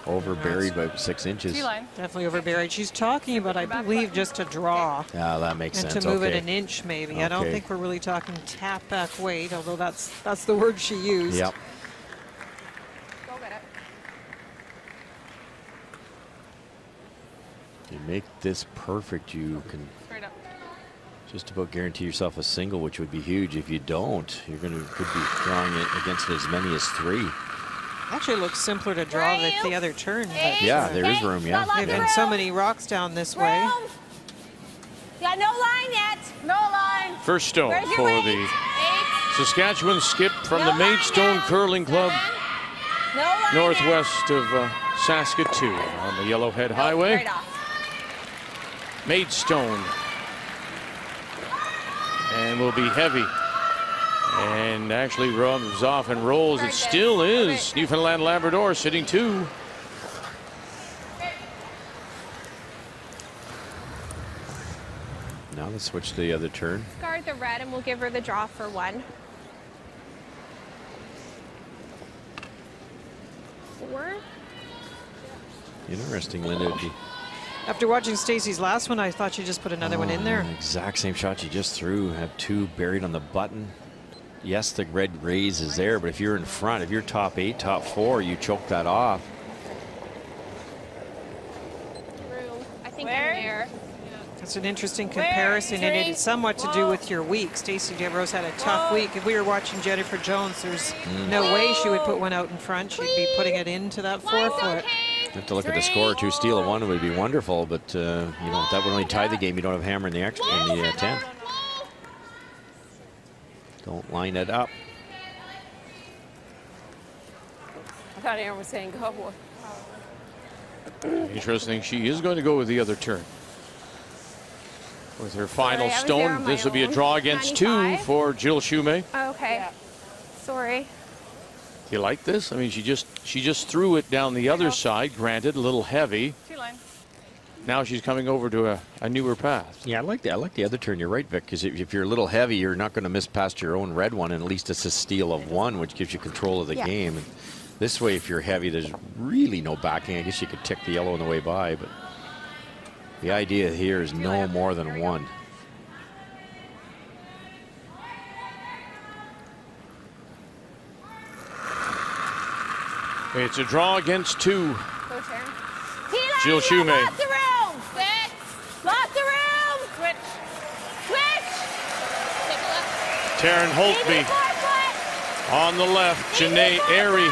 Over buried by 6 inches. T-line. Definitely over buried. She's talking about, I believe, just a draw. Yeah, that makes And sense. to move okay. it an inch, maybe. I don't Okay. think we're really talking tap back weight, although that's the word she used. Yep. Go get it. You make this perfect, you can Straight up. just about guarantee yourself a single, which would be huge. If you don't, you're going to could be drawing it against as many as 3. Actually, it looks simpler to draw with the other turn. But Yeah, there is room. Yeah. There've been so many rocks down this way. Room. Got no line yet. No line. First stone Where's your for weight? the 8. Saskatchewan Skip from No the line Maidstone yet. Curling Club, 7. No line northwest of Saskatoon on the Yellowhead yet. Highway. Right off. Maidstone. And will be heavy. And actually rubs off and rolls. It still is Newfoundland Labrador sitting 2. Now let's switch to the other turn. Guard the red, and we'll give her the draw for 1. 4. Interesting, Linda. After watching Stacey's last one, I thought she just put another one in there. Exact same shot you just threw. Had 2 buried on the button. yes, the red raise is there, but if you're in front, if you're top 8, top 4, you choke that off. I think I'm there. That's an interesting comparison, and it is somewhat to do with your week. Stacey Devereaux's had a tough week. If we were watching Jennifer Jones, there's no way she would put one out in front. She'd be putting it into that 4-foot. You have to look at the score too. Steal of 1 would be wonderful, but you know, that would only tie the game. You don't have hammer in the 10th. Don't line it up. I thought Aaron was saying go. Interesting. She is going to go with the other turn. With her final stone, this will be a draw against 2 for Jill Shumay. Okay. Yeah. Sorry. Do you like this? I mean, she just threw it down the other side. Granted, a little heavy. Now she's coming over to a newer path. Yeah, I like the other turn. You're right, Vic, because if you're a little heavy, you're not going to miss past your own red one, and at least it's a steal of 1, which gives you control of the game. And this way, if you're heavy, there's really no backing. I guess you could tick the yellow on the way by, but the idea here is no more than 1. It's a draw against 2. Go, Jill Shumay. Lots of room. Switch. Lots of room. Switch. Switch. Taryn Holtby on the left. Janae Airy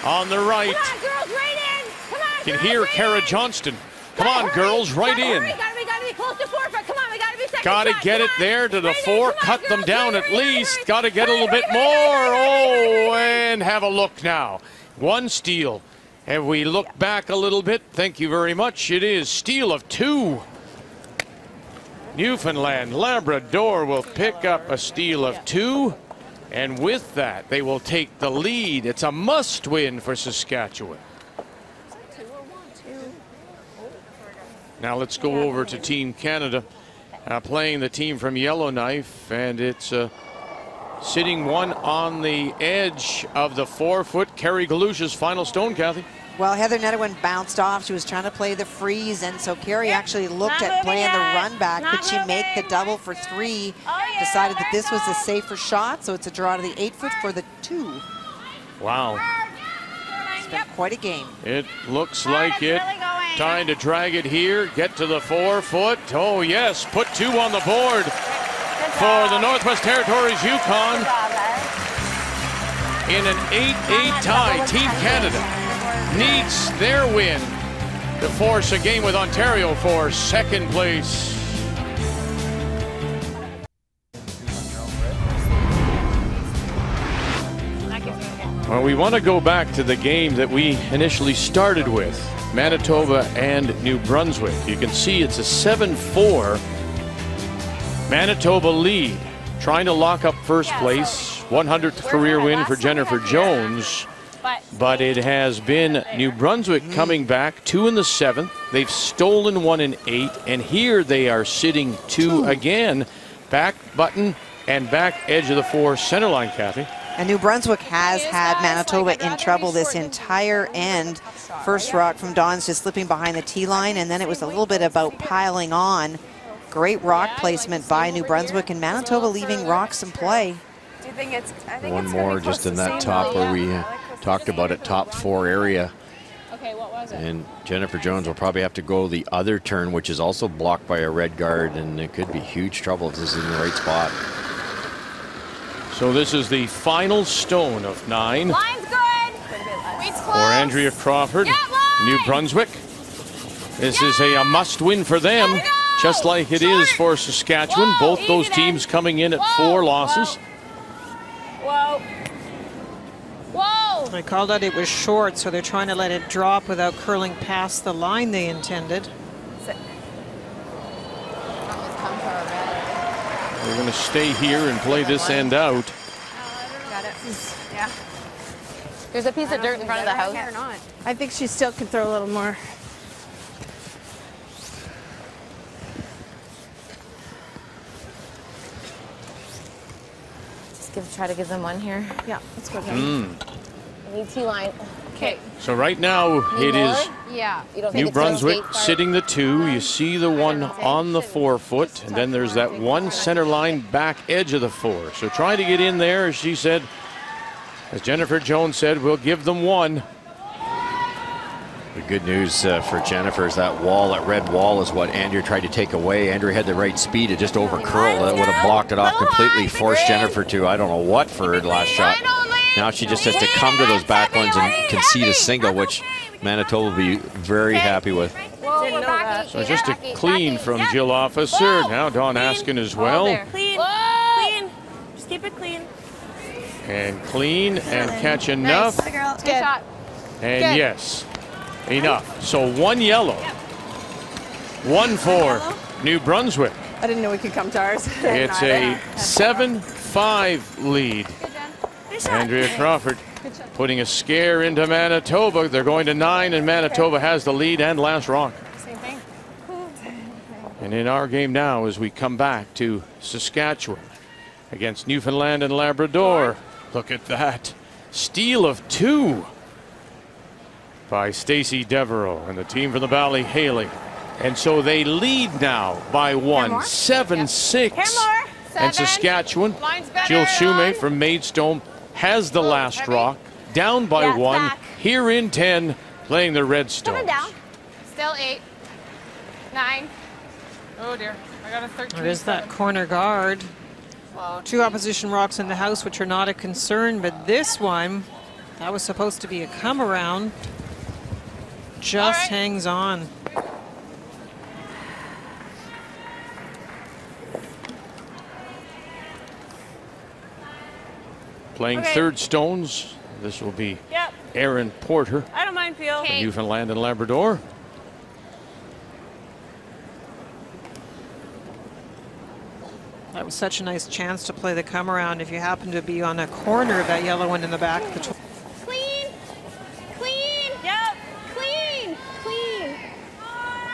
on the right. Come on, girls, right in. Come on, You can hear Kara Johnston. Come on, girls, right in. Gotta be close to 4 foot. Come on, we gotta be second. Gotta get it there to the 4. Cut them down at least. Gotta get a little bit more. Oh, and have a look now. 1 steal. And we look back a little bit. Thank you very much. It is steal of 2. Newfoundland Labrador will pick up a steal of 2. And with that, they will take the lead. It's a must win for Saskatchewan. Now let's go over to Team Canada, playing the team from Yellowknife, and it's sitting 1 on the edge of the 4-foot. Carrie Galusha's final stone, Kathy. Well, Heather Netherwin bounced off. She was trying to play the freeze, and so Carrie actually looked at playing the run back. Could she make the double for 3? Decided that this was a safer shot, so it's a draw to the 8-foot for the 2. Wow. It's been quite a game. It looks like it. Trying to drag it here, get to the 4-foot. Oh, yes, put 2 on the board for the Northwest Territories Yukon. In an 8-8 tie, Team Canada needs their win to force a game with Ontario for 2nd place. Well, we want to go back to the game that we initially started with, Manitoba and New Brunswick. You can see it's a 7-4 Manitoba lead, trying to lock up first place. 100th career win for Jennifer Jones. But it has been New Brunswick coming back 2 in the 7th. They've stolen 1 in 8, and here they are sitting 2 again. Back button and back edge of the 4 center line, Kathy. And New Brunswick has had Manitoba in trouble this entire end. First rock from Don's just slipping behind the tee line, and then it was a little bit about piling on. Great rock placement by New Brunswick, and Manitoba leaving rocks in play. Do you think it's? I think 1 it's more just in that top where we talked about it, top 4 area. Okay, what was it? And Jennifer Jones will probably have to go the other turn, which is also blocked by a red guard, and it could be huge trouble if this is in the right spot. So this is the final stone of 9 Line's good. Weight's for close. Andrea Crawford, New Brunswick. This is a must-win for them, just like it is for Saskatchewan. Both those teams coming in at 4 losses. Whoa. Whoa. I called out it was short, so they're trying to let it drop without curling past the line they intended. We're going to stay here and play this end out. Got it. Yeah. There's a piece of dirt in front of the house. Or not. I think she still can throw a little more. Just try to give them 1 here. Yeah, let's go. I need T line. Okay. So right now it is Yeah. New Brunswick sitting the 2. You see the one on the 4-foot, and then there's that one center line back edge of the 4. So trying to get in there, as she said, as Jennifer Jones said, we'll give them 1. The good news for Jennifer is that wall, that red wall, is what Andrea tried to take away. Andrea had the right speed. It just over curled. That would have blocked it off completely, forced Jennifer to, I don't know what, for her last shot. Now she just has to come to those back ones and concede a single, which Manitoba will be very happy with. So just a clean from Jill Officer. Now Dawn Askin as well. Clean, clean. Just keep it clean. And clean and catch enough. Good shot. And yes, enough. So 1 yellow. 1 for New Brunswick. I didn't know we could come to ours. It's a 7-5 lead. Andrea Crawford putting a scare into Manitoba. They're going to 9, and Manitoba has the lead and last rock. Same thing. And in our game now, as we come back to Saskatchewan against Newfoundland and Labrador. Look at that. Steal of 2 by Stacey Devereaux and the team from the Valley, Haley. And so they lead now by 1, 7-6. And Saskatchewan, Jill Shumate from Maidstone has the last rock, down by 1, here in 10, playing the Redstones. Still 8, 9. Oh dear, I got a 13. There is that corner guard. 2 opposition rocks in the house, which are not a concern, but this one, that was supposed to be a come around, just hangs on. Playing third stones, this will be Aaron Porter. I don't mind, Peel. Newfoundland and Labrador. That was such a nice chance to play the come around if you happen to be on a corner of that yellow one in the back. Clean, clean, clean, clean.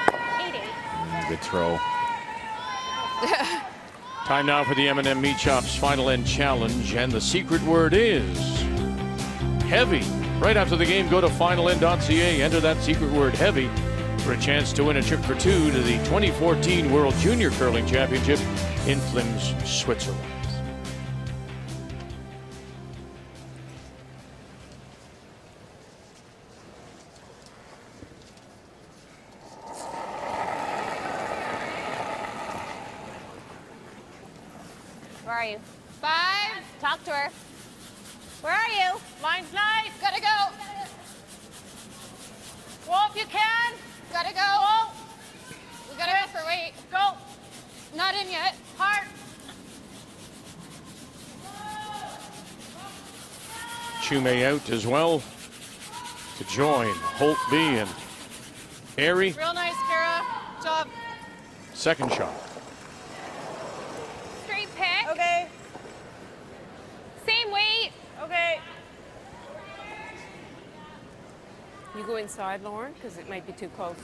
8-8. Good throw. Time now for the M&M Meat Shop's Final End Challenge, and the secret word is heavy. Right after the game, go to finalend.ca, enter that secret word heavy for a chance to win a trip for 2 to the 2014 World Junior Curling Championship in Flims, Switzerland. Where are you? 5. Talk to her. Where are you? Line's nice. Gotta go. Whoa, if you can. Gotta go. Whoa. We gotta go for weight. Go. Not in yet. Hard. Chume out as well to join Holtby and Airy. Real nice, Kara. Job. Second shot. Straight pick. Okay. Same weight. Okay. You go inside, Lauren, because it might be too close.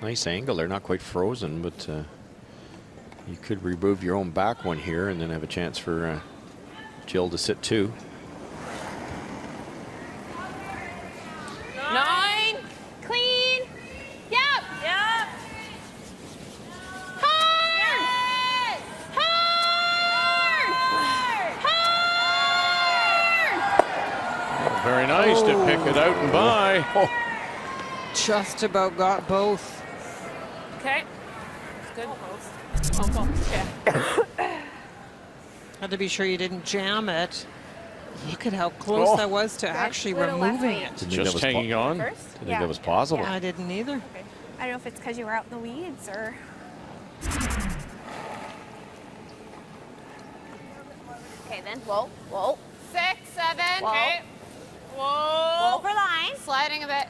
Nice angle. They're not quite frozen, but you could remove your own back one here and then have a chance for Jill to sit 2. 9. Clean. Yep. Yep. Hard. Hard. Hard. Very nice to pick it out and by. Just about got both. Okay. It's good post. Oh, cool. Yeah. Had to be sure you didn't jam it. Look at how close that was to actually removing it. Just hanging on. Didn't think that was possible. I didn't either. Okay. I don't know if it's because you were out in the weeds or. Okay, then. Whoa, whoa. 6, 7. Whoa. Okay. Whoa for line. Sliding a bit.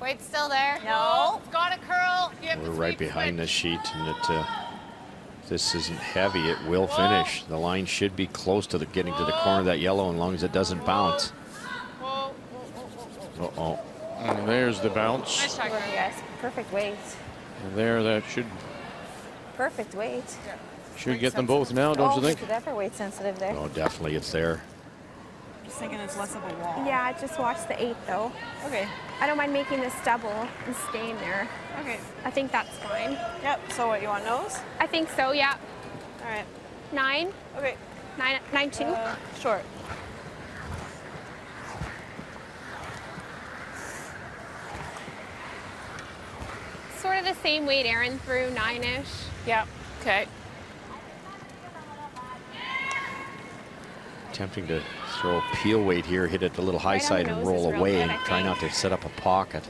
Weight's still there. No. It's got to curl. We're right behind this sheet, and it, if this isn't heavy, it will finish. The line should be close to getting to the corner of that yellow, as long as it doesn't bounce. Uh-oh. And there's the bounce. Nice shot, Yes, perfect weight. And there, that should Perfect weight. get them both now, don't you think? Definitely weight sensitive there. Oh, definitely, it's there. just thinking it's less of a wall. Yeah, just watch the 8 though. Okay. I don't mind making this double and staying there. Okay. I think that's fine. Yep. So what, you want nose? I think so, yeah. All right. 9. Okay. 9-2. Short. Sort of the same weight Aaron threw, 9-ish. Yep. Okay. Attempting to throw a peel weight here, hit it a little high Right on side the and nose roll is real away good, and I try think. not to set up a pocket.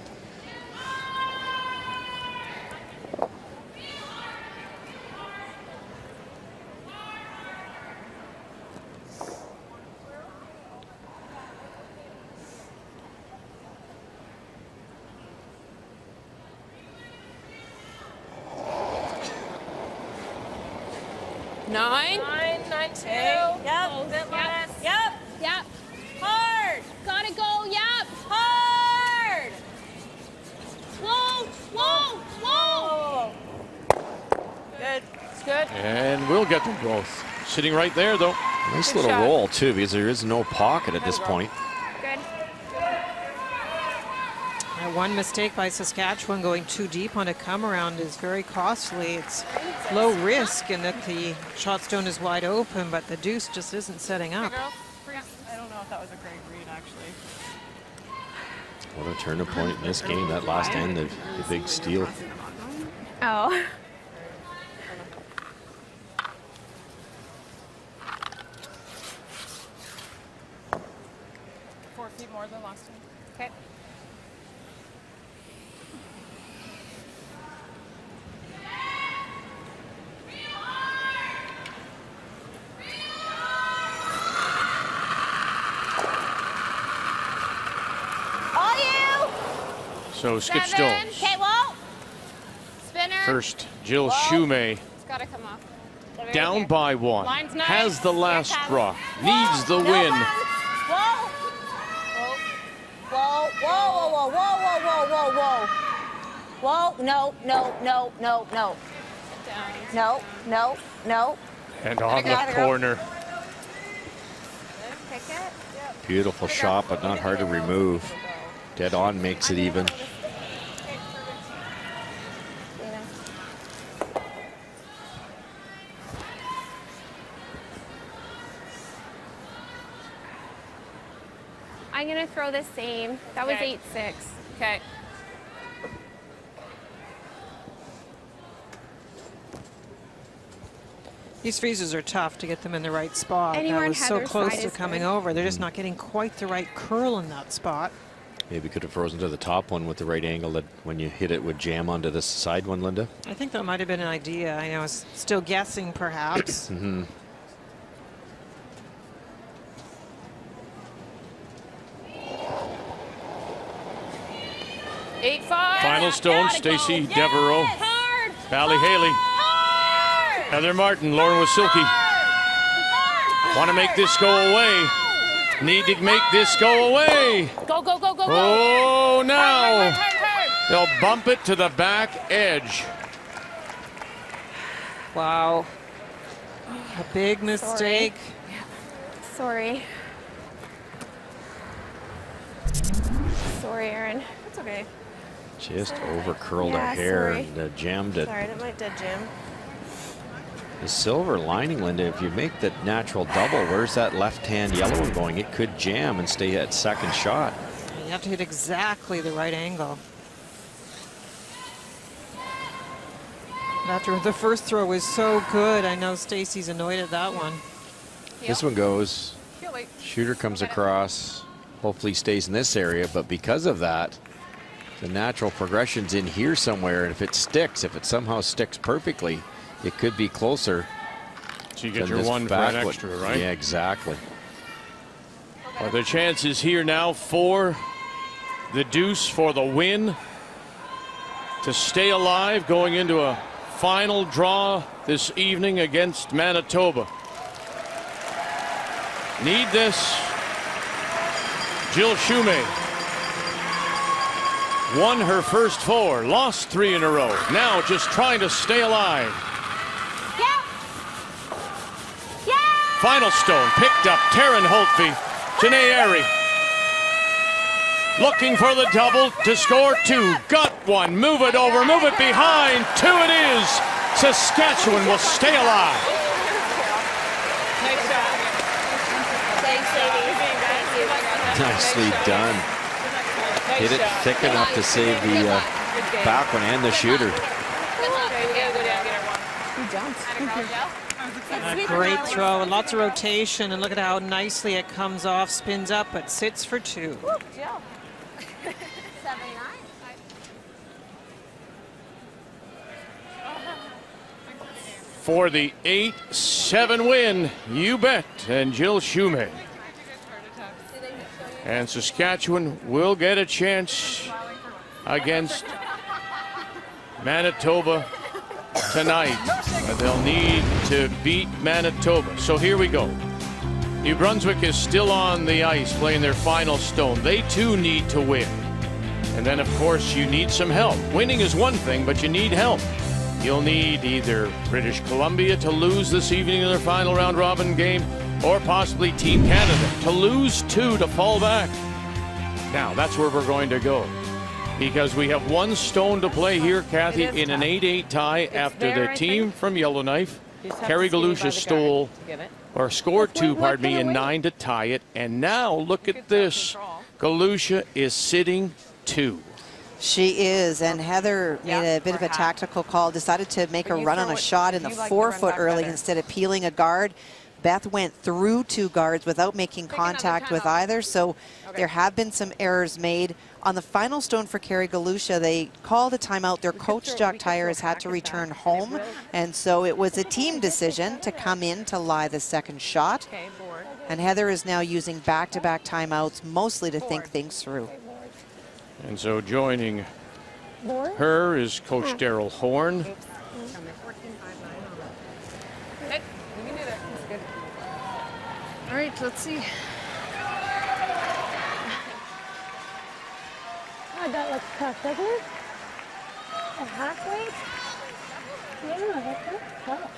Nine. 9-2. Yep. Yep. Yep. Hard. Gotta go, yep. Hard. Whoa, whoa, whoa. Good. It's good. And we'll get them both. Sitting right there, though. Nice Good little shot. roll, too, because there is no pocket at this point. Good. One mistake by Saskatchewan going too deep on a come around is very costly. It's low risk in that the shot stone is wide open, but the deuce just isn't setting up. I don't know if that was a great read, actually. What a turning point in this game. That last end, the big steal. Oh. Four feet more than last time. Okay. All you. So Skip 7. Stones. Okay, Walt. Spinner. First, Jill Shumay It's gotta come off. Very down good. by 1. Line's nice. Has the last Here it draw. comes. Needs the No win. run. Whoa. Whoa, whoa, whoa, whoa, whoa, whoa, whoa, whoa, whoa. Whoa, no, no, no, no, no. No, no, no. And on the Gotta go. corner. Pick it. Beautiful shot, but not hard to remove. Dead on makes it even. I'm gonna throw the same. That was Okay. 8-6. Okay. These freezes are tough to get them in the right spot. Anywhere That on was so Heather's close side to is coming good. over. They're just not getting quite the right curl in that spot. Maybe could have frozen to the top one with the right angle that when you hit it would jam onto this side one, Linda. I think that might have been an idea. I know I was still guessing, perhaps. Mm-hmm. Eight, 5. Final stone, Stacy Devereaux. Hard. Valley Haley. Hard. Heather Martin. Lauren Wasilki. Want to make this go away. Need to make this go away. Go, go, go, go, go. Oh, now. Hard. They'll bump it to the back edge. Wow. A big mistake. Sorry. Sorry, Aaron. That's okay. Just over curled Yeah, her hair sorry. and jammed it. Sorry, that might dead jam. The silver lining, Linda, if you make the natural double, where's that left-hand yellow one going? It could jam and stay at second shot. You have to hit exactly the right angle. After the first throw was so good, I know Stacy's annoyed at that one. This one goes. Heel weight. Shooter comes across. Hopefully stays in this area, but because of that, the natural progression's in here somewhere, and if it sticks, if it somehow sticks perfectly, it could be closer. So you get than your this one for back an one. extra, right? Yeah, exactly. But the chance is here now for the deuce for the win to stay alive going into a final draw this evening against Manitoba. Need this. Jill Shumay won her first 4, lost 3 in a row. Now just trying to stay alive. Yeah. Final stone picked up. Taryn Holtby Janae looking for the double to score 2. Got one. Move it over. Move it behind. 2 it is. Saskatchewan will stay alive. Nicely done. Hit it thick enough to save the back one and the shooter. A great throw and lots of rotation, and look at how nicely it comes off, spins up, but sits for 2. For the 8-7 win, you bet, and Jill Shumay. And Saskatchewan will get a chance against Manitoba tonight. But they'll need to beat Manitoba. So here we go. New Brunswick is still on the ice playing their final stone. They too need to win. And then of course you need some help. Winning is one thing, but you need help. You'll need either British Columbia to lose this evening in their final round robin game, or possibly Team Canada to lose 2 to fall back. Now that's where we're going to go, because we have 1 stone to play here, Kathy, in an 8-8 tie after the team from Yellowknife, Carrie Galusha, scored 2, pardon me, in 9 to tie it. And now look at this. Galusha is sitting 2. She is, and Heather made a bit of a tactical call, decided to make a run on a shot in the 4-foot early instead of peeling a guard. Beth went through 2 guards without making contact with either, so there have been some errors made. On the final stone for Carrie Galusha, they called a timeout. Their coach, Jock Tyre, has had to return home, and so it was a team decision to come in to lie the second shot. And Heather is now using back-to-back timeouts, mostly to think things through. And so joining her is Coach Daryl Horn. Hey, you can do that. That's good. All right, let's see. Oh, that looks tough, doesn't it? A halfway? Yeah, that looks tough.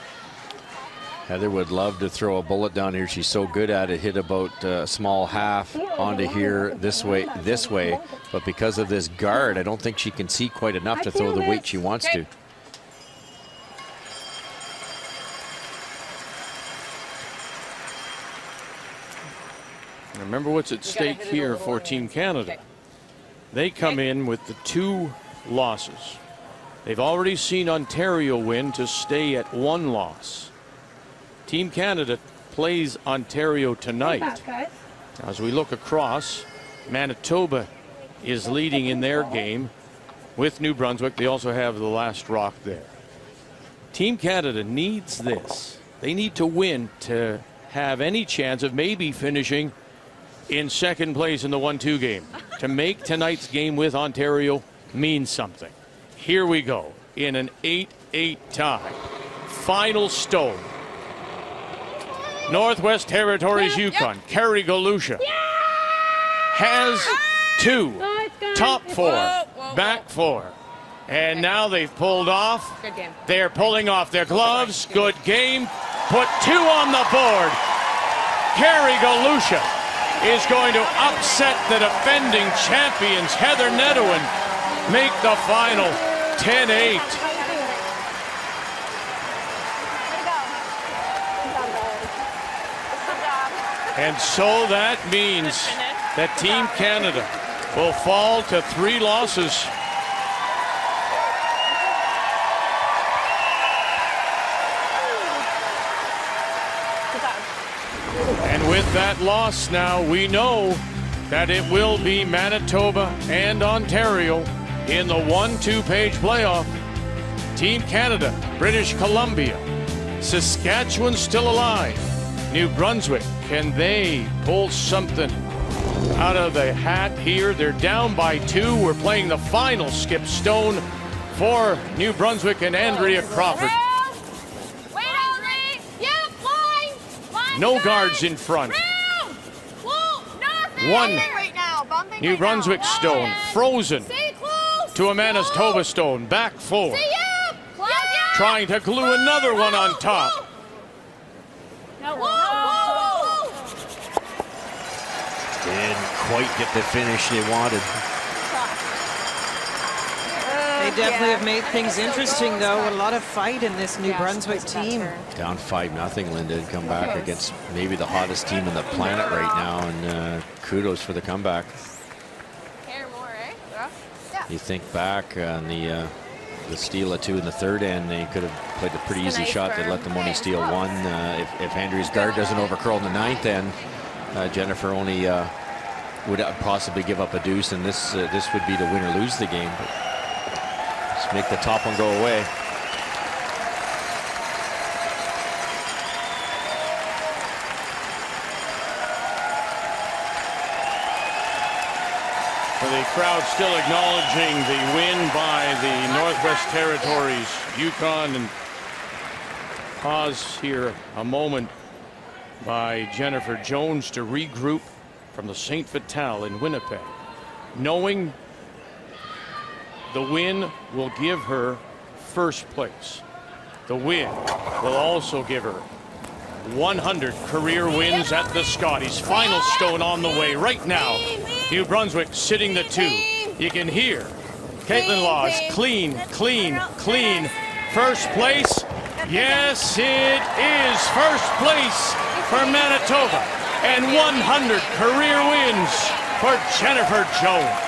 Heather would love to throw a bullet down here. She's so good at it. Hit about a small half onto here, this way. But because of this guard, I don't think she can see quite enough to throw the weight she wants to. Remember what's at stake here for Team Canada. They come in with the 2 losses. They've already seen Ontario win to stay at 1 loss. Team Canada plays Ontario tonight. As we look across, Manitoba is leading in their game with New Brunswick. They also have the last rock there. Team Canada needs this. They need to win to have any chance of maybe finishing in second place in the 1-2 game. To make tonight's game with Ontario mean something. Here we go in an 8-8 tie. Final stone. Northwest Territories, Yukon. Carrie Galusha has 2. Top 4. Back 4. And now they've pulled off. They're pulling off their gloves. Good game. Put 2 on the board. Carrie Galusha is going to upset the defending champions, Heather Nedouin, make the final 10-8. And so that means that Team Canada will fall to 3 losses. And with that loss now, we know that it will be Manitoba and Ontario in the 1-2 page playoff. Team Canada, British Columbia, Saskatchewan still alive. New Brunswick, can they pull something out of the hat here? They're down by 2. We're playing the final skip stone for New Brunswick and Andrea Crawford. No guards in front. 1 New Brunswick stone frozen to a Manitoba stone. Back 4. Trying to glue another one on top. quite get the finish they wanted. They definitely have made things interesting, though. A lot of fight in this New Brunswick team. Down 5-0, Linda, and come back against maybe the hottest team on the planet right now, and kudos for the comeback. You think back on the steal of 2 in the third end, they could have played a pretty easy shot that let them only steal 1. If Andrea's guard doesn't overcurl in the 9th end, Jennifer only would possibly give up a deuce, and this would be to win or lose the game. But just make the top one go away. The crowd still acknowledging the win by the Northwest Territories, Yukon, and pause here a moment by Jennifer Jones to regroup from the St. Vital in Winnipeg, knowing the win will give her first place. The win will also give her 100 career wins at the Scotties. Final stone on the way right now. New Brunswick sitting the 2. You can hear Caitlin Laws, clean. First place. Yes, it is first place for Manitoba, and 100 career wins for Jennifer Jones.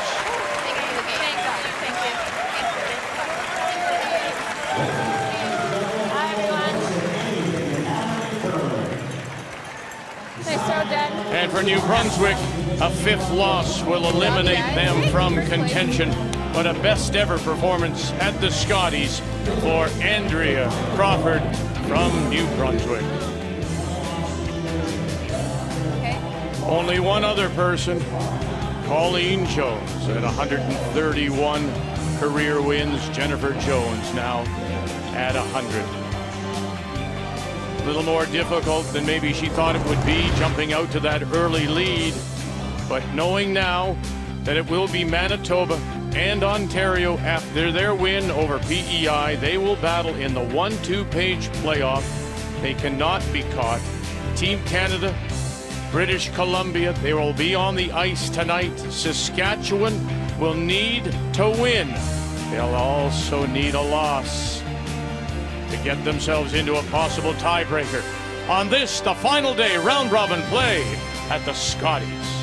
And for New Brunswick, a 5th loss will eliminate them from contention. But a best ever performance at the Scotties for Andrea Crawford from New Brunswick. Only one other person, Colleen Jones, at 131 career wins. Jennifer Jones now at 100. A little more difficult than maybe she thought it would be, jumping out to that early lead, but knowing now that it will be Manitoba and Ontario after their win over PEI, they will battle in the 1-2 page playoff. They cannot be caught. Team Canada, British Columbia, they will be on the ice tonight. Saskatchewan will need to win. They'll also need a loss to get themselves into a possible tiebreaker on this, the final day round robin play at the Scotties.